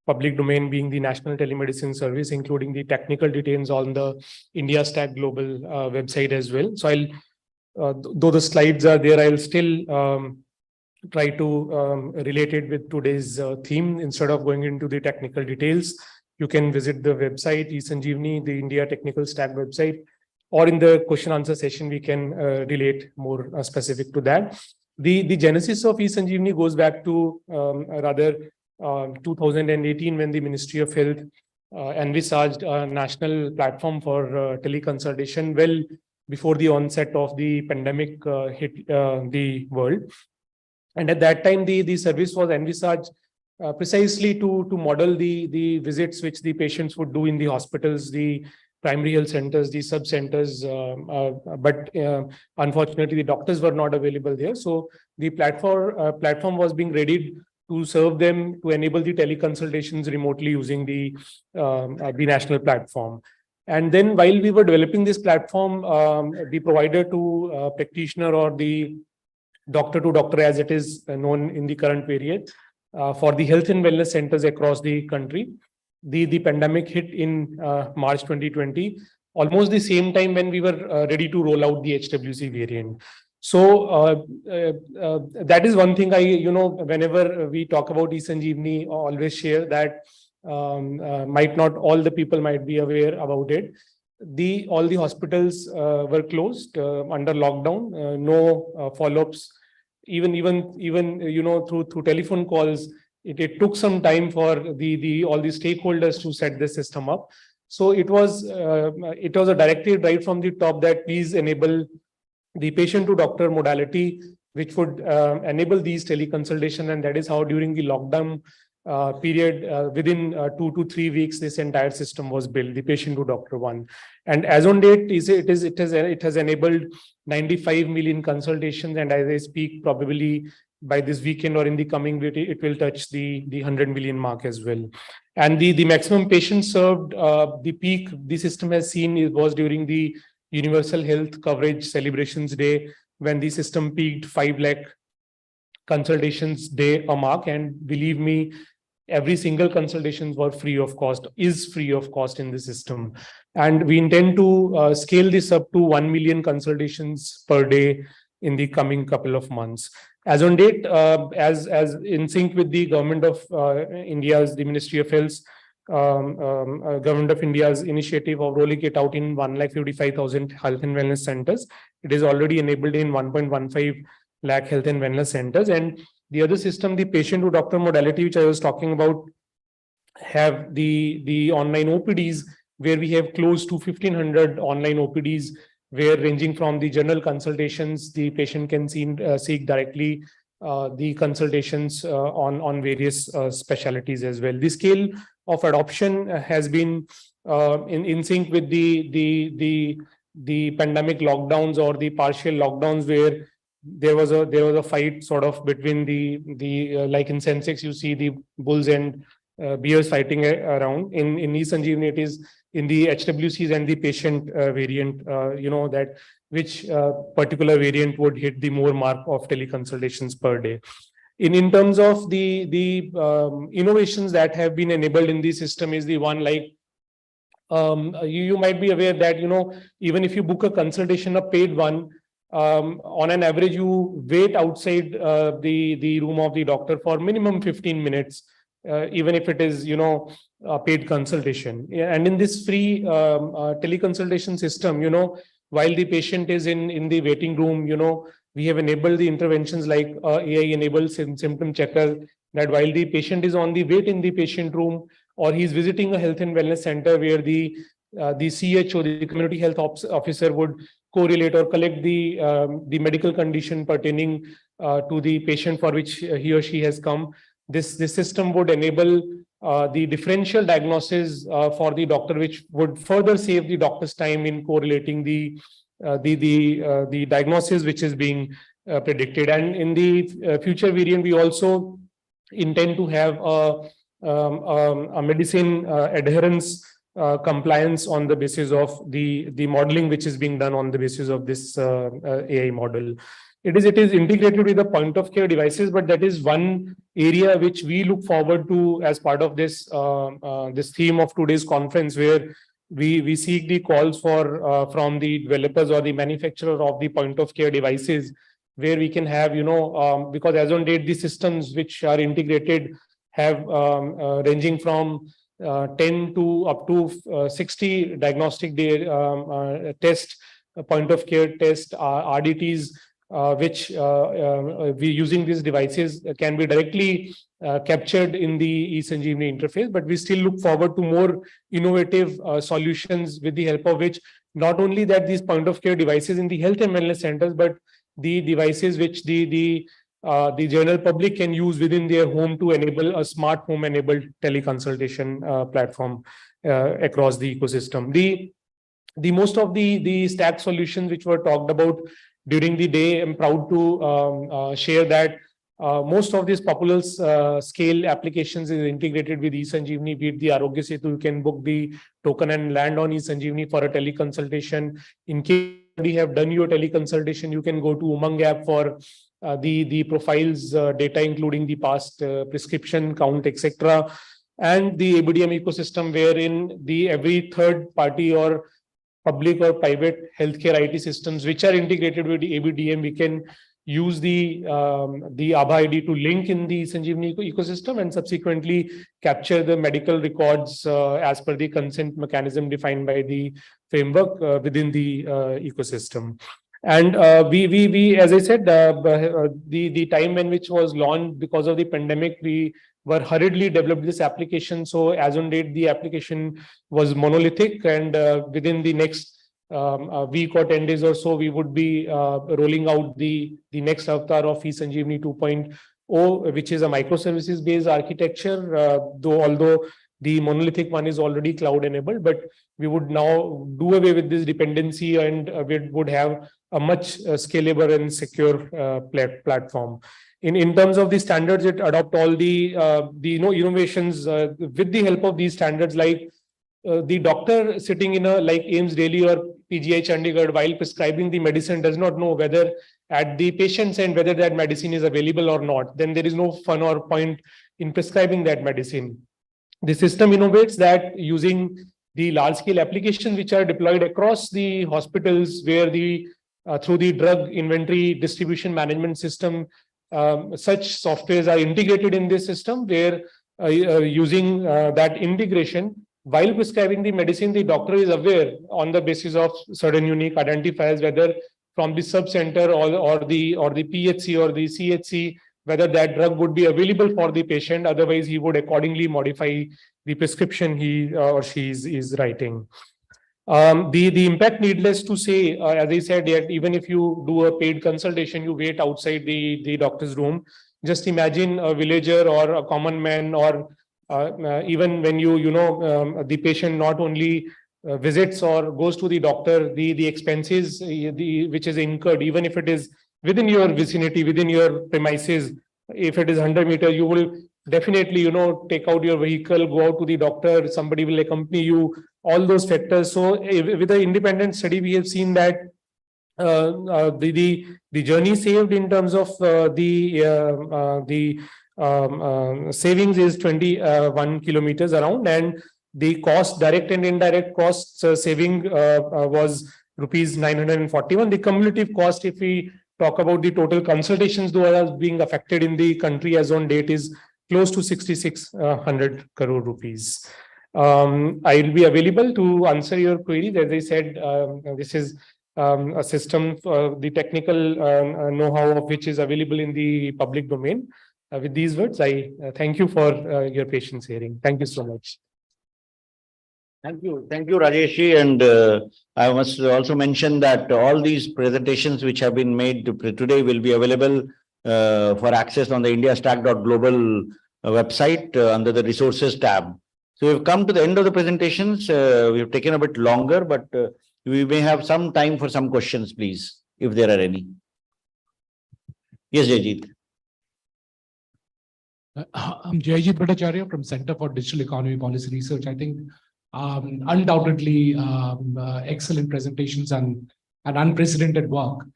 public domain, being the National Telemedicine Service, including the technical details on the India Stack Global website as well. So though the slides are there, I'll still try to relate it with today's theme. Instead of going into the technical details, you can visit the website, eSanjeevani, the India Technical Stack website, or in the question answer session, we can relate more specific to that. The genesis of eSanjeevani goes back to 2018, when the Ministry of Health envisaged a national platform for teleconsultation well before the onset of the pandemic hit the world. And at that time, the service was envisaged precisely to model the visits which the patients would do in the hospitals, the primary health centers, the sub centers, but unfortunately the doctors were not available there. So the platform was being readied to serve them, to enable the teleconsultations remotely using the national platform. And then while we were developing this platform, the provider to practitioner, or the doctor to doctor as it is known in the current period, for the health and wellness centers across the country, the pandemic hit in March 2020, almost the same time when we were ready to roll out the HWC variant. So that is one thing whenever we talk about eSanjeevani, always share that might not all the people might be aware about it. All the hospitals were closed under lockdown, no follow-ups, even through telephone calls. It took some time for all the stakeholders to set the system up. So it was a directive right from the top that please enable the patient to doctor modality, which would enable these teleconsultation, and that is how during the lockdown period, within 2 to 3 weeks, this entire system was built, the patient to doctor one. And as on date, it has enabled 95 million consultations, and as I speak, probably by this weekend or in the coming week, it will touch the 100 million mark as well. And the maximum patients served, the peak the system has seen was during the Universal Health Coverage Celebrations Day, when the system peaked 5 lakh consultations day a mark. And believe me, every single consultations were free of cost, is free of cost in the system. And we intend to scale this up to 1 million consultations per day in the coming couple of months. As on date, as in sync with the government of India's, the Ministry of Health, government of India's initiative of rolling it out in 1,55,000 health and wellness centers, it is already enabled in 1.15 lakh health and wellness centers. And the other system, the patient to doctor modality, which I was talking about, have the online OPDs, where we have close to 1,500 online OPDs, where ranging from the general consultations, the patient can seek directly the consultations on various specialties as well. The scale of adoption has been in sync with the pandemic lockdowns or the partial lockdowns, where there was a fight sort of between the like in Sensex, you see the bulls and bears fighting around. In eSanjeevani, it is in the HWCs and the patient variant, that which particular variant would hit the more mark of teleconsultations per day. In terms of the innovations that have been enabled in the system is the one like, you might be aware that, even if you book a consultation, a paid one, on an average, you wait outside the room of the doctor for minimum 15 minutes, even if it is, a paid consultation. And in this free teleconsultation system, while the patient is in the waiting room, we have enabled the interventions like AI-enabled symptom checker, that while the patient is on the wait in the patient room, or he's visiting a health and wellness center where the CHO, the community health officer, would correlate or collect the medical condition pertaining to the patient for which he or she has come. This system would enable the differential diagnosis for the doctor, which would further save the doctor's time in correlating the diagnosis which is being predicted. And in the future variant, we also intend to have a medicine adherence compliance on the basis of the modeling which is being done on the basis of this AI model. It is integrated with the point of care devices, but that is one area which we look forward to as part of this this theme of today's conference, where we seek the calls for from the developers or the manufacturer of the point of care devices, where we can have, because as on date, the systems which are integrated have ranging from 10 to up to 60 diagnostic test, point of care test, RDTs, which we using these devices can be directly captured in the eSanjeevani interface. But we still look forward to more innovative solutions, with the help of which not only that these point of care devices in the health and wellness centers, but the devices which the general public can use within their home to enable a smart home enabled teleconsultation platform across the ecosystem. the most of the stack solutions which were talked about during the day, I'm proud to share that most of these popular scale applications is integrated with eSanjeevani, be it the Arogya Setu. You can book the token and land on eSanjeevani for a teleconsultation. In case you have done your teleconsultation, you can go to Umang app for the profiles data, including the past prescription count, etc. And the ABDM ecosystem, wherein every third party or public or private healthcare IT systems which are integrated with the ABDM, we can use the Aadhaar ID to link in the eSanjeevani ecosystem and subsequently capture the medical records as per the consent mechanism defined by the framework within the ecosystem. And we, as I said, the time when which was launched because of the pandemic, we were hurriedly developed this application. So as on date, the application was monolithic, and within the next week or 10 days or so, we would be rolling out the next avatar of eSanjeevani 2.0, which is a microservices based architecture, although the monolithic one is already cloud enabled, but we would now do away with this dependency, and we would have a much scalable and secure platform. In terms of the standards, it adopt all the innovations with the help of these standards, like the doctor sitting in a like AIIMS Delhi or PGI Chandigarh while prescribing the medicine does not know whether at the patient's end whether that medicine is available or not. Then there is no fun or point in prescribing that medicine. The system innovates that using the large-scale applications which are deployed across the hospitals, where through the drug inventory distribution management system, such softwares are integrated in this system, where using that integration, while prescribing the medicine, the doctor is aware on the basis of certain unique identifiers, whether from the sub-center or the PHC or the CHC, whether that drug would be available for the patient. Otherwise, he would accordingly modify the prescription he or she is writing. The impact, needless to say, as I said, even if you do a paid consultation, you wait outside the doctor's room. Just imagine a villager or a common man, or even when the patient not only visits or goes to the doctor, the expenses which is incurred, even if it is within your vicinity, within your premises, if it is 100 meters, you will definitely take out your vehicle, go out to the doctor, somebody will accompany you, all those factors. So with the independent study, we have seen that the journey saved in terms of savings is 21 kilometers around, and the cost, direct and indirect costs saving was rupees 941. The cumulative cost, if we talk about the total consultations though are being affected in the country as on date, is close to 6,600 crore rupees. I will be available to answer your queries. As I said, this is a system, the technical know-how of which is available in the public domain. With these words, I thank you for your patience hearing. Thank you so much. Thank you, Rajesh. And I must also mention that all these presentations which have been made today will be available for access on the indiastack.global website under the resources tab. So we've come to the end of the presentations. We've taken a bit longer, but we may have some time for some questions, please, if there are any. Yes, Jayjeet. I'm Jayjeet Bhattacharya from Center for Digital Economy Policy Research. I think undoubtedly excellent presentations and unprecedented work.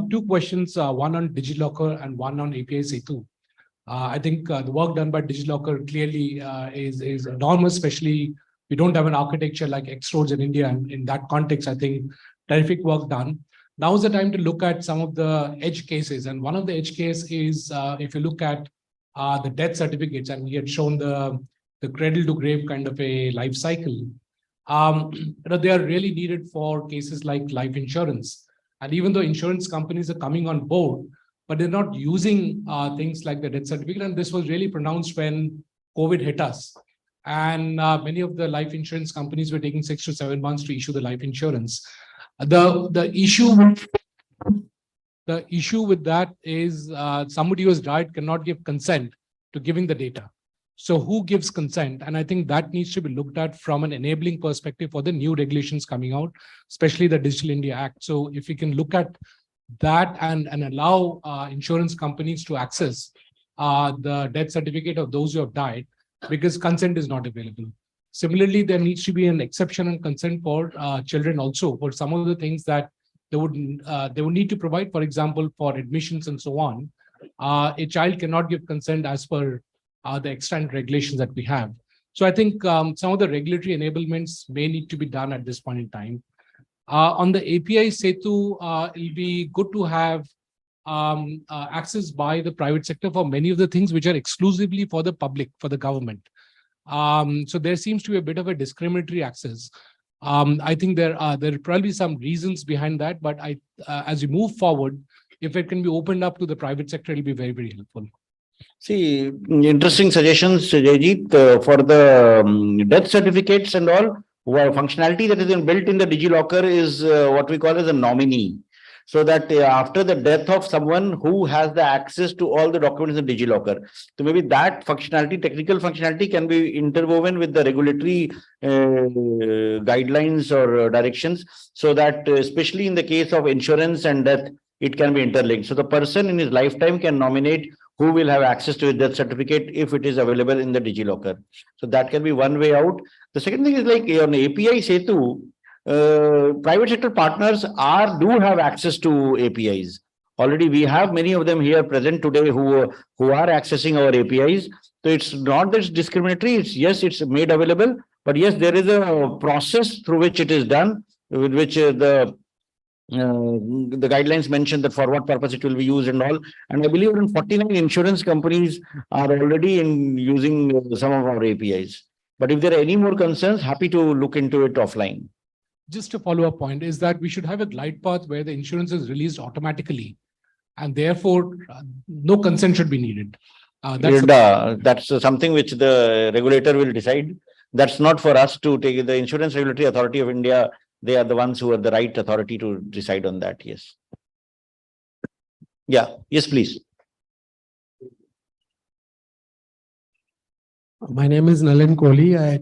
Two questions, one on DigiLocker and one on API Setu. I think the work done by DigiLocker clearly is enormous, especially we don't have an architecture like X-Roads in India. And in that context, I think terrific work done. Now is the time to look at some of the edge cases. And one of the edge case is if you look at the death certificates, and we had shown the cradle to grave kind of a life cycle. They are really needed for cases like life insurance. And even though insurance companies are coming on board, but they're not using things like the death certificate. And this was really pronounced when COVID hit us. And many of the life insurance companies were taking 6 to 7 months to issue the life insurance. The issue with that is somebody who has died cannot give consent to giving the data. So who gives consent? And I think that needs to be looked at from an enabling perspective for the new regulations coming out, especially the Digital India Act. So if we can look at that and allow insurance companies to access the death certificate of those who have died, because consent is not available. Similarly, there needs to be an exception and consent for children also for some of the things that they would need to provide. For example, for admissions and so on, a child cannot give consent as per the extant regulations that we have. So I think some of the regulatory enablements may need to be done at this point in time. On the API Setu, it'll be good to have access by the private sector for many of the things which are exclusively for the public, for the government. So there seems to be a bit of a discriminatory access. I think there are probably some reasons behind that, but as we move forward, if it can be opened up to the private sector, it'll be very, very helpful. See, interesting suggestions, Jayjeet, for the death certificates and all. Functionality that has been built in the DigiLocker is what we call as a nominee. So that after the death of someone who has the access to all the documents in DigiLocker. So maybe that functionality, technical functionality can be interwoven with the regulatory guidelines or directions, so that especially in the case of insurance and death, it can be interlinked. So the person in his lifetime can nominate who will have access to his death certificate if it is available in the DigiLocker. So that can be one way out. The second thing is like on API Setu, private sector partners do have access to APIs. Already we have many of them here present today who are accessing our APIs. So it's not that it's discriminatory. It's yes, it's made available, but yes, there is a process through which it is done, with which the guidelines mention that for what purpose it will be used and all. And I believe around 49 insurance companies are already using some of our APIs. But if there are any more concerns, happy to look into it offline. Just a follow-up point is that we should have a glide path where the insurance is released automatically, and therefore no consent should be needed. That's something which the regulator will decide. That's not for us to take. The Insurance Regulatory Authority of India, they are the ones who are the right authority to decide on that. Yes. Yeah. Yes, please. My name is Nalin Kohli. I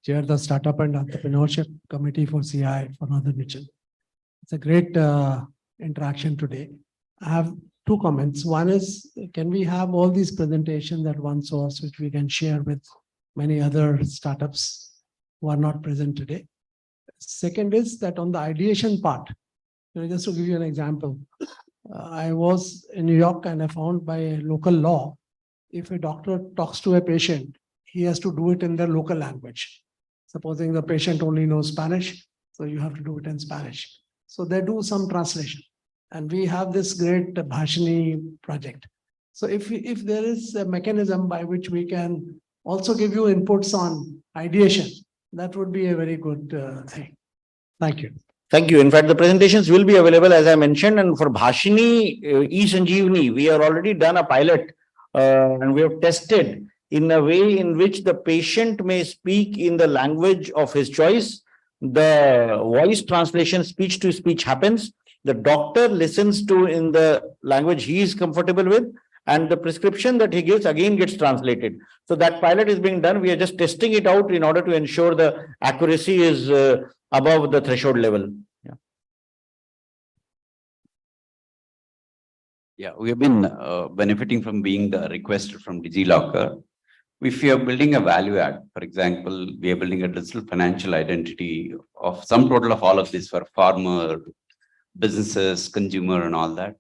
chair the Startup and Entrepreneurship Committee for CI for Northern Region. It's a great interaction today. I have two comments. One is, can we have all these presentations at one source, which we can share with many other startups who are not present today? Second is that on the ideation part, just to give you an example, I was in New York and I found by a local law, if a doctor talks to a patient, he has to do it in their local language. Supposing the patient only knows Spanish, so you have to do it in Spanish. So they do some translation. And we have this great Bhashini project. So if there is a mechanism by which we can also give you inputs on ideation, that would be a very good thing. Thank you. Thank you. In fact, the presentations will be available, as I mentioned, and for Bhashini, eSanjeevani, we have already done a pilot and we have tested in a way in which the patient may speak in the language of his choice. The voice translation, speech to speech happens. The doctor listens to in the language he is comfortable with, and the prescription that he gives again gets translated. So that pilot is being done. We are just testing it out in order to ensure the accuracy is above the threshold level. Yeah, we have been benefiting from being the requester from DigiLocker. If we are building a value add, for example, we are building a digital financial identity of some total of all of this for farmer, businesses, consumer, and all that.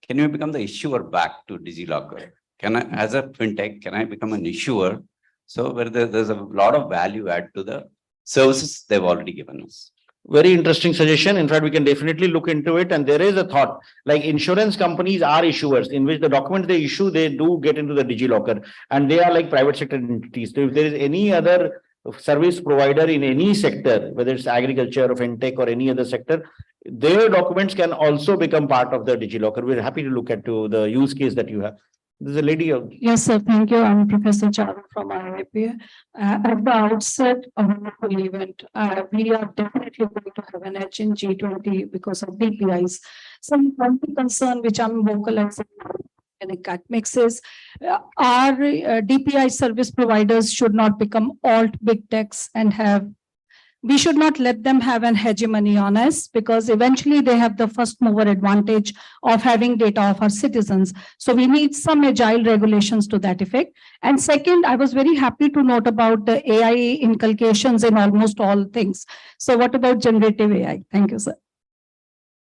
Can you become the issuer back to DigiLocker? Can I, as a fintech, can I become an issuer? So where there's a lot of value add to the services they've already given us. Very interesting suggestion. In fact, we can definitely look into it. And there is a thought, like insurance companies are issuers in which the documents they issue, they do get into the DigiLocker, and they are like private sector entities. So if there is any other service provider in any sector, whether it's agriculture or fintech or any other sector, their documents can also become part of the DigiLocker. We're happy to look at the use case that you have. There's a lady. Yes, sir. Thank you. I'm Professor Charu from IIP. At the outset of the whole event, we are definitely going to have an edge in G20 because of DPIs. Some concern which I'm vocalizing cut mixes. Our DPI service providers should not become alt big techs and we should not let them have an hegemony on us, because eventually they have the first mover advantage of having data of our citizens. So we need some agile regulations to that effect. And second, I was very happy to note about the AI inculcations in almost all things. So what about generative AI? Thank you, sir.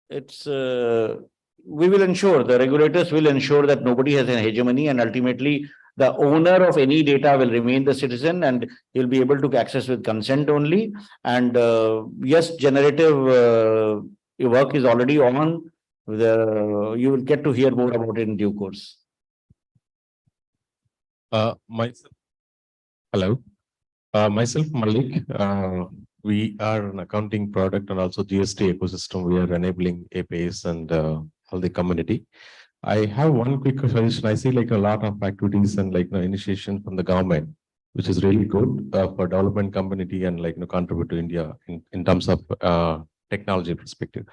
It's, we will ensure, the regulators will ensure that nobody has an hegemony, and ultimately the owner of any data will remain the citizen, and he'll be able to access with consent only. And yes, generative work is already on. You will get to hear more about it in due course. Myself, hello. Myself, Malik. We are an accounting product and also GST ecosystem. We are enabling APIs and all the community. I have one quick suggestion. I see like a lot of activities and initiation from the government, which is really good for development community and contribute to India in terms of technology perspective.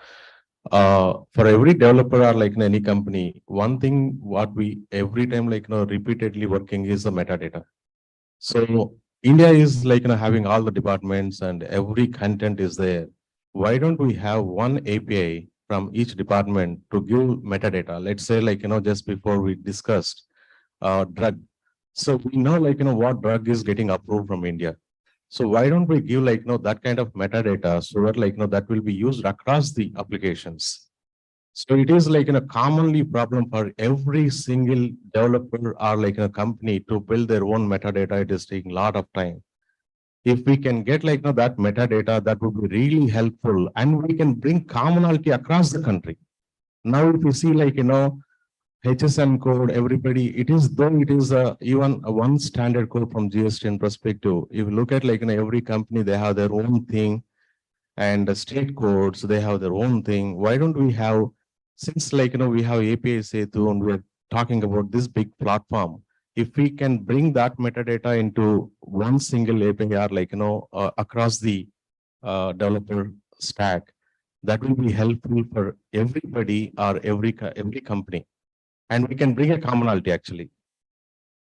For every developer or any company, one thing what we every time repeatedly working is the metadata. So India is having all the departments and every content is there. Why don't we have one API from each department to give metadata? Let's say just before we discussed drug. So we know what drug is getting approved from India. So why don't we give that kind of metadata so that that will be used across the applications. So it is commonly problem for every single developer or a company to build their own metadata. It is taking a lot of time. If we can get that metadata, that would be really helpful, and we can bring commonality across the country. Now, if you see HSN code, everybody, it is even a one standard code from GST perspective. If you look at every company, they have their own thing, and the state codes, they have their own thing. Why don't we have, since we have API Setu and we're talking about this big platform, if we can bring that metadata into one single API or across the developer stack, that will be helpful for everybody or every company, and we can bring a commonality actually.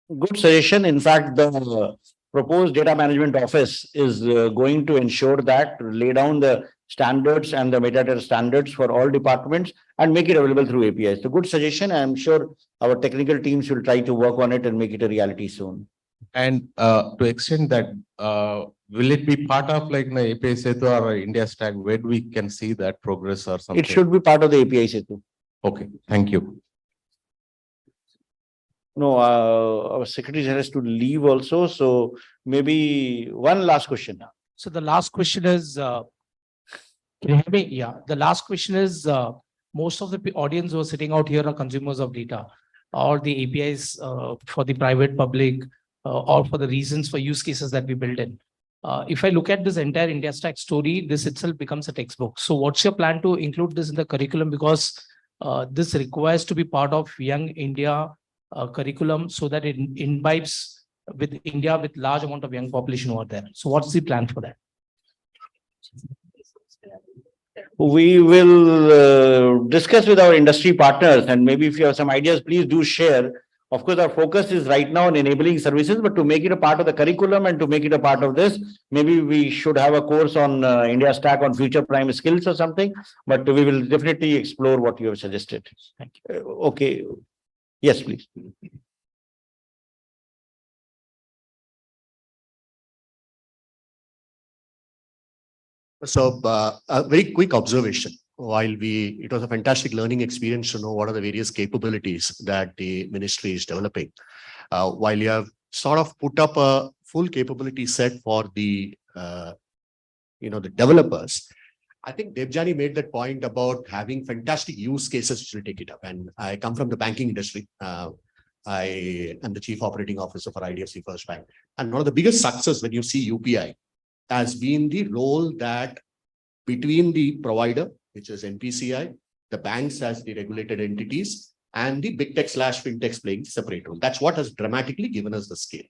Good suggestion. In fact, the proposed data management office is going to ensure that, lay down the standards and the metadata standards for all departments and make it available through APIs. So good suggestion. I'm sure our technical teams will try to work on it and make it a reality soon. And to extend that, will it be part of the API Setu or India Stack, where we can see that progress or something? It should be part of the API Setu. Okay, thank you. No, our secretary has to leave also. So maybe one last question. So the last question is, can you hear me? Yeah. The last question is, most of the audience who are sitting out here are consumers of data, or the APIs for the private, public, or for the reasons for use cases that we build in. If I look at this entire India Stack story, this itself becomes a textbook. So what's your plan to include this in the curriculum? Because this requires to be part of Young India curriculum, so that it imbibes with India with large amount of young population over there. So what's the plan for that? We will discuss with our industry partners, and maybe if you have some ideas, please do share. Of course, our focus is right now on enabling services, but to make it a part of the curriculum and to make it a part of this, maybe we should have a course on India Stack on future prime skills or something, but we will definitely explore what you have suggested. Thank you. Okay. Yes, please. So a very quick observation. While it was a fantastic learning experience to know what are the various capabilities that the ministry is developing. While you have sort of put up a full capability set for the, the developers, I think Debjani made that point about having fantastic use cases which will take it up. And I come from the banking industry. I am the chief operating officer for IDFC First Bank. And one of the biggest success when you see UPI has been the role that between the provider, which is NPCI, the banks as the regulated entities, and the big tech / fintechs playing separate role. That's what has dramatically given us the scale.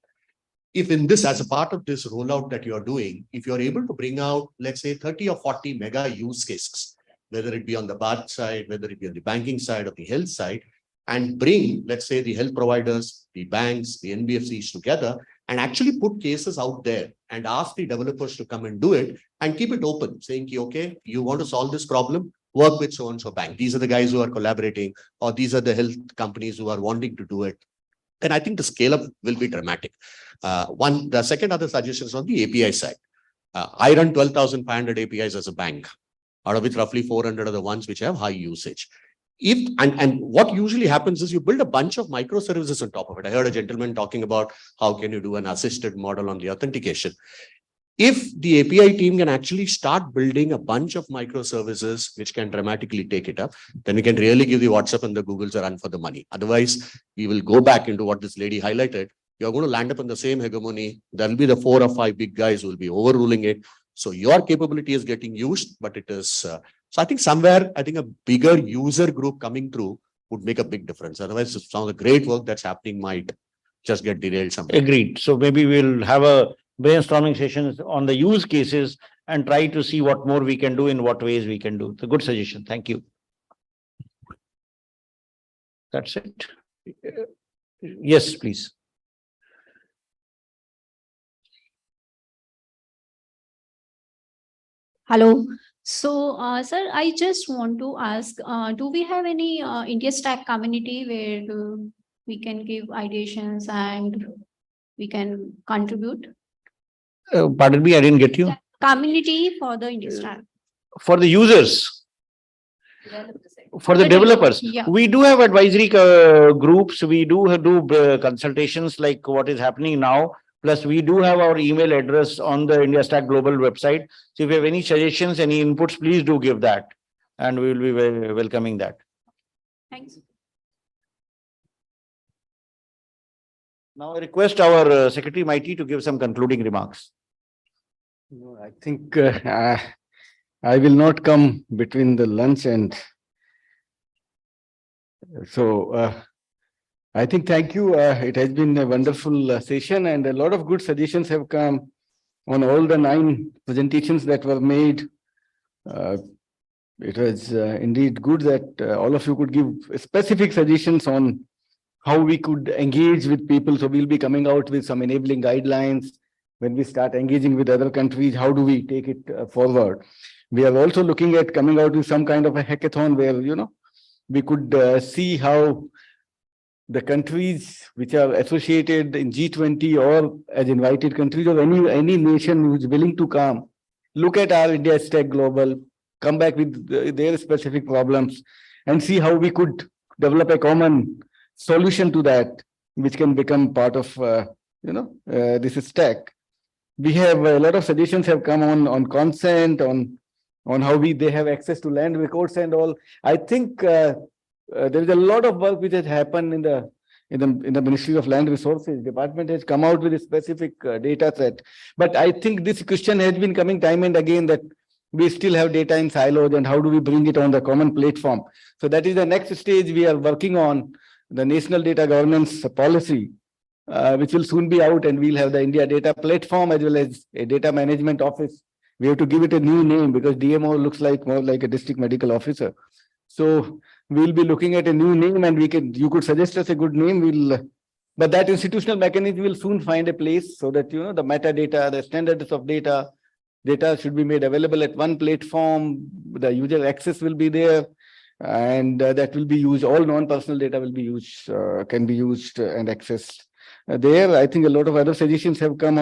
If in this, as a part of this rollout that you're doing, if you're able to bring out, let's say 30 or 40 mega use cases, whether it be on the BART side, whether it be on the banking side or the health side, and bring, let's say, the health providers, the banks, the NBFCs together and actually put cases out there and ask the developers to come and do it and keep it open, saying, okay, you want to solve this problem, work with so and so bank. These are the guys who are collaborating, or these are the health companies who are wanting to do it. And I think the scale up will be dramatic. The second other suggestion is on the API side. I run 12,500 APIs as a bank, out of which roughly 400 are the ones which have high usage. And what usually happens is you build a bunch of microservices on top of it. I heard a gentleman talking about how can you do an assisted model on the authentication. If the API team can actually start building a bunch of microservices which can dramatically take it up, then we can really give the WhatsApp and the Googles a run for the money. Otherwise, we will go back into what this lady highlighted. You're going to land up in the same hegemony. There will be the 4 or 5 big guys who will be overruling it. So your capability is getting used, but it is... so I think somewhere, I think a bigger user group coming through would make a big difference. Otherwise, some of the great work that's happening might just get derailed somewhere. Agreed. So maybe we'll have a brainstorming sessions on the use cases and try to see what more we can do, in what ways we can do. It's a good suggestion. Thank you. That's it. Yes, please. Hello. So, sir, I just want to ask, do we have any India Stack community where we can give ideations and we can contribute? Pardon me, I didn't get you. Community for the India Stack. For the users, for the developers, yeah. we do have advisory groups. We do consultations like what is happening now. Plus, we do have our email address on the India Stack Global website. So if you have any suggestions, any inputs, please do give that. And we will be very welcoming that. Thanks. Now I request our Secretary Mighty to give some concluding remarks. No, I think I will not come between the lunch and so I think thank you. It has been a wonderful session and a lot of good suggestions have come on all the 9 presentations that were made. It was indeed good that all of you could give specific suggestions on how we could engage with people. So we'll be coming out with some enabling guidelines when we start engaging with other countries. How do we take it forward? We are also looking at coming out with some kind of a hackathon where, we could see how the countries which are associated in G20 or as invited countries or any nation who is willing to come, look at our India Stack Global, come back with their specific problems and see how we could develop a common solution to that, which can become part of, this stack. We have a lot of suggestions have come on consent, on how they have access to land records and all. I think there is a lot of work which has happened in the Ministry of Land Resources. Department has come out with a specific data set. But I think this question has been coming time and again that we still have data in silos and how do we bring it on the common platform. So that is the next stage we are working on, the National Data Governance Policy, which will soon be out, and we'll have the India Data Platform as well as a data management office. We have to give it a new name because DMO looks like more like a district medical officer. So we'll be looking at a new name and you could suggest us a good name. But that institutional mechanism will soon find a place so that, the metadata, the standards of data should be made available at one platform. The user access will be there and that will be used. All non-personal data will be used, can be used and accessed there. I think a lot of other suggestions have come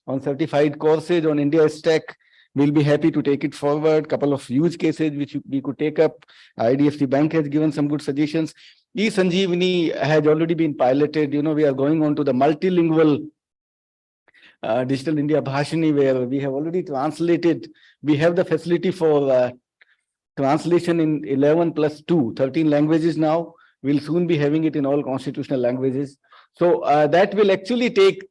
on certified courses on India Stack. We'll be happy to take it forward. Couple of use cases which we could take up. IDFC Bank has given some good suggestions. eSanjeevani has already been piloted. We are going on to the multilingual Digital India Bhashini, where we have already translated. We have the facility for translation in 11 plus 2, 13 languages now. We'll soon be having it in all constitutional languages. So that will actually take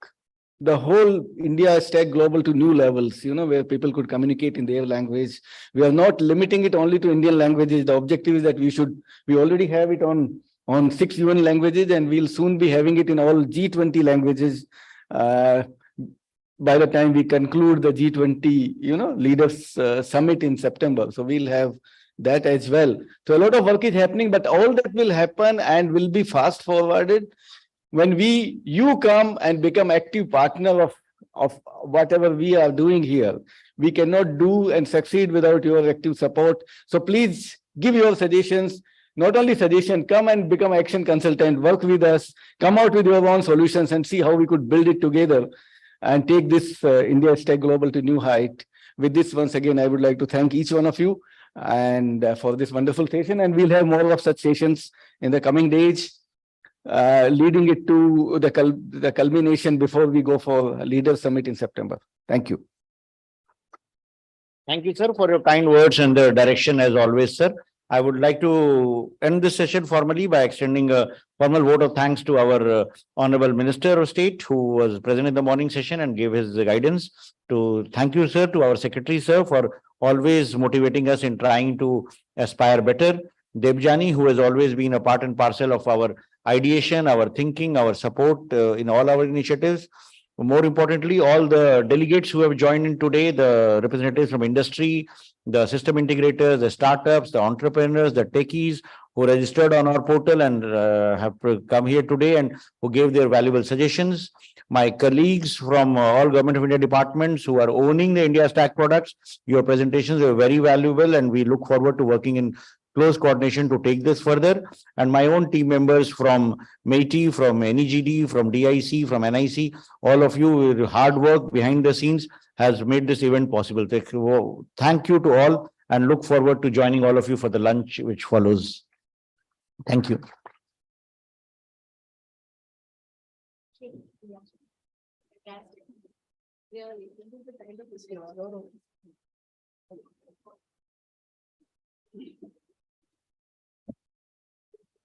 the whole India Stack Global to new levels, where people could communicate in their language. We are not limiting it only to Indian languages. The objective is that we already have it on 6 UN languages, and we'll soon be having it in all G20 languages by the time we conclude the G20, leaders summit in September. So we'll have that as well. So a lot of work is happening, but all that will happen and will be fast forwarded when you come and become active partner of whatever we are doing here. We cannot do and succeed without your active support. So please give your suggestions. Not only suggestion, come and become action consultant, work with us, come out with your own solutions and see how we could build it together and take this India Tech Global to new height. With this, once again, I would like to thank each one of you and for this wonderful session. And we'll have more of such sessions in the coming days, leading it to the culmination before we go for Leaders Summit in September. Thank you. Thank you, sir, for your kind words and the direction as always, sir. I would like to end this session formally by extending a formal vote of thanks to our Honorable Minister of State who was present in the morning session and gave his guidance. To thank you, sir, to our Secretary, sir, for always motivating us in trying to aspire better. Debjani, who has always been a part and parcel of our ideation, our thinking, our support in all our initiatives. More importantly, all the delegates who have joined in today, the representatives from industry, the system integrators, the startups, the entrepreneurs, the techies who registered on our portal and have come here today and who gave their valuable suggestions. My colleagues from all Government of India departments who are owning the India Stack products, your presentations were very valuable and we look forward to working in close coordination to take this further. And my own team members from MEITI, from NEGD, from DIC, from NIC, all of you, your hard work behind the scenes has made this event possible. Thank you to all and look forward to joining all of you for the lunch which follows. Thank you. Really,